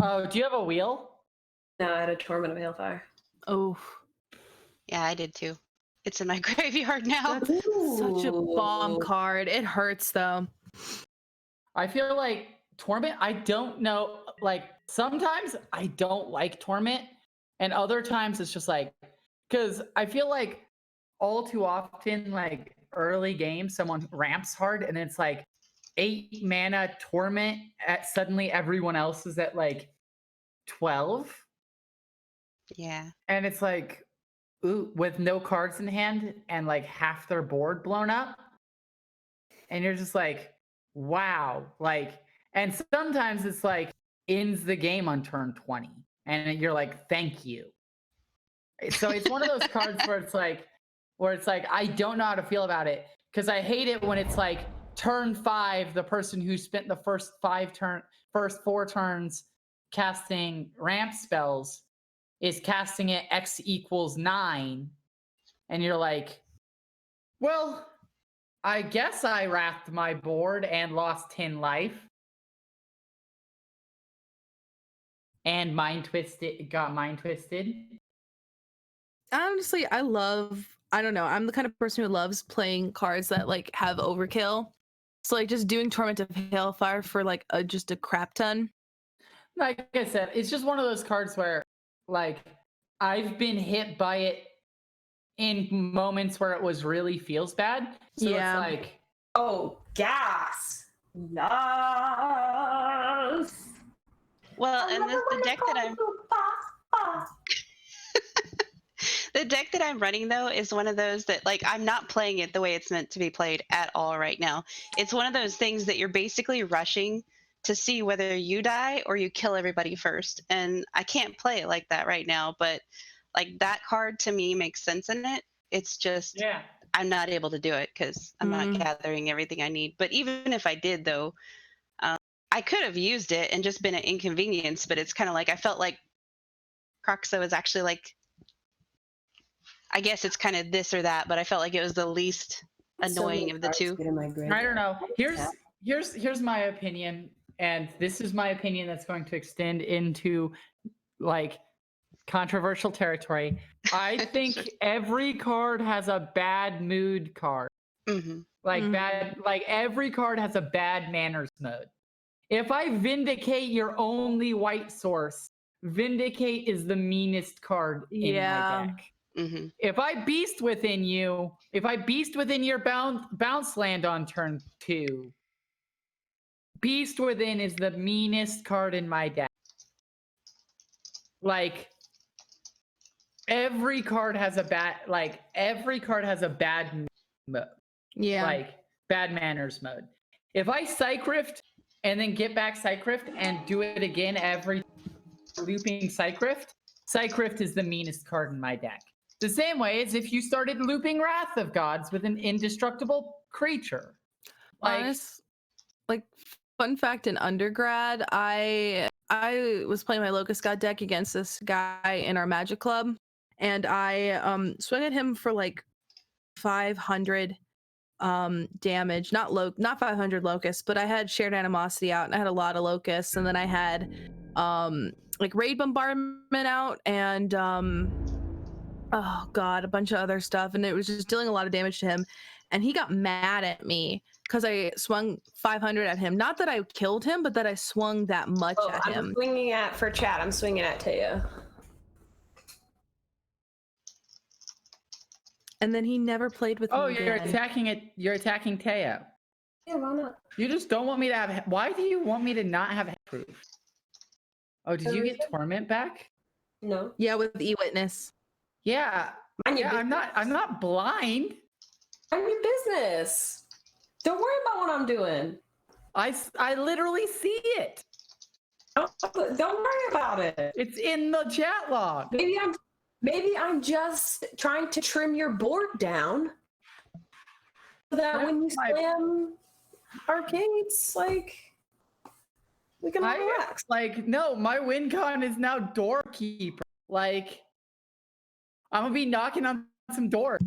Oh, do you have a wheel? No, I had a Torment of Hailfire. Oh, Yeah, I did too. It's in my graveyard now. that's such a bomb card. It hurts though. I feel like Torment, I don't know, like sometimes I don't like Torment, and other times it's just like, because I feel like all too often, like early game, someone ramps hard and it's like 8 mana torment at suddenly everyone else is at like 12. Yeah. And it's like, ooh, with no cards in hand and like half their board blown up. And you're just like, wow. Like, and sometimes it's like ends the game on turn 20. And you're like, thank you. So it's one of those cards where it's like, I don't know how to feel about it. Because I hate it when it's like turn 5, the person who spent the first 4 turns casting ramp spells is casting it X equals 9. And you're like, well, I guess I wrathed my board and lost 10 life. And got mind twisted. Honestly, I don't know. I'm the kind of person who loves playing cards that like have overkill. So like just doing Torment of Hailfire for like just a crap ton. Like I said, it's just one of those cards where like I've been hit by it in moments where it was really feels bad. So Yeah. it's like, Oh, gas. Yes. Well, and the deck that the deck that I'm running though is one of those that like I'm not playing it the way it's meant to be played at all right now. It's one of those things that you're basically rushing to see whether you die or you kill everybody first. And I can't play it like that right now, but like that card to me makes sense in it. It's just yeah. I'm not able to do it because I'm not gathering everything I need. But even if I did though, I could have used it and just been an inconvenience, but it's kind of like I felt like Kroxa was actually like, I guess it's kind of this or that, but I felt like it was the least annoying of the two. I don't know. Here's my opinion, and this is my opinion that's going to extend into like controversial territory. I think every card has a bad mood card. Mm-hmm. Like every card has a bad manners mode. If I Vindicate your only white source, Vindicate is the meanest card in my deck. Mm-hmm. If I Beast Within your bounce land on turn 2, Beast Within is the meanest card in my deck. Like every card has a bad mode. Yeah. Like bad manners mode. If I Psych Rift and then get back Psych Rift and do it again every looping Psych Rift is the meanest card in my deck. The same way as if you started looping Wrath of Gods with an indestructible creature. Like fun fact in undergrad, I was playing my Locust God deck against this guy in our Magic Club, and I swung at him for like 500 damage, not 500 locusts, but I had Shared Animosity out and I had a lot of locusts, and then I had like Raid Bombardment out and oh god, a bunch of other stuff, and it was just dealing a lot of damage to him, and he got mad at me because I swung 500 at him. Not that I killed him, but that I swung that much at him. I'm swinging at Taya. And then he never played with me you're again. You're attacking Teo. Yeah, why not? You just don't want me to have. Why do you want me to not have proof? Oh, did you get Torment back? No. Yeah, with E-Witness. Yeah. I'm not blind. Mind your business. Don't worry about what I'm doing. I literally see it. Don't worry about it. It's in the chat log. Maybe I'm just trying to trim your board down so that when you slam arcades, like we can all relax. Like, no, my win con is now doorkeeper. Like, I'm gonna be knocking on some doors.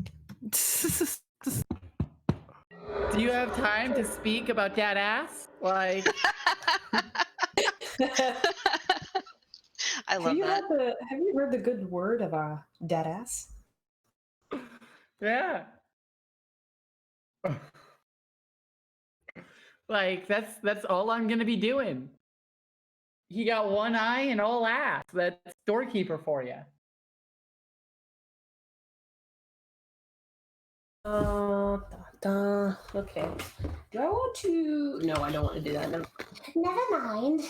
Do you have time to speak about that ass? Like, I love that. Have you heard the good word of a dead ass? yeah. Like, that's all I'm gonna be doing. He got one eye and all ass. That's doorkeeper for you. Okay. Do I want to? No, I don't want to do that. No. Never mind.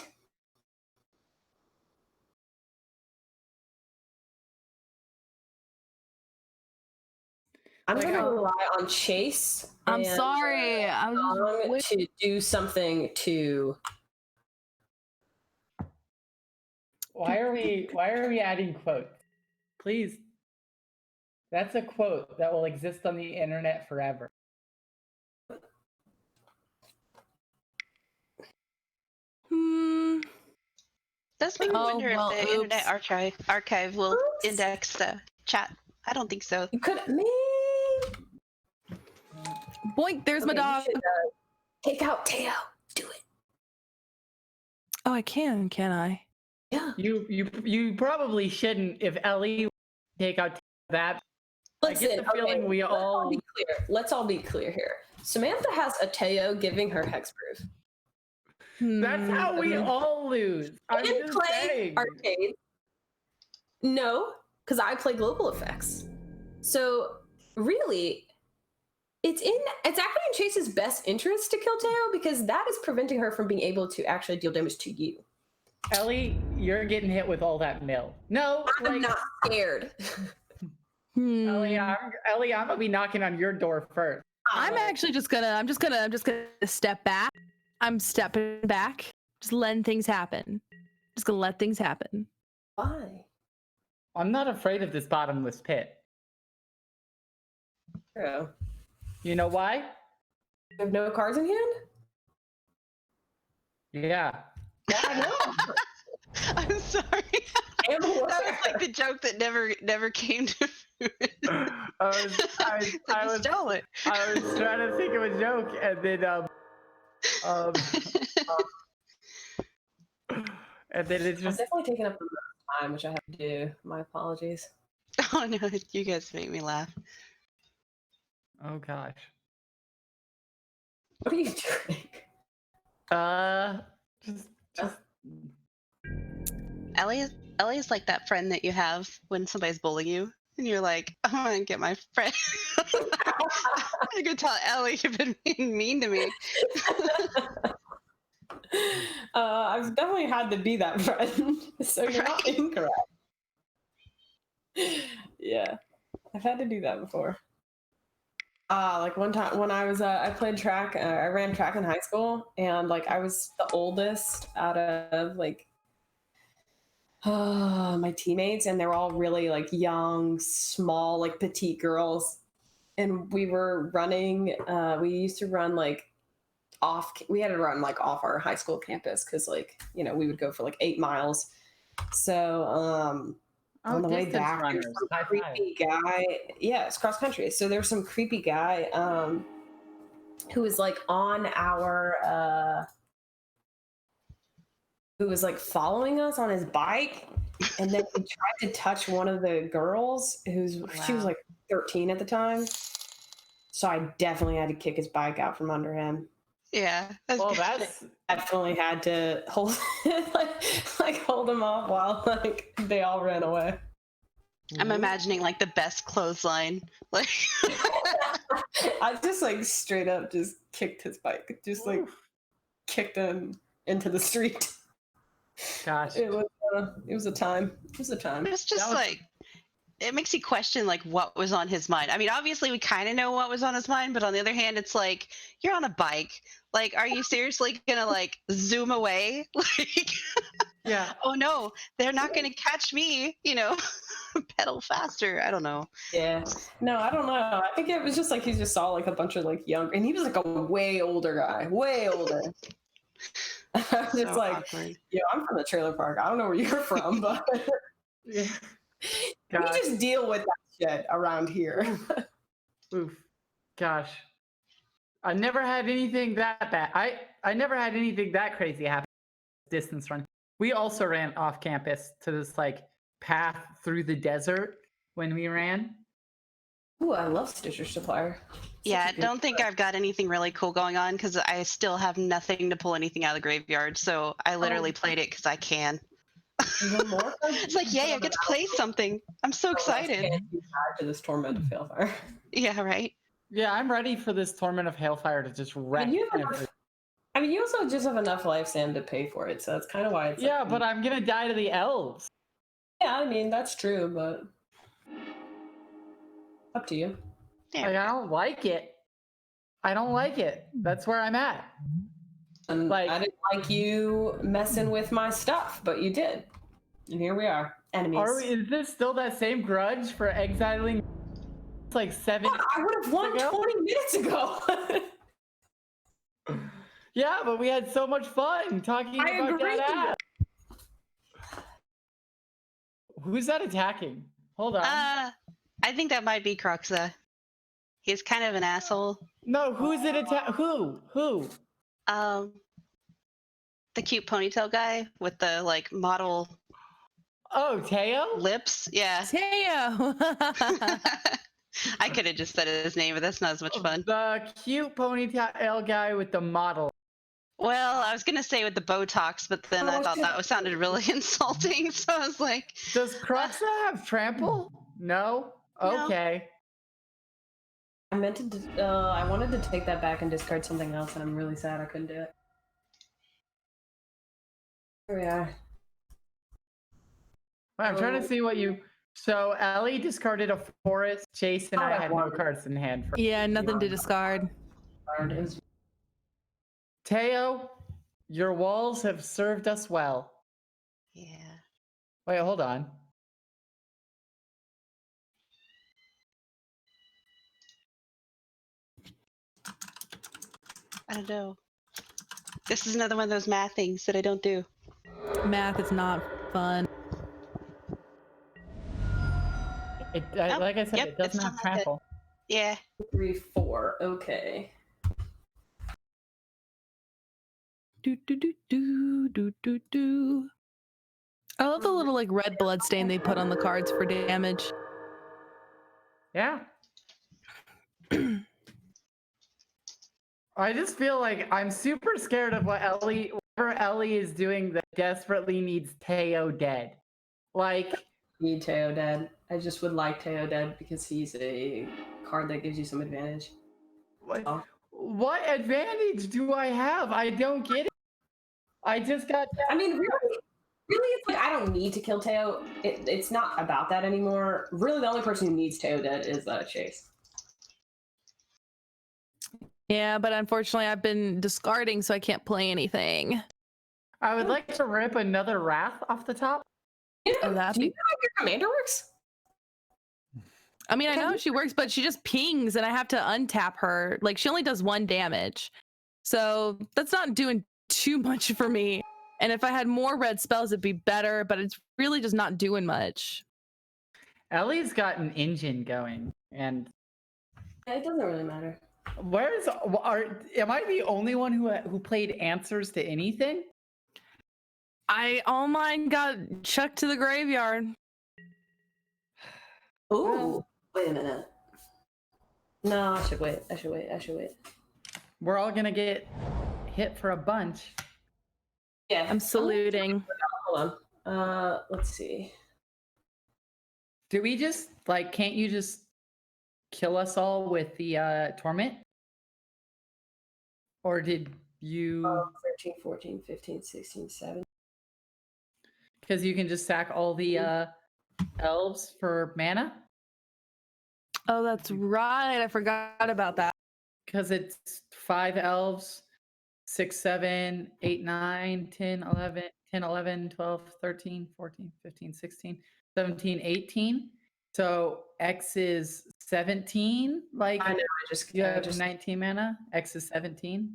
I'm Like, going to rely on Chase. I'm and, sorry. I was just to do something to. Why are we adding quotes? Please. That's a quote that will exist on the internet forever. Does make me Oh, wonder well, if the Internet oops. Archive will Oops. index the chat. I don't think so. You could. Me. Boink, there's my Okay, you dog. should, take out Teo. Do it. Oh, I can I? Yeah. You probably shouldn't if Ellie take out that. Listen, I get the feeling we all be clear. Let's all be clear here. Samantha has a Teo giving her hexproof. That's how we all lose. I'm And just play saying. arcade. No, because I play global effects. So really, it's actually in Chase's best interest to kill Teo because that is preventing her from being able to actually deal damage to you. Ellie, you're getting hit with all that mill. No, I'm not scared. Ellie, I'm gonna be knocking on your door first. I'm just gonna step back. I'm stepping back. Just letting things happen. Just gonna let things happen. Why? I'm not afraid of this bottomless pit. True. You know why? You have no cards in hand? Yeah. Yeah, I know. I'm sorry. That was like the joke that never came to fruition. I Stole it. I was trying to think of a joke, and then and then it I've just. definitely taken up the most time, which I have to do. My apologies. Oh no, you guys make me laugh. Oh gosh. What are you doing? Just. Ellie is like that friend that you have when somebody's bullying you, and you're like, I'm gonna get my friend. I'm gonna tell Ellie you've been being mean to me. I've definitely had to be that friend, so you're not Right. incorrect. Yeah, I've had to do that before. Like one time when I was, I played track. I ran track in high school, and like I was the oldest out of like my teammates, and they were all really like young, small, like petite girls. And we were running. We used to run like off. We had to run like off our high school campus because like we would go for like 8 miles. So on the way back, there's some creepy guy. Yeah, it's cross country. So there's some creepy guy who was like on our who was like following us on his bike, and then he tried to touch one of the girls she was like 13 at the time. So I definitely had to kick his bike out from under him. Yeah. That's Definitely had to hold like hold him off while like they all ran away. I'm imagining like the best clothesline. Like I just like straight up just kicked his bike, just like kicked him into the street. Gosh. It was a time. It was a time. it's just like it makes you question like what was on his mind. I mean, obviously we kind of know what was on his mind, but on the other hand, it's like you're on a bike. Like, are you seriously gonna like zoom away? Like, yeah. Oh no, they're not gonna catch me. Pedal faster. I don't know. Yeah. No, I don't know. I think it was just like he just saw like a bunch of like young, and he was like a way older guy, way older. I was just So like, awkward. yeah, I'm from the trailer park. I don't know where you're from, but Yeah. we just deal with that shit around here. Oof. Gosh. I never had anything that bad. I never had anything that crazy happen. Distance run. We also ran off campus to this like path through the desert when we ran. Ooh, I love Stitcher Supplier. Yeah, I don't think I've got anything really cool going on because I still have nothing to pull anything out of the graveyard. So I literally played it because I can. Even more? It's like, yay, I get to play something. I'm so excited. To this torment of Failfire. Yeah, right. Yeah, I'm ready for this Torment of Hailfire to just wreck you have everything. I mean, you also just have enough life, Sam, to pay for it, so that's kind of why it's. Yeah, like, but I'm gonna die to the elves. yeah, I mean that's true, but up to you. There. Like, I don't like it. I don't like it. That's where I'm at. And Like- I didn't like you messing with my stuff, but you did, and here we are, enemies. Is this still that same grudge for exiling? It's like 7. I would have won ago? 20 minutes ago. Yeah, but we had so much fun talking I about agree. that app. Who's that attacking? Hold on. I think that might be Kroxa. He's kind of an asshole. No, who's it attack? Who? The cute ponytail guy with the like model Oh, Teo? lips. Yeah. Teo. I could have just said his name, but that's not as much fun. The cute ponytail guy with the model. Well, I was gonna say with the Botox, but then I Oh, thought shit. that sounded really insulting, so I was like, Does Kroxa have trample? No? No. Okay. I meant to. I wanted to take that back and discard something else, and I'm really sad I couldn't do it. Here we are. I'm trying to see what you. So Ellie discarded a forest. Chase and Oh, I that had no one. cards in hand. For Yeah, nothing to discard. It was- Teo, your walls have served us well. yeah. Wait, hold on. I don't know. This is another one of those math things that I don't do. Math is not fun. Like I said, yep, it doesn't it's have not that good. trample. Yeah. 3, 4. Okay. Do do do do do do do. I love the little like red blood stain they put on the cards for damage. Yeah. I just feel like I'm super scared of whatever Ellie is doing that desperately needs Teo dead. Like, Need Teo dead. I just would like Teo dead because he's a card that gives you some advantage. what advantage do I have? I don't get it. I just got. I mean, really, it's like I don't need to kill Teo. It's not about that anymore. Really, the only person who needs Teo dead is Chase. Yeah, but unfortunately I've been discarding so I can't play anything. I would like to rip another Wrath off the top. Oh, that'd Do you be... know how your commander works? I mean, I know how she works, but she just pings and I have to untap her. Like, she only does 1 damage. So that's not doing too much for me. And if I had more red spells, it'd be better, but it's really just not doing much. Ellie's got an engine going, and Yeah, it doesn't really matter. am I the only one who played answers to anything? All mine got chucked to the graveyard. Ooh, wait a minute. No, I should wait. We're all gonna get hit for a bunch. Yeah, I'm saluting. Hold on. Let's see. Do we just can't you just kill us all with the torment? Or did you 13, 14, 15, 16, 17. because you can just sack all the elves for mana? Oh, that's right. I forgot about that. Because it's 5 elves, 6, 7, 8, 9, 10, 11, 10, 11, 12, 13, 14, 15, 16, 17, 18. So X is 17. Like, I know. you have 19 mana. X is 17.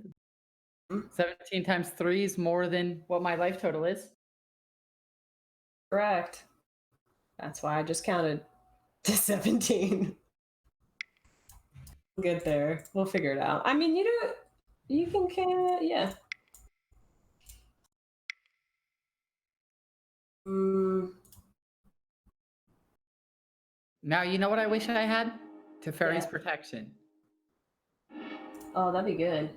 Mhm. 17 times 3 is more than what my life total is. Correct. That's why I just counted to 17. We'll get there. We'll figure it out. I mean, you can, yeah. Now, you know what I wish I had? Teferi's Protection. Oh, that'd be good.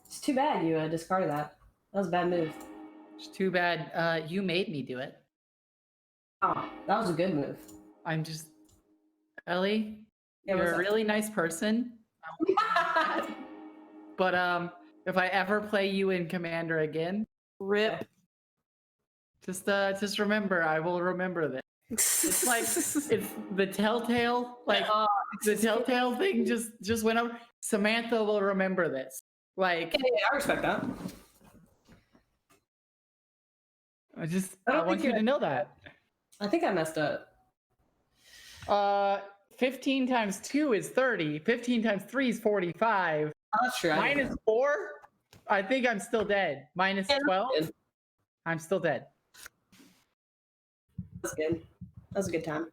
It's too bad you discarded that. That was a bad move. It's too bad you made me do it. Oh, that was a good move. I'm just... Ellie, You're a really nice person. But if I ever play you in Commander again, Rip. just remember, I will remember this. It's like it's the telltale, like the telltale thing just went over. Samantha will remember this. Like, Yeah, I respect that. I want you to know that. I think I messed up. 15 times 2 is 30. 15 times 3 is 45. Oh, that's true. Minus 4, I think I'm still dead. Minus 12, I'm still dead. That's good. That was a good time.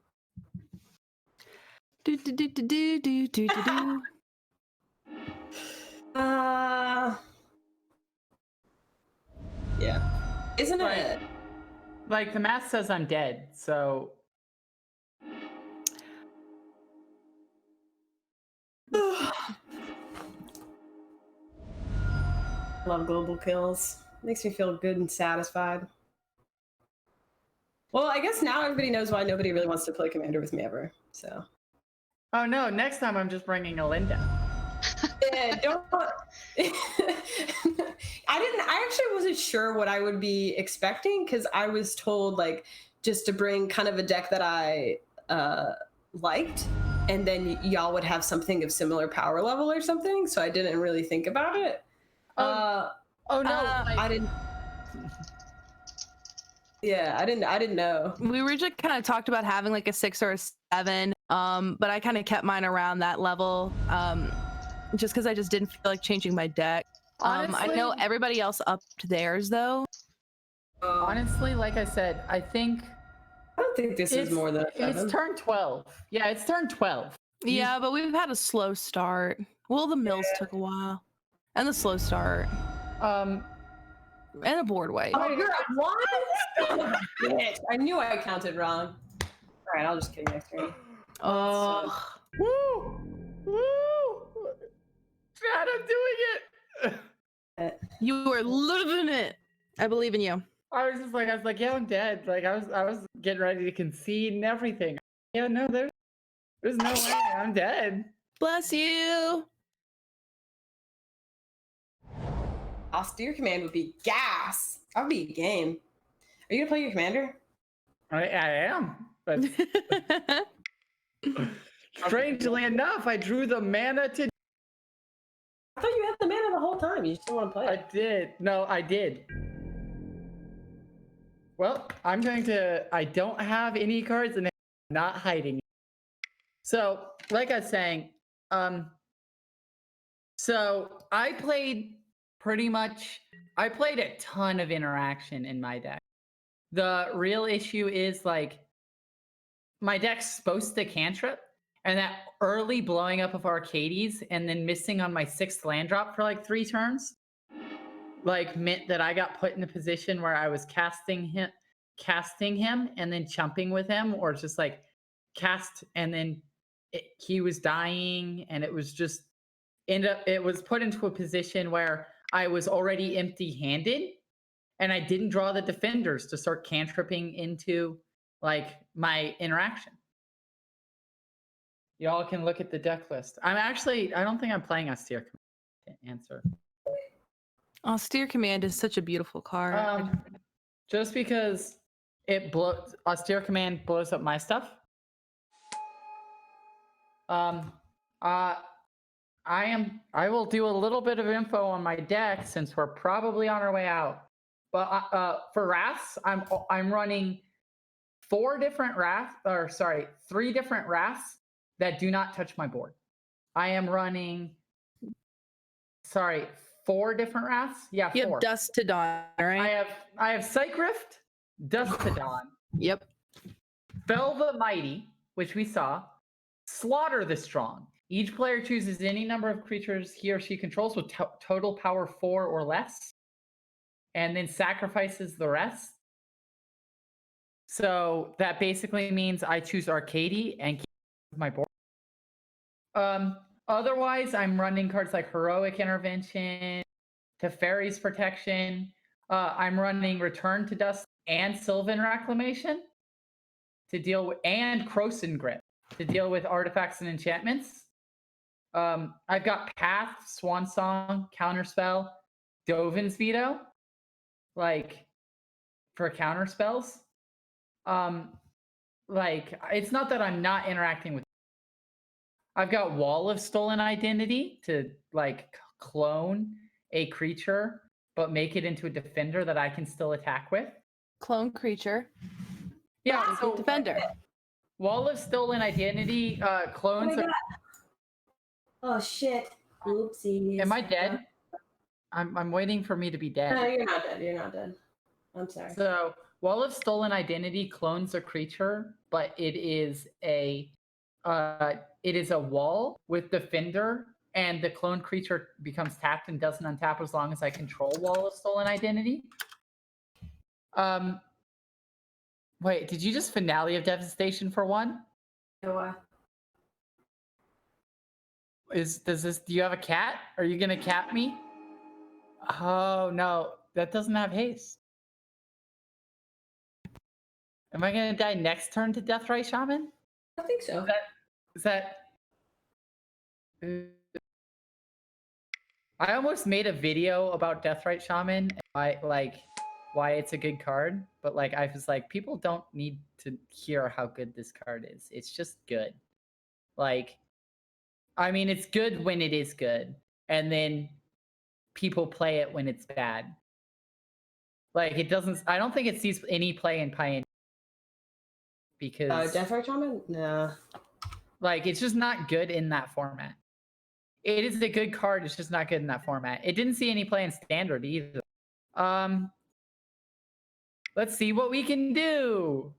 Do do do do do do do do do. Yeah. Isn't Right. it? Like the math says I'm dead, so Love global kills. Makes me feel good and satisfied. Well, I guess now everybody knows why nobody really wants to play Commander with me ever. So. oh no, next time I'm just bringing a Linda. Yeah, don't. I actually wasn't sure what I would be expecting because I was told like just to bring kind of a deck that I liked, and then y'all would have something of similar power level or something. So I didn't really think about it. Oh no, I didn't. Yeah, I didn't know. We were just kind of talked about having like a 6 or a 7, but I kind of kept mine around that level, just because I just didn't feel like changing my deck. I know Honestly- everybody else upped theirs though. honestly, like I said, I think I don't think this is more than a 7. it's turn 12. Yeah, it's turn 12. Yeah, but we've had a slow start. Well, the mills took a while, and the slow start, Um, and a board wipe. Oh, you're at 1? Bitch. I knew I counted wrong. All right, I'll just kill you next turn. Oh, woo, woo! Chad, I'm doing it. you were living it. I believe in you. I was like, yeah, I'm dead. Like I was getting ready to concede and everything. Yeah, no, there's no way I'm dead. Bless you. Austere command would be gas. That would be a game. Are you gonna play your commander? I am, but strangely enough, I drew the mana to. I thought you had the mana the whole time. You just didn't want to play I it. did. No, I did. Well, I'm going to. I don't have any cards and I'm not hiding. So, like I was saying, so I played I played a ton of interaction in my deck. The real issue is like my deck's supposed to cantrip, and that early blowing up of Arcades and then missing on my 6th land drop for like 3 turns, like meant that I got put in a position where I was casting him and then chumping with him, or just like cast and then he was dying, and it was just it was put into a position where I was already empty-handed, and I didn't draw the defenders to start cantripping into like my interaction. Y'all can look at the deck list. I don't think I'm playing Austere Command to answer. Austere Command is such a beautiful card. Just because Austere Command blows up my stuff. I will do a little bit of info on my deck since we're probably on our way out. But for wraths, I'm running 3 different wraths that do not touch my board. I am running 4 different wraths. Yeah, 4. You have Dust to Dawn, right? I have Psych Rift, Dust to Dawn. Yep. Fell the Mighty, which we saw. Slaughter the Strong. Each player chooses any number of creatures he or she controls with total power 4 or less, and then sacrifices the rest. So that basically means I choose Arcady and keep my board. Otherwise, I'm running cards like Heroic Intervention, Teferi's Protection. I'm running Return to Dust and Sylvan Reclamation to deal with, and Kroxa and Grip to deal with artifacts and enchantments. I've got Path, Swan Song, Counterspell, Dovin's Veto, like for counter spells. Like it's not that I'm not interacting with. I've got Wall of Stolen Identity to like clone a creature, but make it into a defender that I can still attack with. Clone creature. Yeah, so Defender. Wall of Stolen Identity clones. Oh shit! Oopsies. Am I dead? I'm waiting for me to be dead. No, you're not dead. You're not dead. I'm sorry. So Wall of Stolen Identity clones a creature, but it is a wall with defender, and the cloned creature becomes tapped and doesn't untap as long as I control Wall of Stolen Identity. Wait, did you just Finale of Devastation for one? No, Do you have a cat? Are you gonna cat me? Oh no, that doesn't have haste. Am I gonna die next turn to Deathrite Shaman? I think so. Is that? I almost made a video about Deathrite Shaman. Why it's a good card, but like I was like, people don't need to hear how good this card is. It's just good. Like, I mean, it's good when it is good, and then people play it when it's bad. Like it doesn't. I don't think it sees any play in Pioneer because Deathrite Shaman? No. like it's just not good in that format. It is a good card. It's just not good in that format. It didn't see any play in Standard either. Let's see what we can do.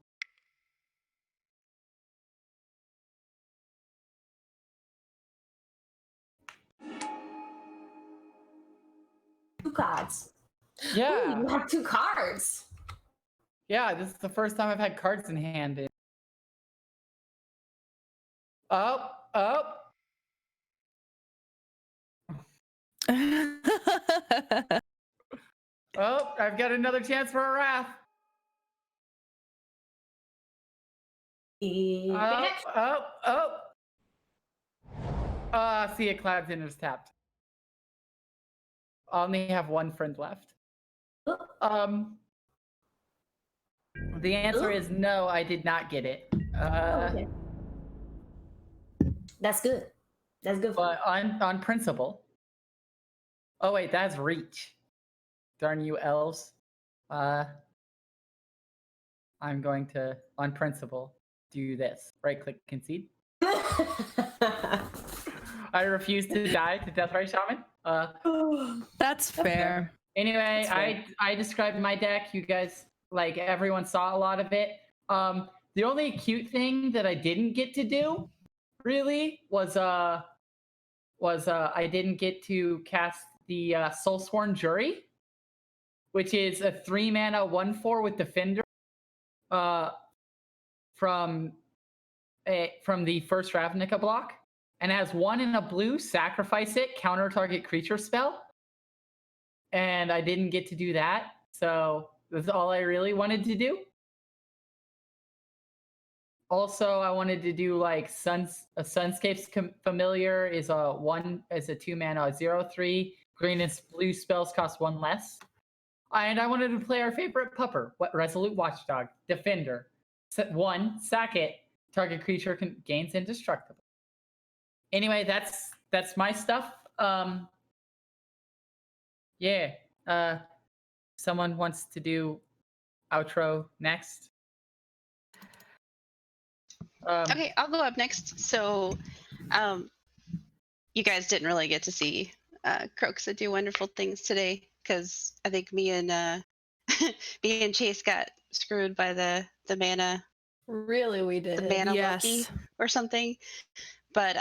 Two cards. Yeah. Ooh, you have two cards. Yeah, this is the first time I've had cards in hand. Oh. Oh, I've got another chance for a Wrath. See, a Cloud's in is tapped. I only have one friend left. The answer is no, I did not get it. Okay. That's good. That's good. But on principle. Oh wait, that's reach. Darn you elves. I'm going to, on principle, do this. Right-click concede. I refuse to die to Deathrite Shaman. That's fair. Anyway, I described my deck. You guys, like, everyone saw a lot of it. The only cute thing that I didn't get to do, really, was I didn't get to cast the Soulsworn Jury, which is a 3-mana 1/4 with Defender from the first Ravnica block, and has 1 in a blue, sacrifice it, counter target creature spell. And I didn't get to do that, so that's all I really wanted to do. Also, I wanted to do like Sunscape's Familiar is a 2-mana 0/3. Green and blue spells cost 1 less. And I wanted to play our favorite pupper, Resolute Watchdog, Defender. 1, sack it, target creature gains indestructible. Anyway, that's my stuff. Yeah. Someone wants to do outro next. Okay, I'll go up next. So, you guys didn't really get to see Kroxa do wonderful things today because I think me and Chase got screwed by the mana. Really, we did. The mana yes. Loki or something. But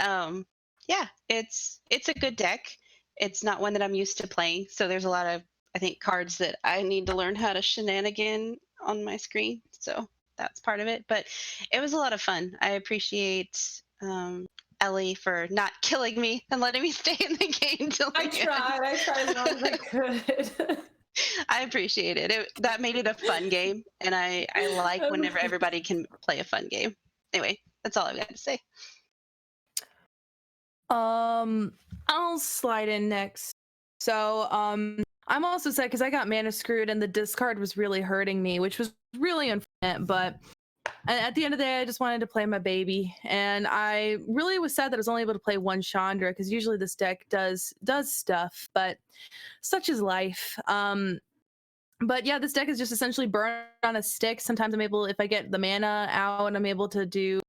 yeah, it's a good deck. It's not one that I'm used to playing, so there's a lot of, I think, cards that I need to learn how to shenanigan on my screen. So that's part of it. But it was a lot of fun. I appreciate Ellie for not killing me and letting me stay in the game till the end. I tried as long as I could. I appreciate it. That made it a fun game, and I like whenever everybody can play a fun game. Anyway, That's all I've got to say. I'll slide in next. So, I'm also sad because I got mana screwed and the discard was really hurting me, which was really unfortunate. But at the end of the day, I just wanted to play my baby, and I really was sad that I was only able to play one Chandra because usually this deck does stuff, but such is life. But yeah, this deck is just essentially burn on a stick. Sometimes I'm able, if I get the mana out, I'm able to do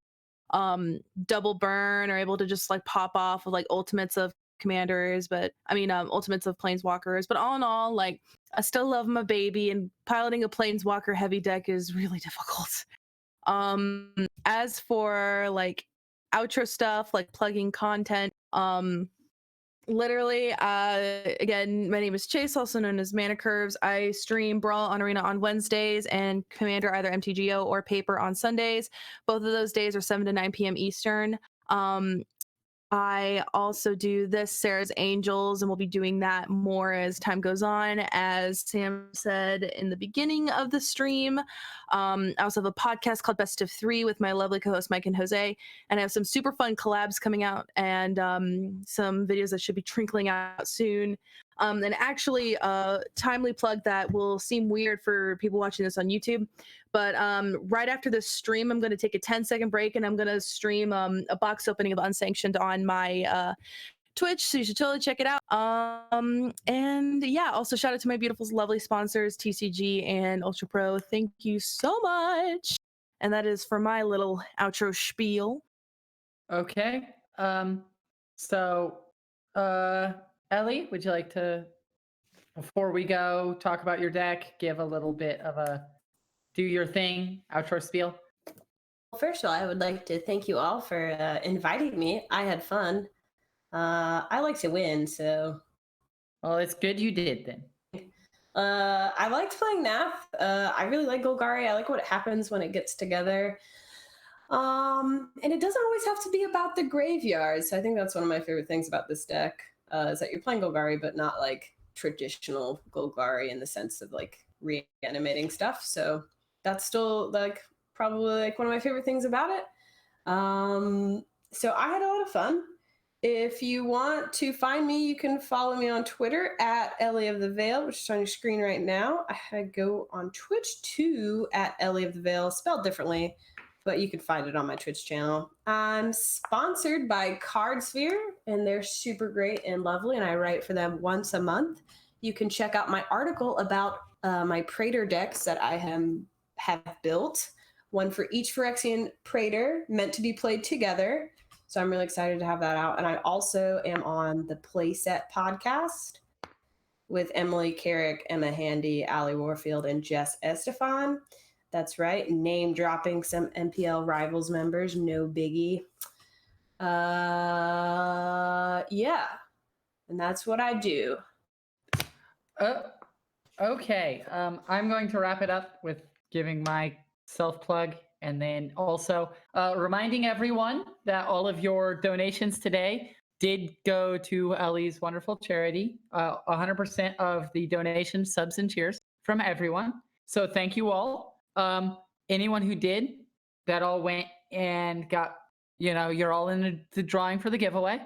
double burn or able to just like pop off with like ultimates of commanders, but I mean ultimates of planeswalkers. But all in all, like I still love my baby, and piloting a planeswalker heavy deck is really difficult. As for like outro stuff, like plugging content, literally, again, my name is Chase, also known as Mana Curves. I stream Brawl on Arena on Wednesdays and Commander either MTGO or Paper on Sundays. Both of those days are 7 to 9 p.m. Eastern. I also do this Sarah's Angels, and we'll be doing that more as time goes on. As Sam said in the beginning of the stream, I also have a podcast called Best of Three with my lovely co-hosts Mike and Jose, and I have some super fun collabs coming out and some videos that should be trickling out soon. And actually, timely plug that will seem weird for people watching this on YouTube, but right after this stream, I'm going to take a 10-second break and I'm going to stream a box opening of Unsanctioned on my Twitch, so you should totally check it out. And yeah, also shout out to my beautiful, lovely sponsors, TCG and Ultra Pro. Thank you so much. And that is for my little outro spiel. Okay. So, Ellie, would you like to, before we go, talk about your deck, give a little bit of a do your thing outro spiel? Well, first of all, I would like to thank you all for inviting me. I had fun. I like to win, so. Well, it's good you did then. I liked playing Nath. I really like Golgari. I like what happens when it gets together. And it doesn't always have to be about the graveyard. So I think that's one of my favorite things about this deck, is that you're playing Golgari, but not like traditional Golgari in the sense of like reanimating stuff. So that's still like probably like one of my favorite things about it. So I had a lot of fun. If you want to find me, you can follow me on Twitter at Ellie of the Veil, which is on your screen right now. I go on Twitch too at Ellie of the Veil, spelled differently, but you can find it on my Twitch channel. I'm sponsored by Cardsphere, and they're super great and lovely, and I write for them once a month. You can check out my article about my Praetor decks that I have built, one for each Phyrexian Praetor, meant to be played together. So I'm really excited to have that out. And I also am on the Playset podcast with Emily Carrick, Emma Handy, Allie Warfield, and Jess Estefan. That's right, name dropping some MPL Rivals members, no biggie. Yeah, and that's what I do. Okay, I'm going to wrap it up with giving my self-plug, and then also reminding everyone that all of your donations today did go to Ellie's wonderful charity. 100% of the donations, subs and cheers from everyone. So thank you all. Anyone who did, that all went and got, you're all in the drawing for the giveaway.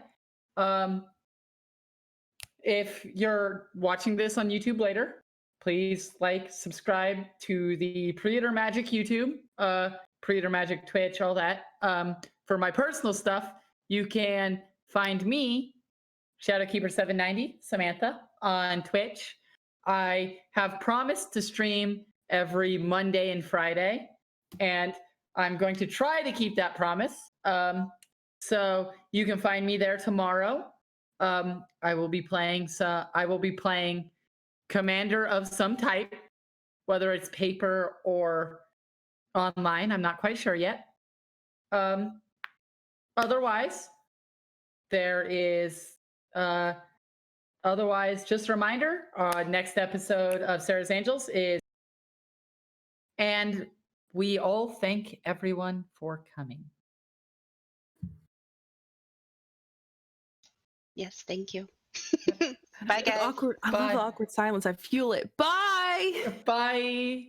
If you're watching this on YouTube later, please subscribe to the Praetor Magic YouTube, Praetor Magic Twitch, all that. For my personal stuff, you can find me, Shadowkeeper790, Samantha, on Twitch. I have promised to stream every Monday and Friday, and I'm going to try to keep that promise. So you can find me there tomorrow. I will be playing Commander of some type, whether it's paper or online. I'm not quite sure yet. Otherwise, just a reminder, next episode of Sarah's Angels is, and we all thank everyone for coming. Yes, thank you. Bye, guys. Awkward. I love the awkward silence. I fuel it. Bye. Bye.